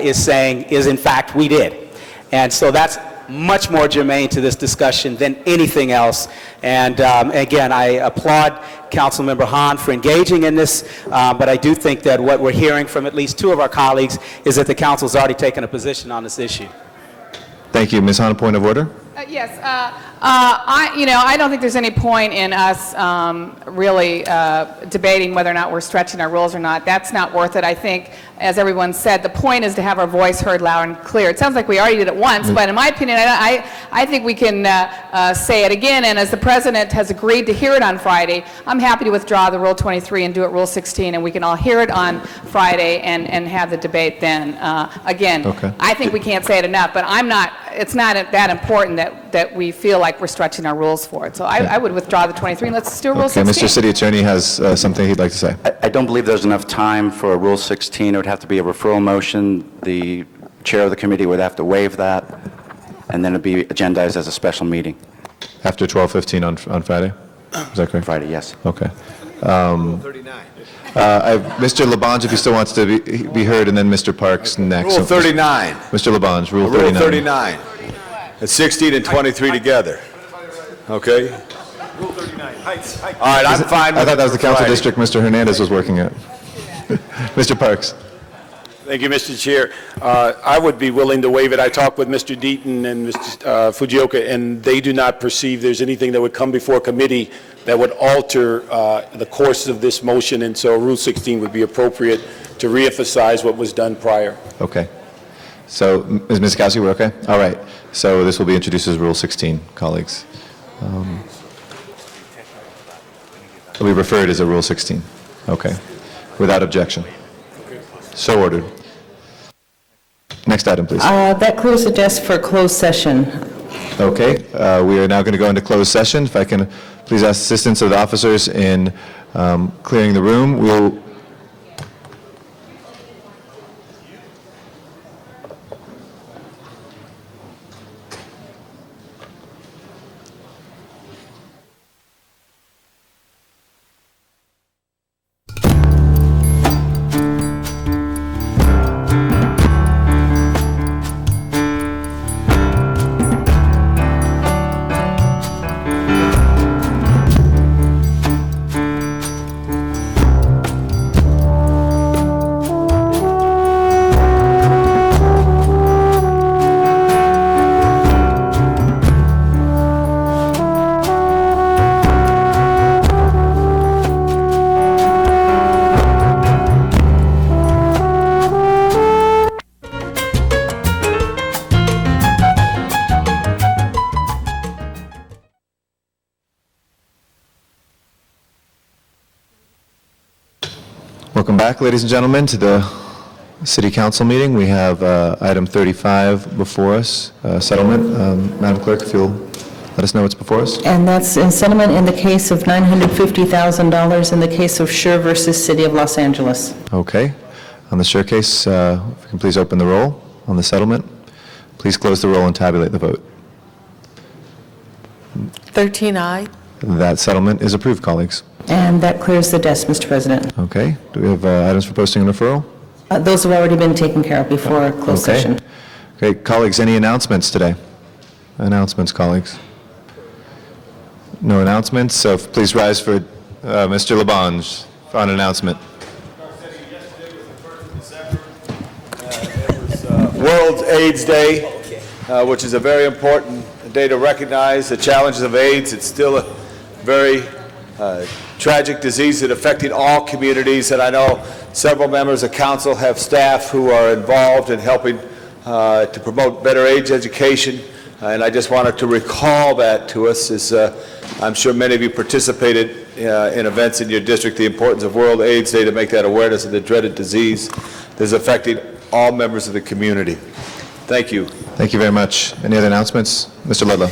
is saying is, in fact, we did. And so that's much more germane to this discussion than anything else. And again, I applaud Councilmember Hahn for engaging in this, but I do think that what we're hearing from at least two of our colleagues is that the council's already taken a position on this issue. Thank you. Ms. Hahn, a point of order? Yes, I don't think there's any point in us really debating whether or not we're stretching our rules or not. That's not worth it. I think, as everyone said, the point is to have our voice heard loud and clear. It sounds like we already did it once, but in my opinion, I think we can say it again. And as the president has agreed to hear it on Friday, I'm happy to withdraw the Rule 23 and do it Rule 16, and we can all hear it on Friday and have the debate then. Again, Okay. I think we can't say it enough, but it's not that important that we feel like we're stretching our rules for it. So I would withdraw the 23 and let's do Rule Okay, 16. Mr. City Attorney has something he'd like to say. I don't believe there's enough time for a Rule 16. It would have to be a referral motion. The chair of the committee would have to waive that, and then it'd be agendized as a special meeting. After 12:15 on Friday? Is that correct? Friday, yes. Okay. Mr. Labange, if he still wants to be heard, and then Mr. Parks next. Rule 39. Mr. Labange, Rule Rule 39. 39. It's 16 and 23 together. Okay? Rule 39. Heights. All right, I'm fine with I thought that was the council Friday. district Mr. Hernandez was working at. Mr. Parks. Thank you, Mr. Chair. I would be willing to waive it. I talked with Mr. Deaton and Mr. Fujioka, and they do not perceive there's anything that would come before committee that would alter the course of this motion, and so Rule 16 would be appropriate to reemphasize what was done prior. Okay. So, Ms. Miskowski, we're okay? All right. So this will be introduced as Rule 16, colleagues. It'll be referred as a Rule 16. Okay. Without objection. So ordered. Next item, please. That clears the desk for closed session. Okay. We are now going to go into closed session. If I can please ask assistance of the officers in clearing the room. We'll Welcome back, ladies and gentlemen, to the City Council meeting. We have item 35 before us, settlement. Madam Clerk, if you'll let us know what's before us. And that's in settlement in the case of $950,000 in the case of Scher versus City of Los Angeles. Okay. On the Scher case, if you can please open the roll on the settlement. Please close the roll and tabulate the vote. 13 ayes. That settlement is approved, colleagues. And that clears the desk, Mr. President. Okay. Do we have items for posting and referral? Those have already been taken care of before closed Okay. session. Okay, colleagues, any announcements today? Announcements, colleagues? No announcements, so please rise for Mr. Labange on announcement. World AIDS Day, which is a very important day to recognize the challenges of AIDS. It's still a very tragic disease that affecting all communities, and I know several members of council have staff who are involved in helping to promote better AIDS education, and I just wanted to recall that to us, as I'm sure many of you participated in events in your district, the importance of World AIDS Day to make that awareness of the dreaded disease that is affecting all members of the community. Thank you. Thank you very much. Any other announcements? Mr. Ludlow.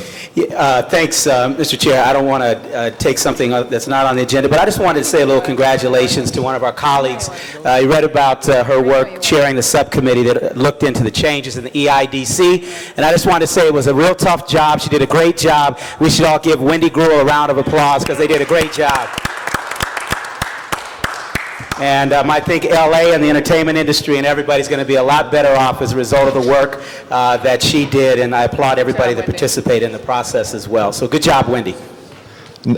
Thanks, Mr. Chair. I don't want to take something that's not on the agenda, but I just wanted to say a little congratulations to one of our colleagues. You read about her work chairing the subcommittee that looked into the changes in the EIDC, and I just wanted to say it was a real tough job. She did a great job. We should all give Wendy Gruhl a round of applause because they did a great job. And I think LA and the entertainment industry and everybody's going to be a lot better off as a result of the work that she did, and I applaud everybody that participated in the process as well. So good job, Wendy.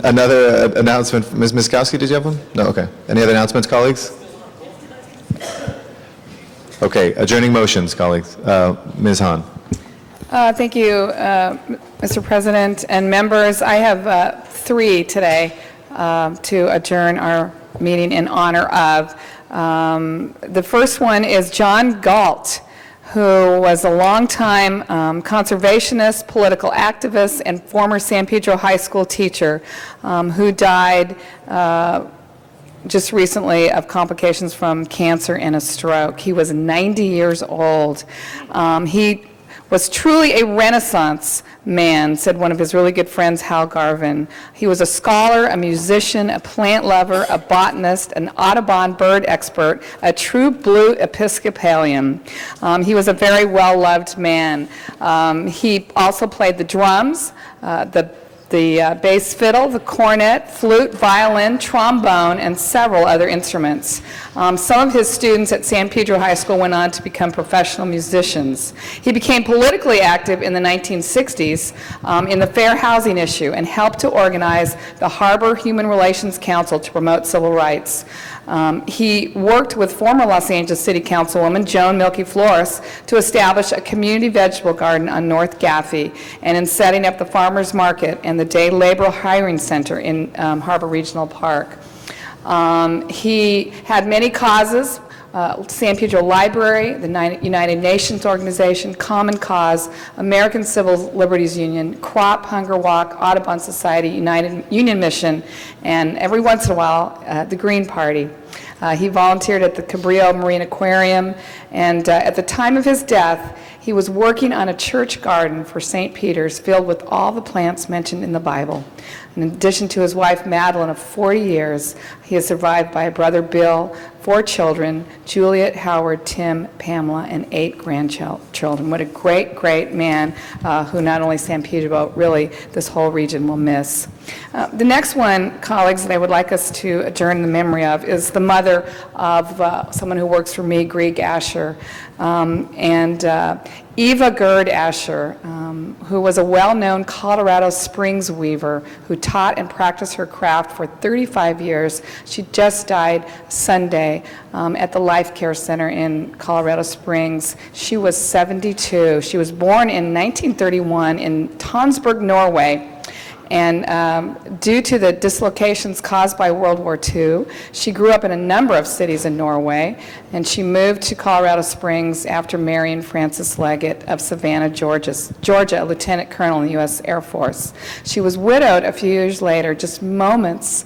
Another announcement. Ms. Miskowski, did you have one? No, okay. Any other announcements, colleagues? Okay, adjourning motions, colleagues. Ms. Hahn. Thank you, Mr. President and members. I have 3 today to adjourn our meeting in honor of. The first one is John Galt, who was a longtime conservationist, political activist, and former San Pedro High School teacher who died just recently of complications from cancer and a stroke. He was 90 years old. He was truly a Renaissance man, said one of his really good friends, Hal Garvin. He was a scholar, a musician, a plant lover, a botanist, an Audubon bird expert, a true blue Episcopalian. He was a very well-loved man. He also played the drums, the the bass fiddle, the cornet, flute, violin, trombone, and several other instruments. Some of his students at San Pedro High School went on to become professional musicians. He became politically active in the 1960s in the fair housing issue and helped to organize the Harbor Human Relations Council to promote civil rights. He worked with former Los Angeles City Councilwoman Joan Milky Flores to establish a community vegetable garden on North Gaffey and in setting up the farmers market and the day labor hiring center in Harbor Regional Park. He had many causes, San Pedro Library, the United Nations Organization, Common Cause, American Civil Liberties Union, CROP, Hunger Walk, Audubon Society, Union Mission, and every once in a while, the Green Party. He volunteered at the Cabrillo Marine Aquarium, and at the time of his death, he was working on a church garden for St. Peter's filled with all the plants mentioned in the Bible. In addition to his wife Madeline of 40 years, he is survived by a brother Bill, 4 children, Juliet, Howard, Tim, Pamela, and 8 grandchildren. What a great, great man who not only San Pedro, but really this whole region will miss. The next one, colleagues, that I would like us to adjourn the memory of is the mother of someone who works for me, Grieg Asher, and Eva Gerd Asher, who was a well-known Colorado Springs weaver who taught and practiced her craft for 35 years. She just died Sunday at the Life Care Center in Colorado Springs. She was 72. She was born in 1931 in Tonsberg, Norway. And due to the dislocations caused by World War II, she grew up in a number of cities in Norway, and she moved to Colorado Springs after marrying Francis Leggett of Savannah, Georgia, a lieutenant colonel in the U.S. Air Force. She was widowed a few years later, just months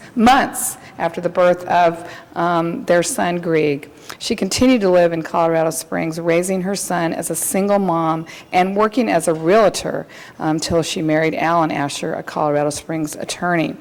after the birth of their son, Grieg. She continued to live in Colorado Springs, raising her son as a single mom and working as a realtor until she married Alan Asher, a Colorado Springs attorney.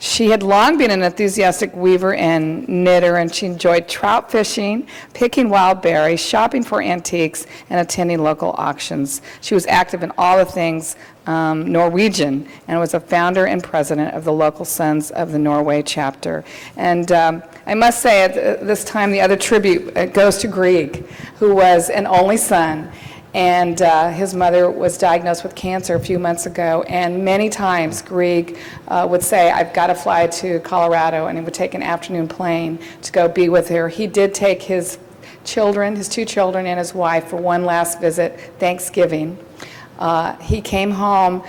She had long been an enthusiastic weaver and knitter, and she enjoyed trout fishing, picking wild berries, shopping for antiques, and attending local auctions. She was active in all the things Norwegian and was a founder and president of the local Sons of the Norway chapter. And I must say at this time the other tribute goes to Grieg, who was an only son. And his mother was diagnosed with cancer a few months ago, and many times Grieg would say, I've got to fly to Colorado, and he would take an afternoon plane to go be with her. He did take his children, his 2 children and his wife for one last visit, Thanksgiving. He came home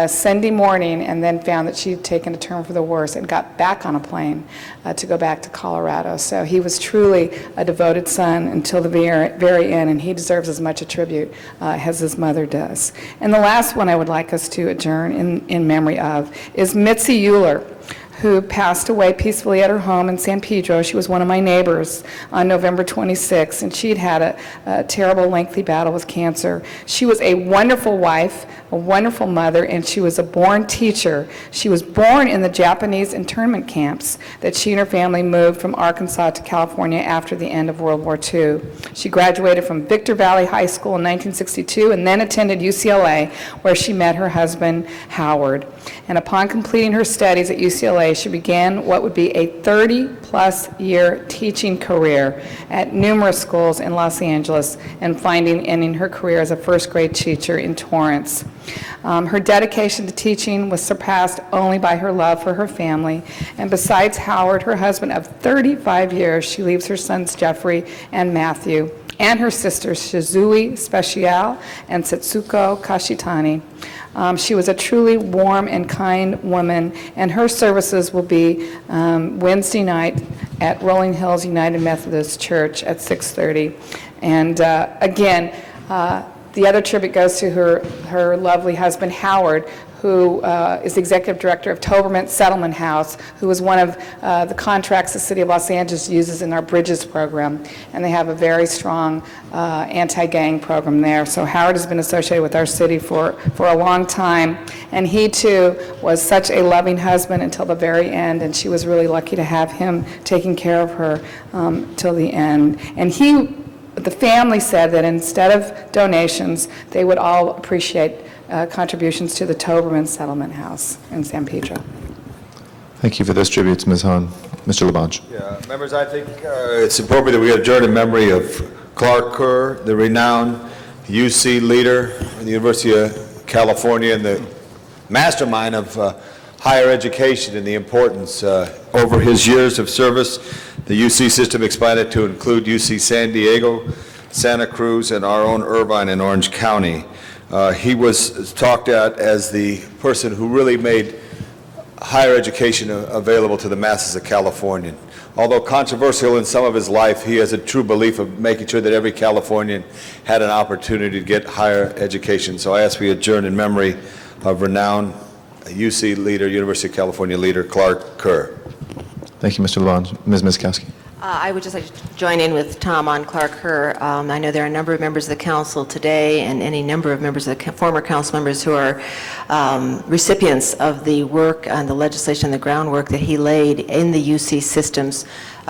Sunday morning and then found that she had taken a turn for the worse and got back on a plane to go back to Colorado. So he was truly a devoted son until the very end, and he deserves as much a tribute as his mother does. And the last one I would like us to adjourn in memory of is Mitzi Euler, who passed away peacefully at her home in San Pedro. She was one of my neighbors on November 26, and she'd had a terrible, lengthy battle with cancer. She was a wonderful wife, a wonderful mother, and she was a born teacher. She was born in the Japanese internment camps that she and her family moved from Arkansas to California after the end of World War II. She graduated from Victor Valley High School in 1962 and then attended UCLA, where she met her husband, Howard. And upon completing her studies at UCLA, she began what would be a 30-plus year teaching career at numerous schools in Los Angeles and ending her career as a first-grade teacher in Torrance. Her dedication to teaching was surpassed only by her love for her family. And besides Howard, her husband of 35 years, she leaves her sons Jeffrey and Matthew, and her sisters Shizui Special and Setsuko Kashitani. She was a truly warm and kind woman, and her services will be Wednesday night at Rolling Hills United Methodist Church at 6:30. And again, the other tribute goes to her lovely husband, Howard, who is the executive director of Toberman Settlement House, who is one of the contracts the City of Los Angeles uses in our Bridges program. And they have a very strong anti-gang program there. So Howard has been associated with our city for a long time. And he, too, was such a loving husband until the very end. And she was really lucky to have him taking care of her till the end. And he the family said that instead of donations, they would all appreciate contributions to the Toberman Settlement House in San Pedro. Thank you for those tributes, Ms. Hahn. Mr. Labange. Yeah, members, I think it's appropriate that we adjourn in memory of Clark Kerr, the renowned UC leader at the University of California and the mastermind of higher education and the importance. Over his years of service, the UC system expanded to include UC San Diego, Santa Cruz, and our own Irvine in Orange County. He was talked at as the person who really made higher education available to the masses of Californians. Although controversial in some of his life, he has a true belief of making sure that every Californian had an opportunity to get higher education. So I ask we adjourn in memory of renowned UC leader, University of California leader, Clark Kerr. Thank you, Mr. Labange. Ms. Miskowski. I would just like to join in with Tom on Clark Kerr. I know there are a number of members of the council today and any number of members of the former council members who are recipients of the work and the legislation and the groundwork that he laid in the UC systems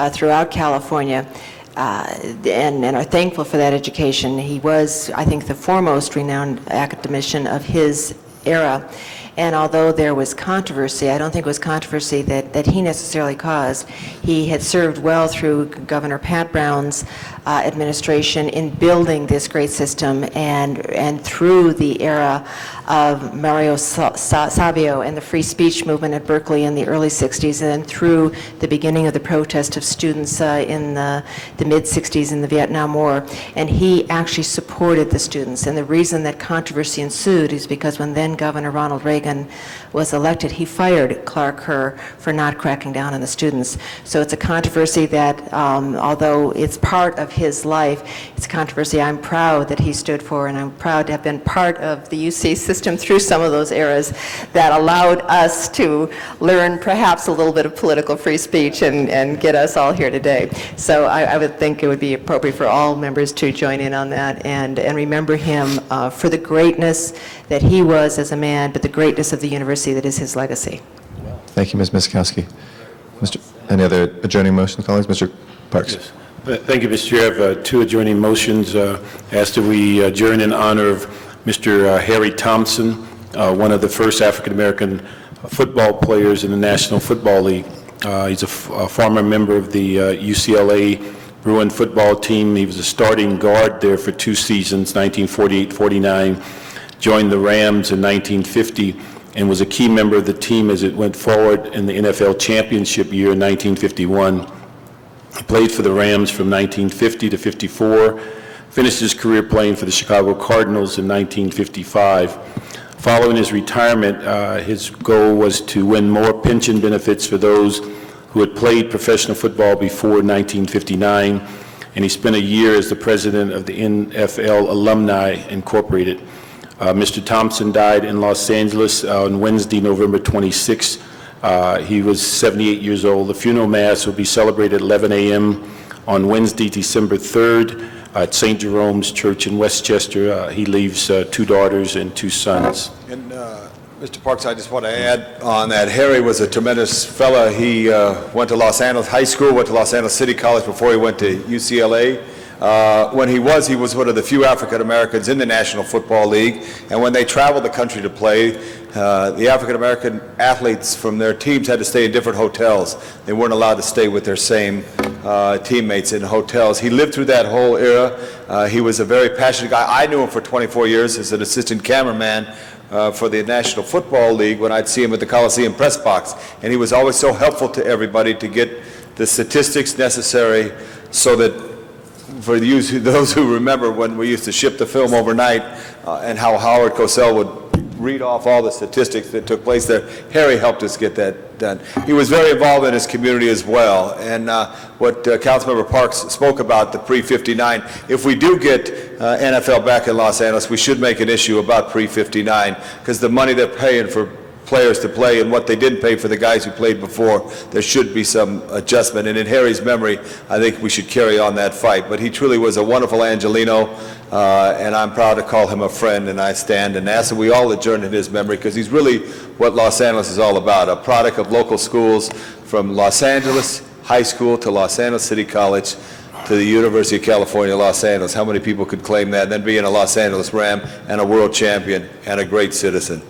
throughout California. And are thankful for that education. He was, I think, the foremost renowned academician of his era. And although there was controversy, I don't think it was controversy that he necessarily caused. He had served well through Governor Pat Brown's administration in building this great system, and through the era of Mario Savio and the free speech movement at Berkeley in the early 60s, and then through the beginning of the protest of students in the mid-60s in the Vietnam War. And he actually supported the students. And the reason that controversy ensued is because when then Governor Ronald Reagan was elected, he fired Clark Kerr for not cracking down on the students. So it's a controversy that, although it's part of his life, it's a controversy I'm proud that he stood for, and I'm proud to have been part of the UC system through some of those eras that allowed us to learn perhaps a little bit of political free speech and get us all here today. So I would think it would be appropriate for all members to join in on that and remember him for the greatness that he was as a man, but the greatness of the university that is his legacy. Thank you, Ms. Miskowski. Any other adjourning motions, colleagues? Mr. Parks. Yes. Thank you, Mr. Chair. I have two adjourning motions. Asked that we adjourn in honor of Mr. Harry Thompson, one of the first African-American football players in the National Football League. He's a former member of the UCLA Bruin football team. He was a starting guard there for 2 seasons, 1948-49. Joined the Rams in 1950 and was a key member of the team as it went forward in the NFL championship year in 1951. He played for the Rams from 1950 to 54, finished his career playing for the Chicago Cardinals in 1955. Following his retirement, his goal was to win more pension benefits for those who had played professional football before 1959, and he spent a year as the president of the NFL Alumni Incorporated. Mr. Thompson died in Los Angeles on Wednesday, November 26. He was 78 years old. The funeral mass will be celebrated at 11 a.m. on Wednesday, December 3rd at St. Jerome's Church in Westchester. He leaves 2 daughters and 2 sons. And Mr. Parks, I just want to add on that Harry was a tremendous fella. He went to Los Angeles High School, went to Los Angeles City College before he went to UCLA. When he was one of the few African Americans in the National Football League, and when they traveled the country to play, the African American athletes from their teams had to stay in different hotels. They weren't allowed to stay with their same teammates in hotels. He lived through that whole era. He was a very passionate guy. I knew him for 24 years as an assistant cameraman for the National Football League when I'd see him at the Coliseum press box, and he was always so helpful to everybody to get the statistics necessary so that for those who remember when we used to ship the film overnight and how Howard Cosell would read off all the statistics that took place there, Harry helped us get that done. He was very involved in his community as well. And what Councilmember Parks spoke about, the pre-59, if we do get NFL back in Los Angeles, we should make an issue about pre-59 because the money they're paying for players to play and what they didn't pay for the guys who played before, there should be some adjustment. And in Harry's memory, I think we should carry on that fight. But he truly was a wonderful Angelino, and I'm proud to call him a friend, and I stand and ask that we all adjourn in his memory because he's really what Los Angeles is all about, a product of local schools from Los Angeles High School to Los Angeles City College. to the University of California, Los Angeles. How many people could claim that, and then being a Los Angeles Ram and a world champion and a great citizen?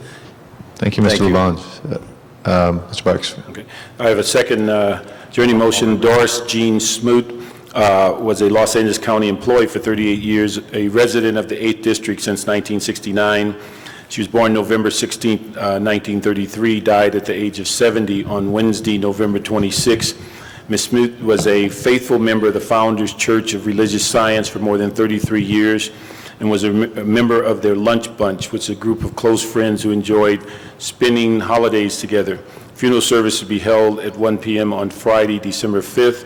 Thank you, Mr. Labange. Mr. Parks. Okay. I have a second adjourning motion. Doris Jean Smoot was a Los Angeles County employee for 38 years, a resident of the 8th District since 1969. She was born November 16, 1933, died at the age of 70 on Wednesday, November 26. Ms. Smoot was a faithful member of the Founders Church of Religious Science for more than 33 years and was a member of their Lunch Bunch, which is a group of close friends who enjoyed spending holidays together. Funeral service will be held at 1 p.m. on Friday, December 5th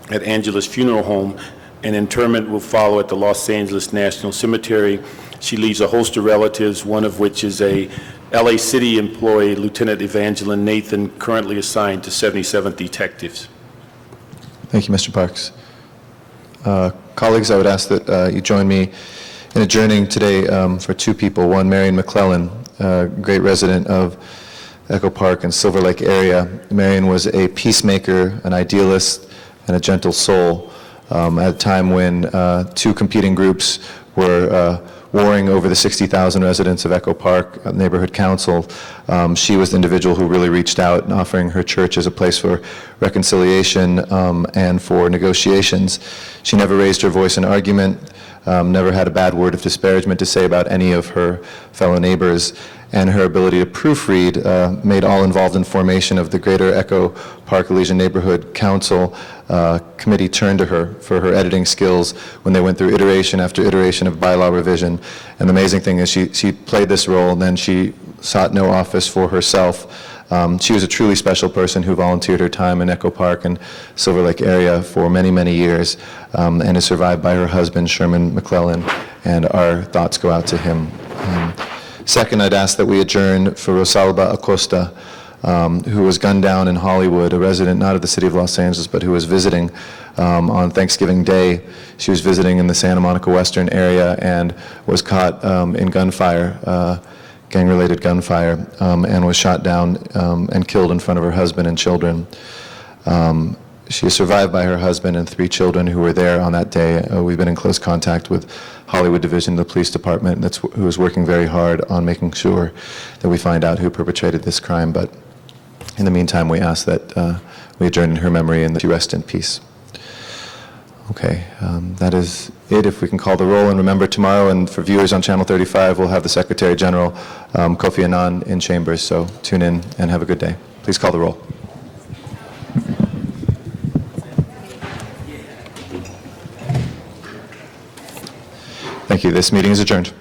at Angela's Funeral Home, and interment will follow at the Los Angeles National Cemetery. She leaves a host of relatives, one of which is a LA City employee, Lieutenant Evangeline Nathan, currently assigned to 77th Detectives. Thank you, Mr. Parks. Colleagues, I would ask that you join me in adjourning today for two people. One, Marion McClellan, a great resident of Echo Park and Silver Lake area. Marion was a peacemaker, an idealist, and a gentle soul at a time when two competing groups were warring over the 60,000 residents of Echo Park Neighborhood Council. She was the individual who really reached out and offering her church as a place for reconciliation and for negotiations. She never raised her voice in argument, never had a bad word of disparagement to say about any of her fellow neighbors, and her ability to proofread made all involved in formation of the Greater Echo Park Elysian Neighborhood Council committee turn to her for her editing skills when they went through iteration after iteration of bylaw revision. And the amazing thing is she played this role, and then she sought no office for herself. She was a truly special person who volunteered her time in Echo Park and Silver Lake area for many, many years, and is survived by her husband, Sherman McClellan, and our thoughts go out to him. Second, I'd ask that we adjourn for Rosalba Acosta, who was gunned down in Hollywood, a resident not of the city of Los Angeles, but who was visiting on Thanksgiving Day. She was visiting in the Santa Monica Western area and was caught in gunfire, gang-related gunfire, and was shot down and killed in front of her husband and children. She is survived by her husband and 3 children who were there on that day. We've been in close contact with Hollywood Division of the Police Department, who is working very hard on making sure that we find out who perpetrated this crime. But in the meantime, we ask that we adjourn in her memory and that she rest in peace. Okay, that is it. If we can call the roll, and remember tomorrow, and for viewers on Channel 35, we'll have the Secretary General, Kofi Annan, in chambers, so tune in and have a good day. Please call the roll. Thank you. This meeting is adjourned.